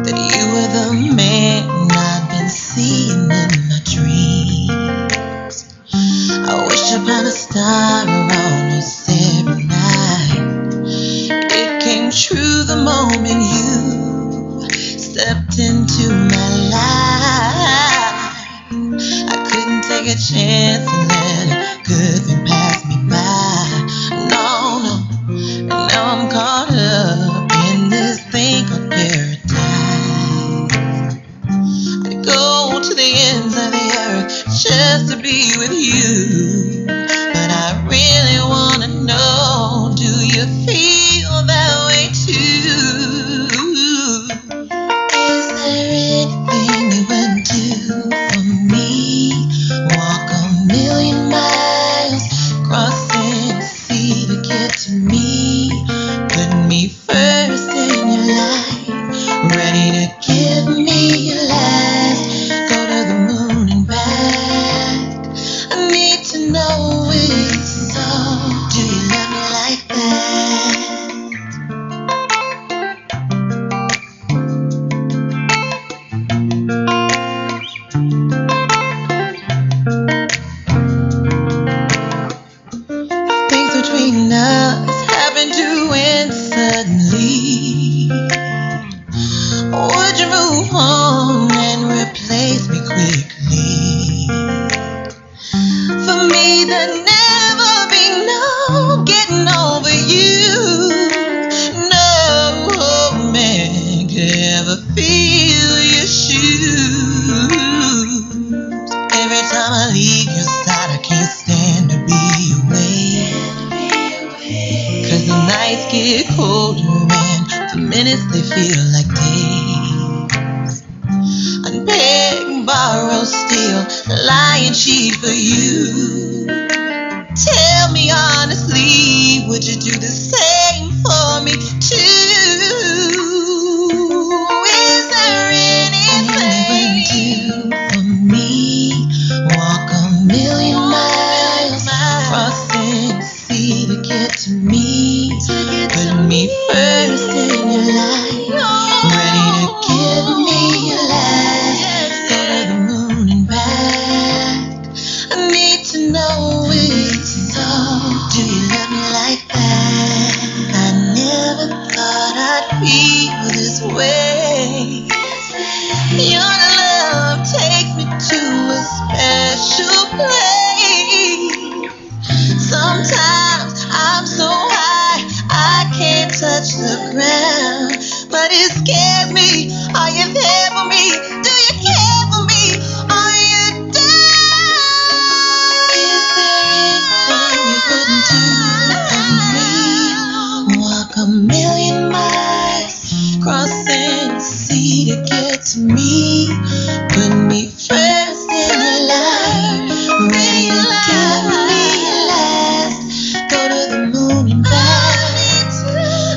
that you were the man I'd been seeing in my dreams. I wish upon a star almost every night. It came true the moment you stepped into my life. I couldn't take a chance and let a good thing pass me by. No, no. And now I'm caught up in this thing called paradise. I'd go to the ends of the earth just to be with you. But I really wanna know, do you feel that way too? Is there anything you would do for me? Walk a million miles, crossing the sea to get to me. Put me first in your life, ready to give me your last. Go to the moon and back. I need to know it's so. Do you love me like that? Things between us happen to end suddenly. Would you move on and replace me quickly? For me, there'd never be no getting over you. No man could ever feel your shoes. Every time I leave your side, I can't stand to be away. 'Cause the nights get colder and the minutes they feel like days. I'd beg, borrow, steal, lie and cheat for you. Tell me honestly, would you do the same for me too? Is there anything you would do for me? Walk a million miles, crossing the sea to get to me. Put me first in your life, ready to give me your last. Go to the moon and back. I need to know it's so. Do you love me like that? I never thought I'd feel this way. Your love takes me to a special place. Sometimes I'm so high I can't touch the ground, but it scares me. Are you there for me? Do you care for me? Are you down? Is there anything you wouldn't do for me? Walk a million miles, crossing the sea to get to me. Put me first in your life, ready to give me your last. Go to the moon and back.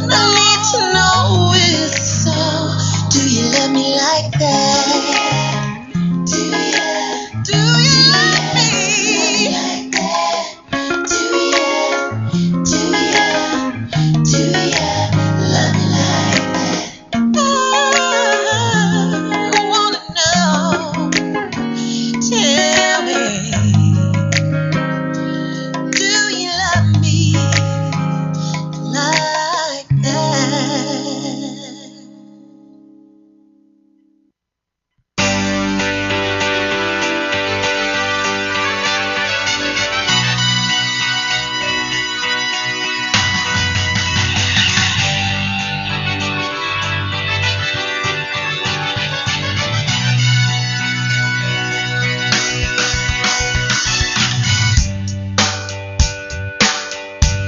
I need to know it's so. Do you love me like that? Do you love me like that? Do you love me like that? I wanna know. Tell me, do you love me like that?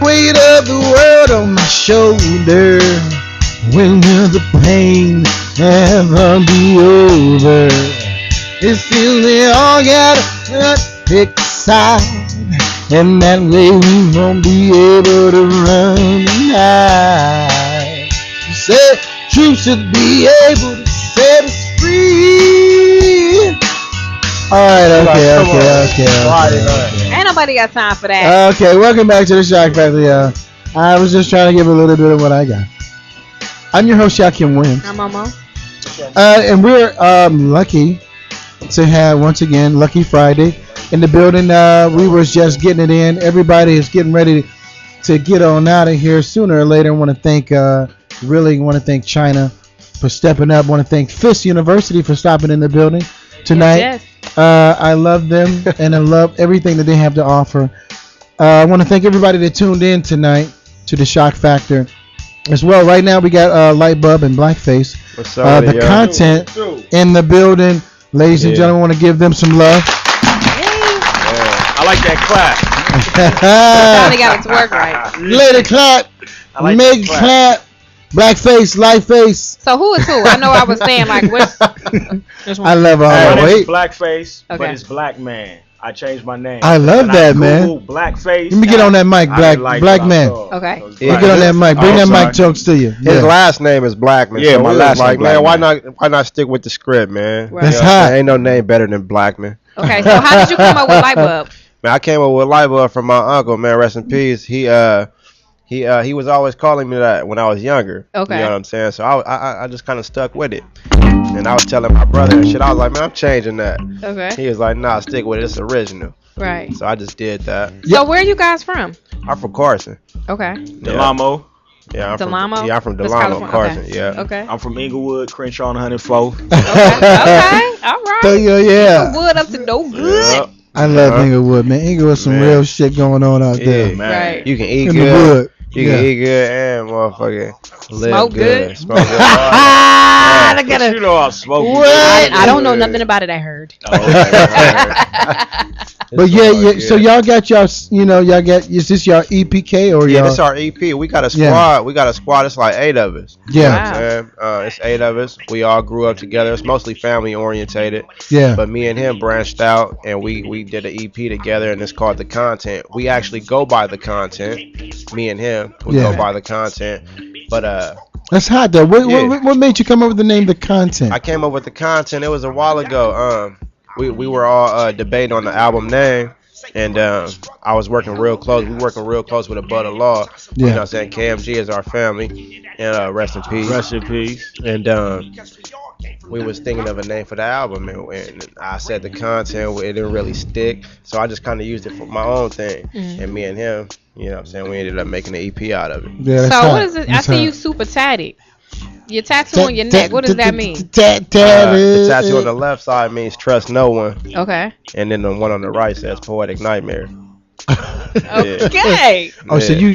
Weight of the world world on my shoulder. When will the pain ever be over? It seems we all gotta pick a side, and that way we won't be able to run tonight. You said truth should be able to set us free. Alright, okay. Ain't nobody got time for that. Okay, welcome back to the Shock Factor, y'all. I was just trying to give a little bit of what I got. I'm your host, Shakim Williams. I'm Momo. And we're lucky to have, once again, Lucky Friday in the building. We was just getting it in. Everybody is getting ready to get on out of here sooner or later. I want to thank, China for stepping up. I want to thank Fisk University for stopping in the building tonight. Yes. I love them, and I love everything that they have to offer. I want to thank everybody that tuned in tonight to the Shock Factor as well. Right now, we got Light Bub and Black Fase. What's up, the content in the building. Ladies and gentlemen, want to give them some love. I like that clap. Finally got it to work right. Lady clap. like Make that clap. Black Face, Light Face. So who is who? I know I was saying like what's. I love all My that. name is Wait. Blackface, Okay. but it's Black Man. I changed my name. I love When that, I man. Googled Blackface. Let me get on that mic, I Black didn't like Black what I man. saw. Okay. Let me get on that mic. Bring that mic jokes to you. His last name is Blackman. Yeah, so my we was last like, name man, Blackman. why not stick with the script, man? Right. That's You know what I'm hot. saying? Ain't no name better than Blackman. Okay, so how did you come up with Light Bub? Man, I came up with Light Bub from my uncle, man. Rest in peace. He was always calling me that when I was younger. Okay. You know what I'm saying? So I just kind of stuck with it. And I was telling my brother and shit. I was like, man, I'm changing that. Okay. He was like, nah, stick with it. It's original. Right. So I just did that. So where are you guys from? I'm from Carson. Okay. Delamo. Yeah, I'm Delamo? from. Yeah, I'm from That's Delamo, California. Carson. Okay. Yeah. Okay. I'm from Inglewood, Crenshaw, and 104. Okay. All right. So, yeah. Wood up to no good. Yep. I love Inglewood, man. Inglewood, some Man. real shit going on out Yeah, there. man. Right. You can eat In the good. wood. You can eat good and motherfucking live Smoke good. Smoke good. Ah, look at But it. you know I'm smoking. I don't know nothing about it. I heard. But yeah. So y'all got y'all, y'all got. Is this y'all EPK or Yeah, y'all? this is our EP. We got a squad. Yeah. We got a squad. It's like 8 of us. Yeah. You know what I'm saying? It's 8 of us. We all grew up together. It's mostly family orientated. Yeah. But me and him branched out, and we did an EP together, and it's called The Content. We actually go by The Content. Me and him, we Yeah. go by The Content. But That's hot though. Yeah. What made you come up with the name The Content? I came up with The Content. It was a while ago. We were all debating on the album name. And I was working real close. We working real close with a Bud of Law. You Yeah. know what I'm saying? KMG is our family. And rest in peace. Rest in peace. And we was thinking of a name for the album. And I said The Content. It didn't really stick. So I just kind of used it for my own thing. Mm. And me and him, you know what I'm saying? We ended up making an EP out of it. Yeah, that's So hot. what is it? I That's see hot. you super tatted. Your tattoo on your neck. What does that mean? The tattoo on the left side means trust no one. Okay. And then the one on the right says poetic nightmare. Okay. Oh, so you're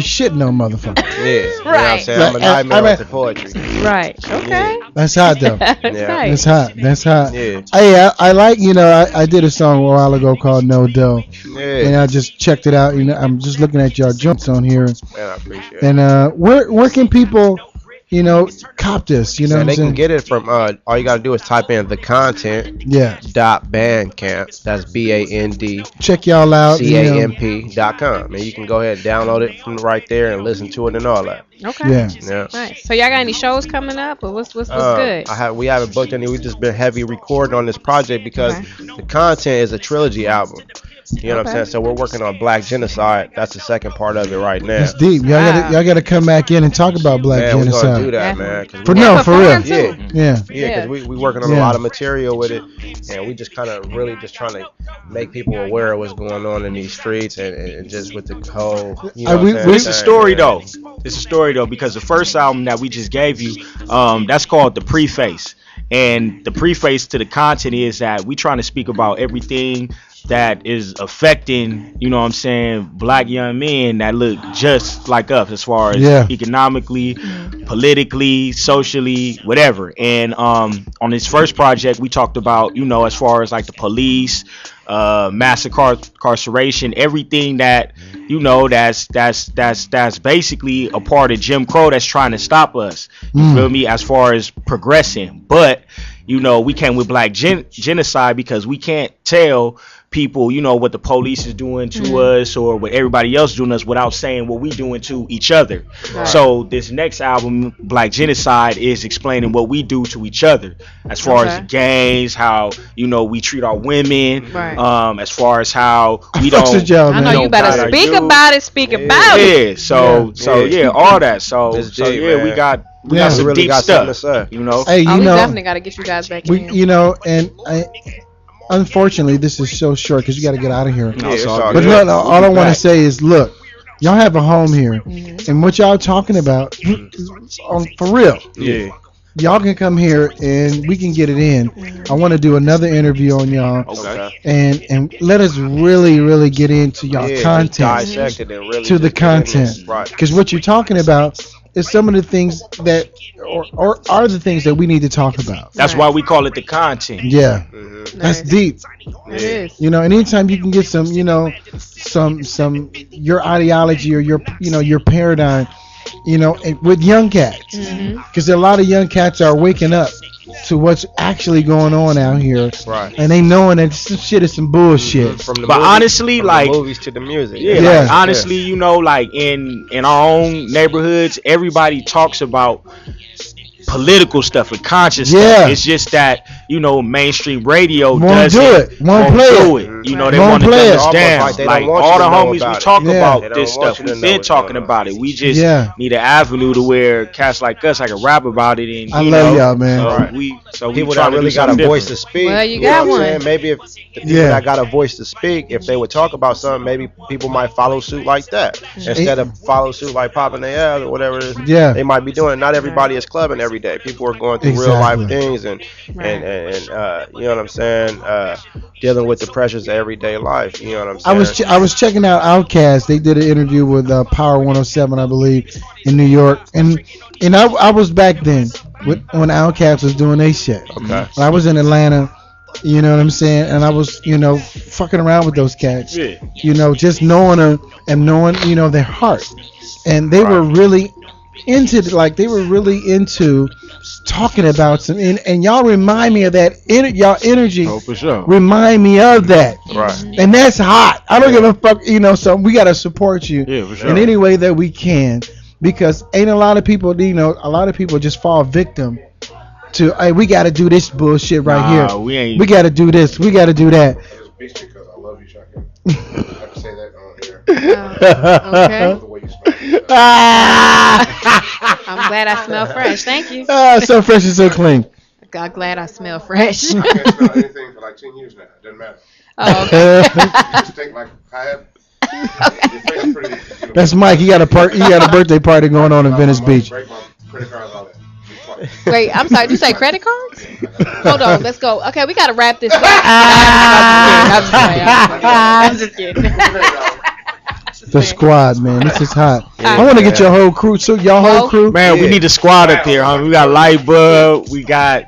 shitting on motherfucker. Yeah. You know what I'm Right. saying? I'm a nightmare with the poetry. Right. Okay. That's hot though. That's Yeah. nice. That's hot. That's hot. Yeah. I like, I did a song a while ago called No Dough. Yeah. And I just checked it out. I'm just looking at y'all joints on here. Man, I appreciate it. And where can people, cop this? You know And what they I'm can saying? get it from all you gotta do is type in The Content Yeah. .bandcamp. That's BAND Check y'all out. CAMP.com. And you can go ahead and download it from right there and listen to it and all that. Okay. Yeah. Yeah. Nice. So y'all got any shows coming up, or what's good? We haven't booked any. We've just been heavy recording on this project because The Content is a trilogy album. You know what I'm saying? So we're working on Black Genocide. That's the second part of it right now. That's deep. Y'all gotta come back in and talk about Black Man, we're Genocide. gonna do that, man. 'cause For we- no, for real. Yeah. Yeah. Yeah, because we working on a lot of material with it, and we just kind of really just trying to make people aware of what's going on in these streets and just with the whole. You know It's a story though. It's a story though because the first album that we just gave you, that's called The Preface, and the preface to The Content is that we trying to speak about everything that is affecting, you know what I'm saying, black young men that look just like us as far as economically, politically, socially, whatever. And on this first project, we talked about, you know, as far as like the police, mass incarceration, everything that, you know, that's basically a part of Jim Crow that's trying to stop us. You feel me? As far as progressing, but you know, we came with black genocide because we can't tell people, you know, what the police is doing to us or what everybody else doing to us without saying what we doing to each other. Right. So this next album, Black Genocide, is explaining what we do to each other as far as the gangs, how, you know, we treat our women, as far as how we don't. I know you better speak about it. Speak about it. Yeah. So all that. So we got some really deep stuff. You know. Hey, we definitely got to get you guys back in. You know, and unfortunately, this is so short because you got to get out of here. But look, all I want to say is, look, y'all have a home here, and what y'all talking about, for real. Yeah. Y'all can come here and we can get it in. I want to do another interview on y'all. Okay. And let us really get into y'all content. Dissect it and really to the content. Right. Because what you're talking about is some of the things that or are the things that we need to talk about. That's why we call it the content. Yeah. That's deep. It is. You know, and anytime you can get some, you know, some your ideology or your paradigm, you know, with young cats, because a lot of young cats are waking up to what's actually going on out here, right? And they knowing that some shit is some bullshit. From the but movies, honestly, from like the movies to the music, like, honestly, you know, like in our own neighborhoods, everybody talks about political stuff and conscious stuff. It's just that, you know, mainstream radio won't play it. You know, they want to dumb us down. Like all the homies we talk about this stuff. We've been talking about it. We just need an avenue to where cats like us, I can rap about it. And I love y'all, man. So we people that really got a voice to speak. Well, you got one. Maybe if the people that got a voice to speak, if they would talk about something, maybe people might follow suit like that instead of follow suit like popping their ass or whatever it is. They might be doing. Not everybody is clubbing every day. People are going through real life things and you know what I'm saying, dealing with the pressures of everyday life. You know what I'm saying? I was checking out Outkast. They did an interview with Power 107, I believe, in New York, and I was back then when Outkast was doing their shit. Okay. I was in Atlanta. You know what I'm saying? And I was, you know, fucking around with those cats. Yeah. You know, just knowing them and knowing, you know, their heart. And they were really into talking about some, and y'all remind me of that. Y'all energy. Oh, for sure. Remind me of that. Right. And that's hot. I don't give a fuck. You know, so we gotta support you for sure. in any way that we can, because ain't a lot of people. You know, a lot of people just fall victim to, hey, we gotta do this bullshit right here. We gotta do this. We gotta do that. Because I love you, Shakim. I have to say that on air. Okay. I'm glad I smell fresh. Thank you. So fresh and so clean. I'm glad I smell fresh. I can't smell anything for like 10 years now. It doesn't matter. Oh, okay. Just think like I have. That's Mike. He got a birthday party going on in Venice Beach. Wait, I'm sorry. Did you say credit cards? Hold on. Let's go. Okay, we got to wrap this up. I'm just kidding. The squad, man. This is hot. I want to get your whole crew. So y'all whole crew. Man, we need a squad up there, huh? We got Light Bub. We got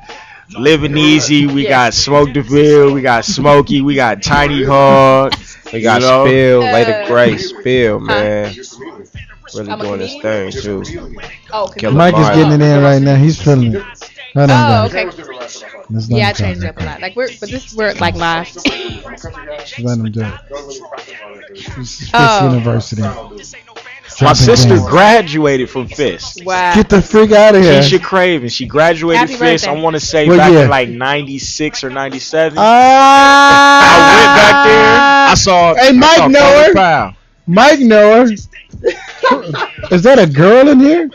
Living Easy. We got Smoke DeVille. We got Smokey. We got Tiny Hog. We got Spill. Lady Grace. Spill, man. Really doing this thing too. Mike is getting it in right now. He's feeling it. Okay. Yeah, I changed it up a lot. Like we're like live. Let him do it. Fisk University. My sister graduated from Fisk. Wow. Get the freak out of here. Keisha Craven. She graduated Fisk. I want to say back in like 96 or 97. I went back there. I saw. Hey, Mike know her. Mike know her. Is that a girl in here?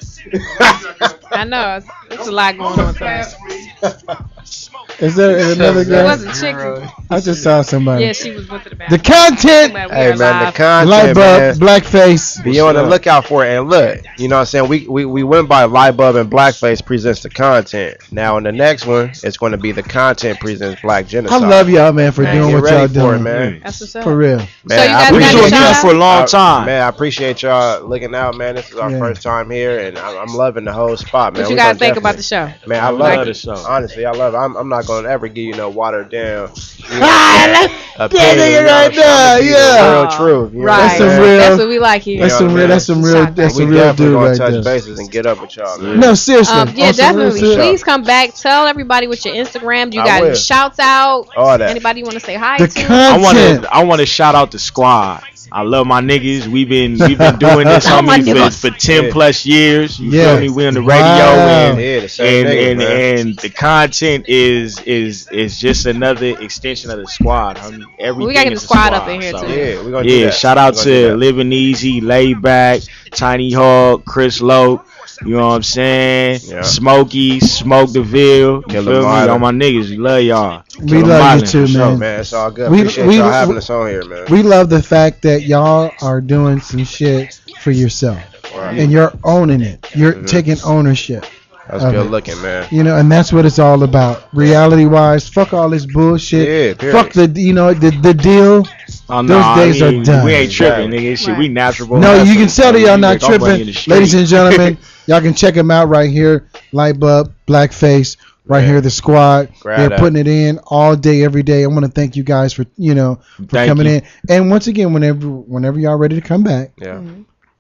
I know. There's a lot going on tonight. Is there another girl? It wasn't chicken. I just saw somebody. Yeah, she was went to the bathroom. The content. Hey man, the content, Light Bub, man. Black Fase. Be on the lookout for it. And look, you know what I'm saying? We went by Light Bub and Black Fase presents the content. Now in the next one, it's going to be the content presents Black Genocide. I love y'all, man, for doing what y'all doing, man. That's what's up. For real. Man, So you guys I've been got doing any this shout-outs? for a long time. Man, I appreciate y'all looking out, man. This is our first time here, and I'm loving the whole spot, man. What you guys think about the show? Man, I love love the it. show. Honestly, I love it. I'm not going to ever give you no watered down. That nigga right now, yeah. Real truth. You know Right. what I'm That's some saying? real. That's what we like here. That's some real. That's some real. That's We some real definitely dude gonna right touch there. bases and get up with y'all, man. No, seriously. Yeah, On some real definitely. shit. Please come back. Tell everybody what your Instagram. You I got will. any shouts out? All that. Anybody you want to say hi The to? I want to shout out the squad. I love my niggas. We've been doing this All my homie niggas. for 10 plus years. You Yeah. feel me? We on the radio Wow. Yeah, the same and nigga, man. and the content is just another extension of the squad. Homie. Everything We gotta get is the squad up so, in here, too. Yeah, we're going to do Yeah, that. shout out We gonna do to that. Living Easy, Laid Back, Tiny Hawk, Chris Lowe. You know what I'm saying? Yeah. Smokey, Smoke DeVille. You Killer feel me? Marlon. All my niggas, we love y'all. We Killer love you Marlon, too, for sure. man. Man, it's all good. We- Appreciate we- y'all having us on here, man. We love the fact that y'all are doing some shit for yourself, Right. and you're owning it. You're taking ownership. That's of good it. looking, man. You know, and that's what it's all about. Reality wise, fuck all this bullshit. Yeah, period. Fuck the the deal. Oh, Those nah, days I are mean, done. We ain't tripping, Exactly. nigga. Shit, Right. we natural. No, you can tell that y'all We not make our money in tripping, the street. ladies and gentlemen. Y'all can check them out right here. Light Bub, Black Fase, right Yeah. here. The squad. Grab They're that. putting it in all day, every day. I want to thank you guys for Thank coming you. in. And once again, whenever y'all ready to come back, Yeah.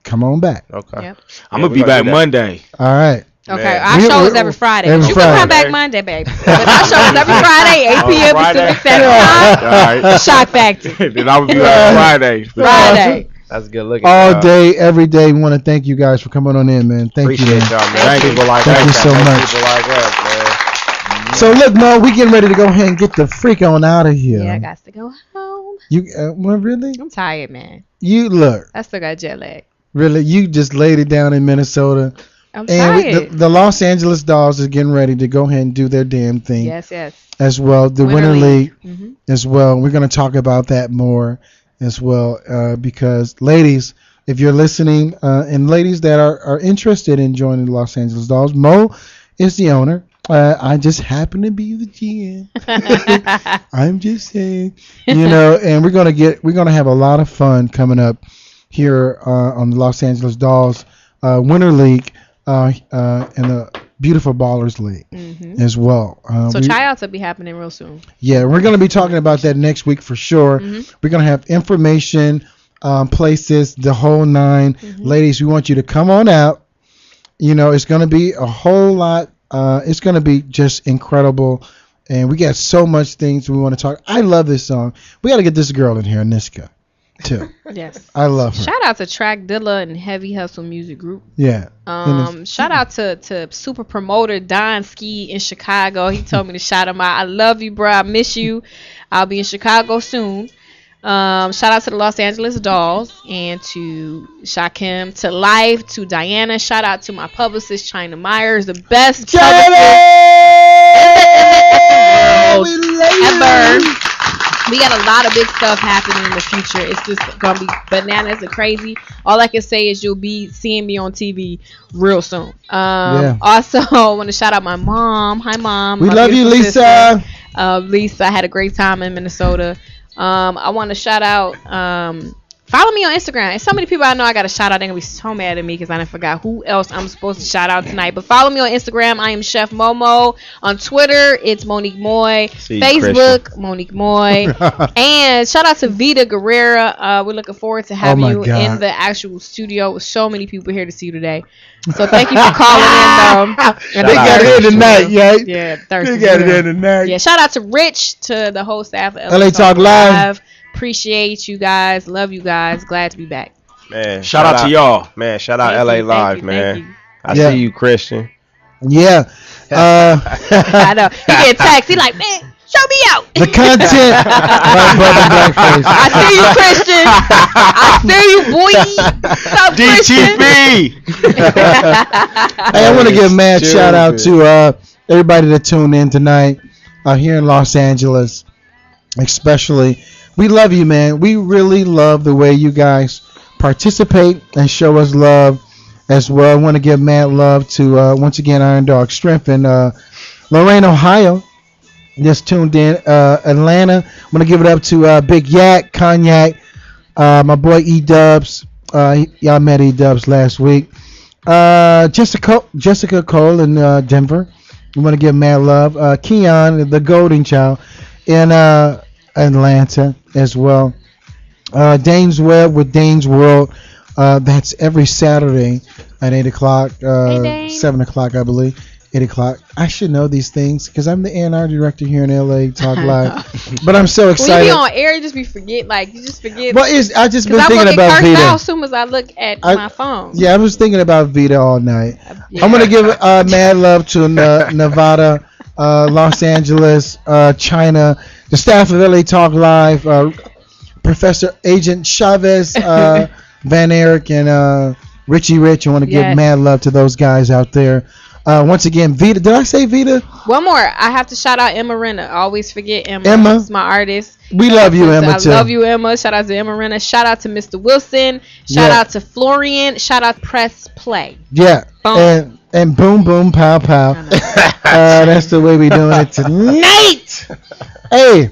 come on back. Okay. Yep. I'm Yeah, gonna we be gonna back do that. Monday. All right. Okay, Man. our show is every Friday. every But you can Friday. come back Monday, babe. But our show is every Friday, 8 p.m. Friday? Pacific Standard Time. All right. Shock Factor. Then I will be back Friday. Friday. That's good looking. All y'all. day, every day. We want to thank you guys for coming on in, man. Thank you, Appreciate man. y'all, man. Thank you. People like Thank us. you so Make much. People like us, man. So look, Mo, we getting ready to go ahead and get the freak on out of here. Yeah, I got to go home. You, well, really? I'm tired, man. You look, I still got jet lag. really? You just laid it down in Minnesota, I'm and tired. the Los Angeles Dolls is getting ready to go ahead and do their damn thing Yes, yes. as well. The Winter League Mm-hmm. as well. We're gonna talk about that more as well, because ladies, if you're listening, and ladies that are interested in joining the Los Angeles Dolls, Mo is the owner. I just happen to be the GM. I'm just saying, and we're gonna have a lot of fun coming up here on the Los Angeles Dolls Winter League and the Beautiful Ballers League as well. So tryouts will be happening real soon. Yeah, we're going to be talking about that next week for sure. We're going to have information, places, the whole nine. Ladies, we want you to come on out. It's going to be a whole lot. It's going to be just incredible. And we got so much things we want to talk. I love this song. We got to get this girl in here, Niska, too. Yes. I love her. Shout out to Track Dilla and Heavy Hustle Music Group. Yeah. Shout out to super promoter Don Ski in Chicago. He told me to shout him out. I love you, bro. I miss you. I'll be in Chicago soon. Shout out to the Los Angeles Dolls and to Shakim, to Life, to Diana. Shout out to my publicist China Myers, the best publicist ever. We got a lot of big stuff happening in the future. It's just gonna be bananas and crazy. All I can say is you'll be seeing me on TV real soon. Also, I want to shout out my mom. Hi, Mom. We My love you, beautiful Lisa. sister. Lisa, I had a great time in Minnesota. I want to shout out. Follow me on Instagram. And so many people I know I got to shout out. They're going to be so mad at me because I didn't forgot who else I'm supposed to shout out tonight. But follow me on Instagram. I am Chef Momo. On Twitter, it's Monique Moy. Facebook, Monique Moy. And shout out to Vida Guerra. We're looking forward to having you in the actual studio with so many people here to see you today. So thank you for calling in, though. They got it in tonight, yeah. Yeah, Thursday. They got it in tonight. Yeah, shout out to Rich, to the whole staff of LA Talk Live. Appreciate you guys. Love you guys. Glad to be back. Man, Shout out to y'all. Man, shout out Thank LA you, Live, thank man. you. I see you, Christian. Yeah. I know. He get text. He like, man, show me out. The content. Right, brother, Blackface. I see you, Christian. I see you, boy. What's up, Christian? Hey, I want to give a mad shout out to everybody that tuned in tonight. here in Los Angeles, especially. We love you, man. We really love the way you guys participate and show us love as well. I want to give mad love to, once again, Iron Dog Strength in Lorain, Ohio. Just tuned in. Atlanta. I want to give it up to Big Yak, Cognac, my boy E-Dubs. Y'all met E-Dubs last week. Jessica Cole in Denver. We want to give mad love. Keon, the Golden Child, in Atlanta as well. Dane's Web with Dane's World. That's every Saturday at 8 o'clock, 7 o'clock, I believe. 8 o'clock. I should know these things because I'm the A&R director here in LA Talk Live. But I'm so excited. When you be on air, you just be forget. Like, you just forget. Well, I just been thinking about Vida. Vida. Out as soon as I look at my phone. Yeah, I was thinking about Vida all night. Yeah. I'm going to give mad love to Nevada, Los Angeles, China, the staff of LA Talk Live, Professor Agent Chavez, Van Eric, and Richie Rich. I want to give mad love to those guys out there. Once again, Vida. Did I say Vida? One more. I have to shout out Emma Renna. I always forget Emma. Emma's my artist. We love you, Emma, too. I love you, Emma. Shout out to Emma Renna. Shout out to Mr. Wilson. Shout out to Florian. Shout out to Press Play. Yeah. Boom. And boom, boom, pow, pow. That's the way we doing it tonight. Hey,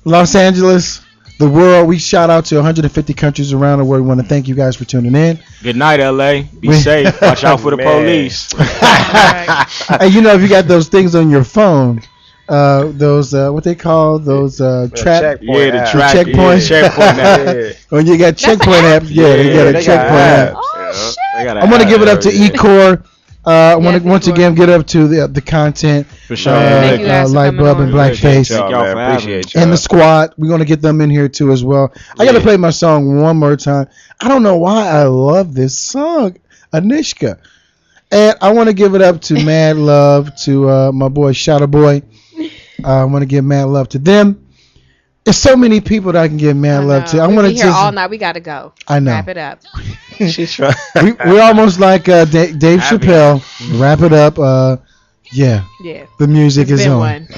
Los Angeles, the world. We shout out to 150 countries around the world. We want to thank you guys for tuning in. Good night, LA. Be safe. Watch out for the police. Hey, you know, if you got those things on your phone, those what they call those trap, checkpoint. Checkpoint. When you got checkpoint apps, they got a checkpoint app. Oh, I'm gonna give it up to Ecor. I want to once again get up to the content. For sure. Light Bub and Black Fase. Appreciate and the squad. We're going to get them in here too as well. I got to play my song one more time. I don't know why I love this song, Anishka. And I want to give it up to mad love to my boy Shadow Boy. I want to give mad love to them. There's so many people that I can give mad love to. I want to here all night. We got to go. I know. Wrap it up. She's trying. We're almost like Dave Chappelle. Wrap it up. Yeah. The music is on.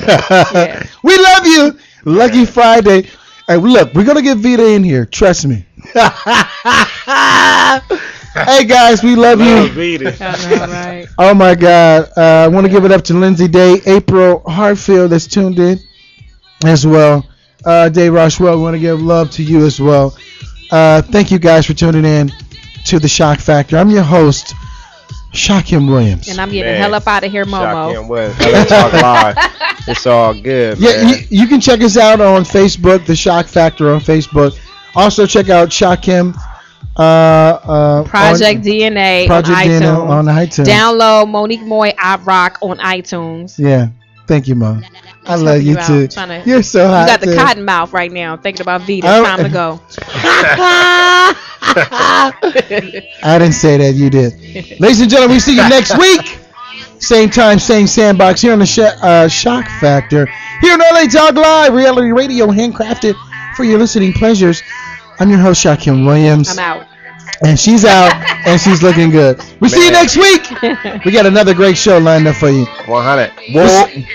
We love you. Lucky Friday. Hey, look, we're gonna get Vida in here. Trust me. Hey guys, we love you. Right. Oh my God. I want to give it up to Lindsay Day, April Hartfield that's tuned in as well. Dave Rochwell, we want to give love to you as well. Thank you guys for tuning in to the Shock Factor. I'm your host, Shakim Williams. And I'm getting the hell up out of here, Momo. Shakim Williams. Let's talk live. It's all good, man. You can check us out on Facebook, the Shock Factor on Facebook. Also check out Shakim Project DNA on iTunes. Download Monique Moy I Rock on iTunes. Yeah. Thank you, Mom. I love you too. You're so hot. You got the cotton mouth right now. I'm thinking about Vida. It's time to go. I didn't say that. You did. Ladies and gentlemen, we see you next week. Same time, same sandbox here on the Shock Factor. Here on LA Talk Live, reality radio handcrafted for your listening pleasures. I'm your host, Shakim Williams. I'm out. And she's out, and she's looking good. We see you next week. We got another great show lined up for you. 100.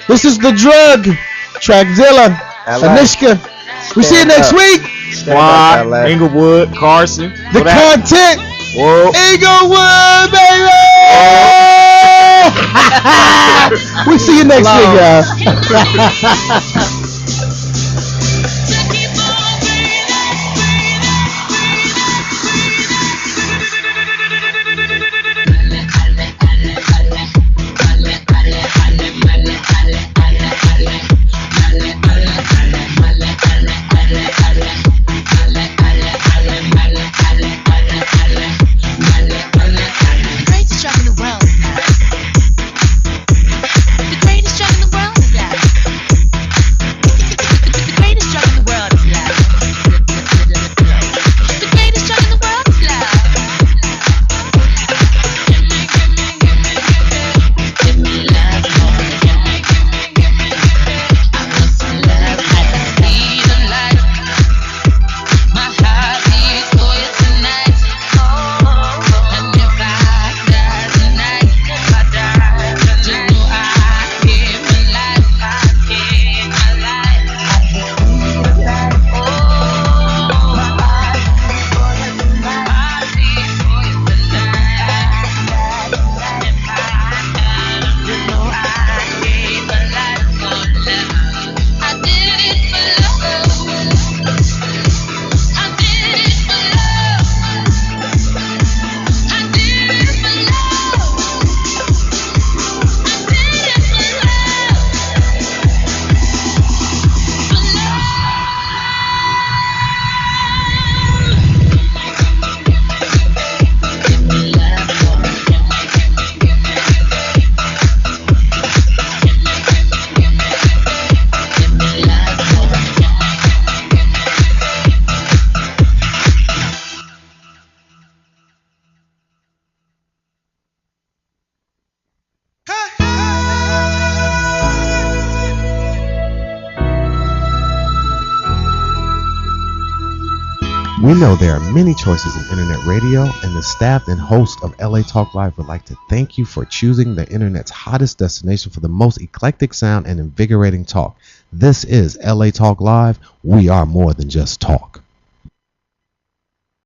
This is The Drug, Trackzilla, Anishka. We see you next week. Squad, Inglewood, Carson. The content. Inglewood, baby. We see you next week, y'all. We know there are many choices in internet radio, and the staff and host of LA Talk Live would like to thank you for choosing the internet's hottest destination for the most eclectic sound and invigorating talk. This is LA Talk Live. We are more than just talk.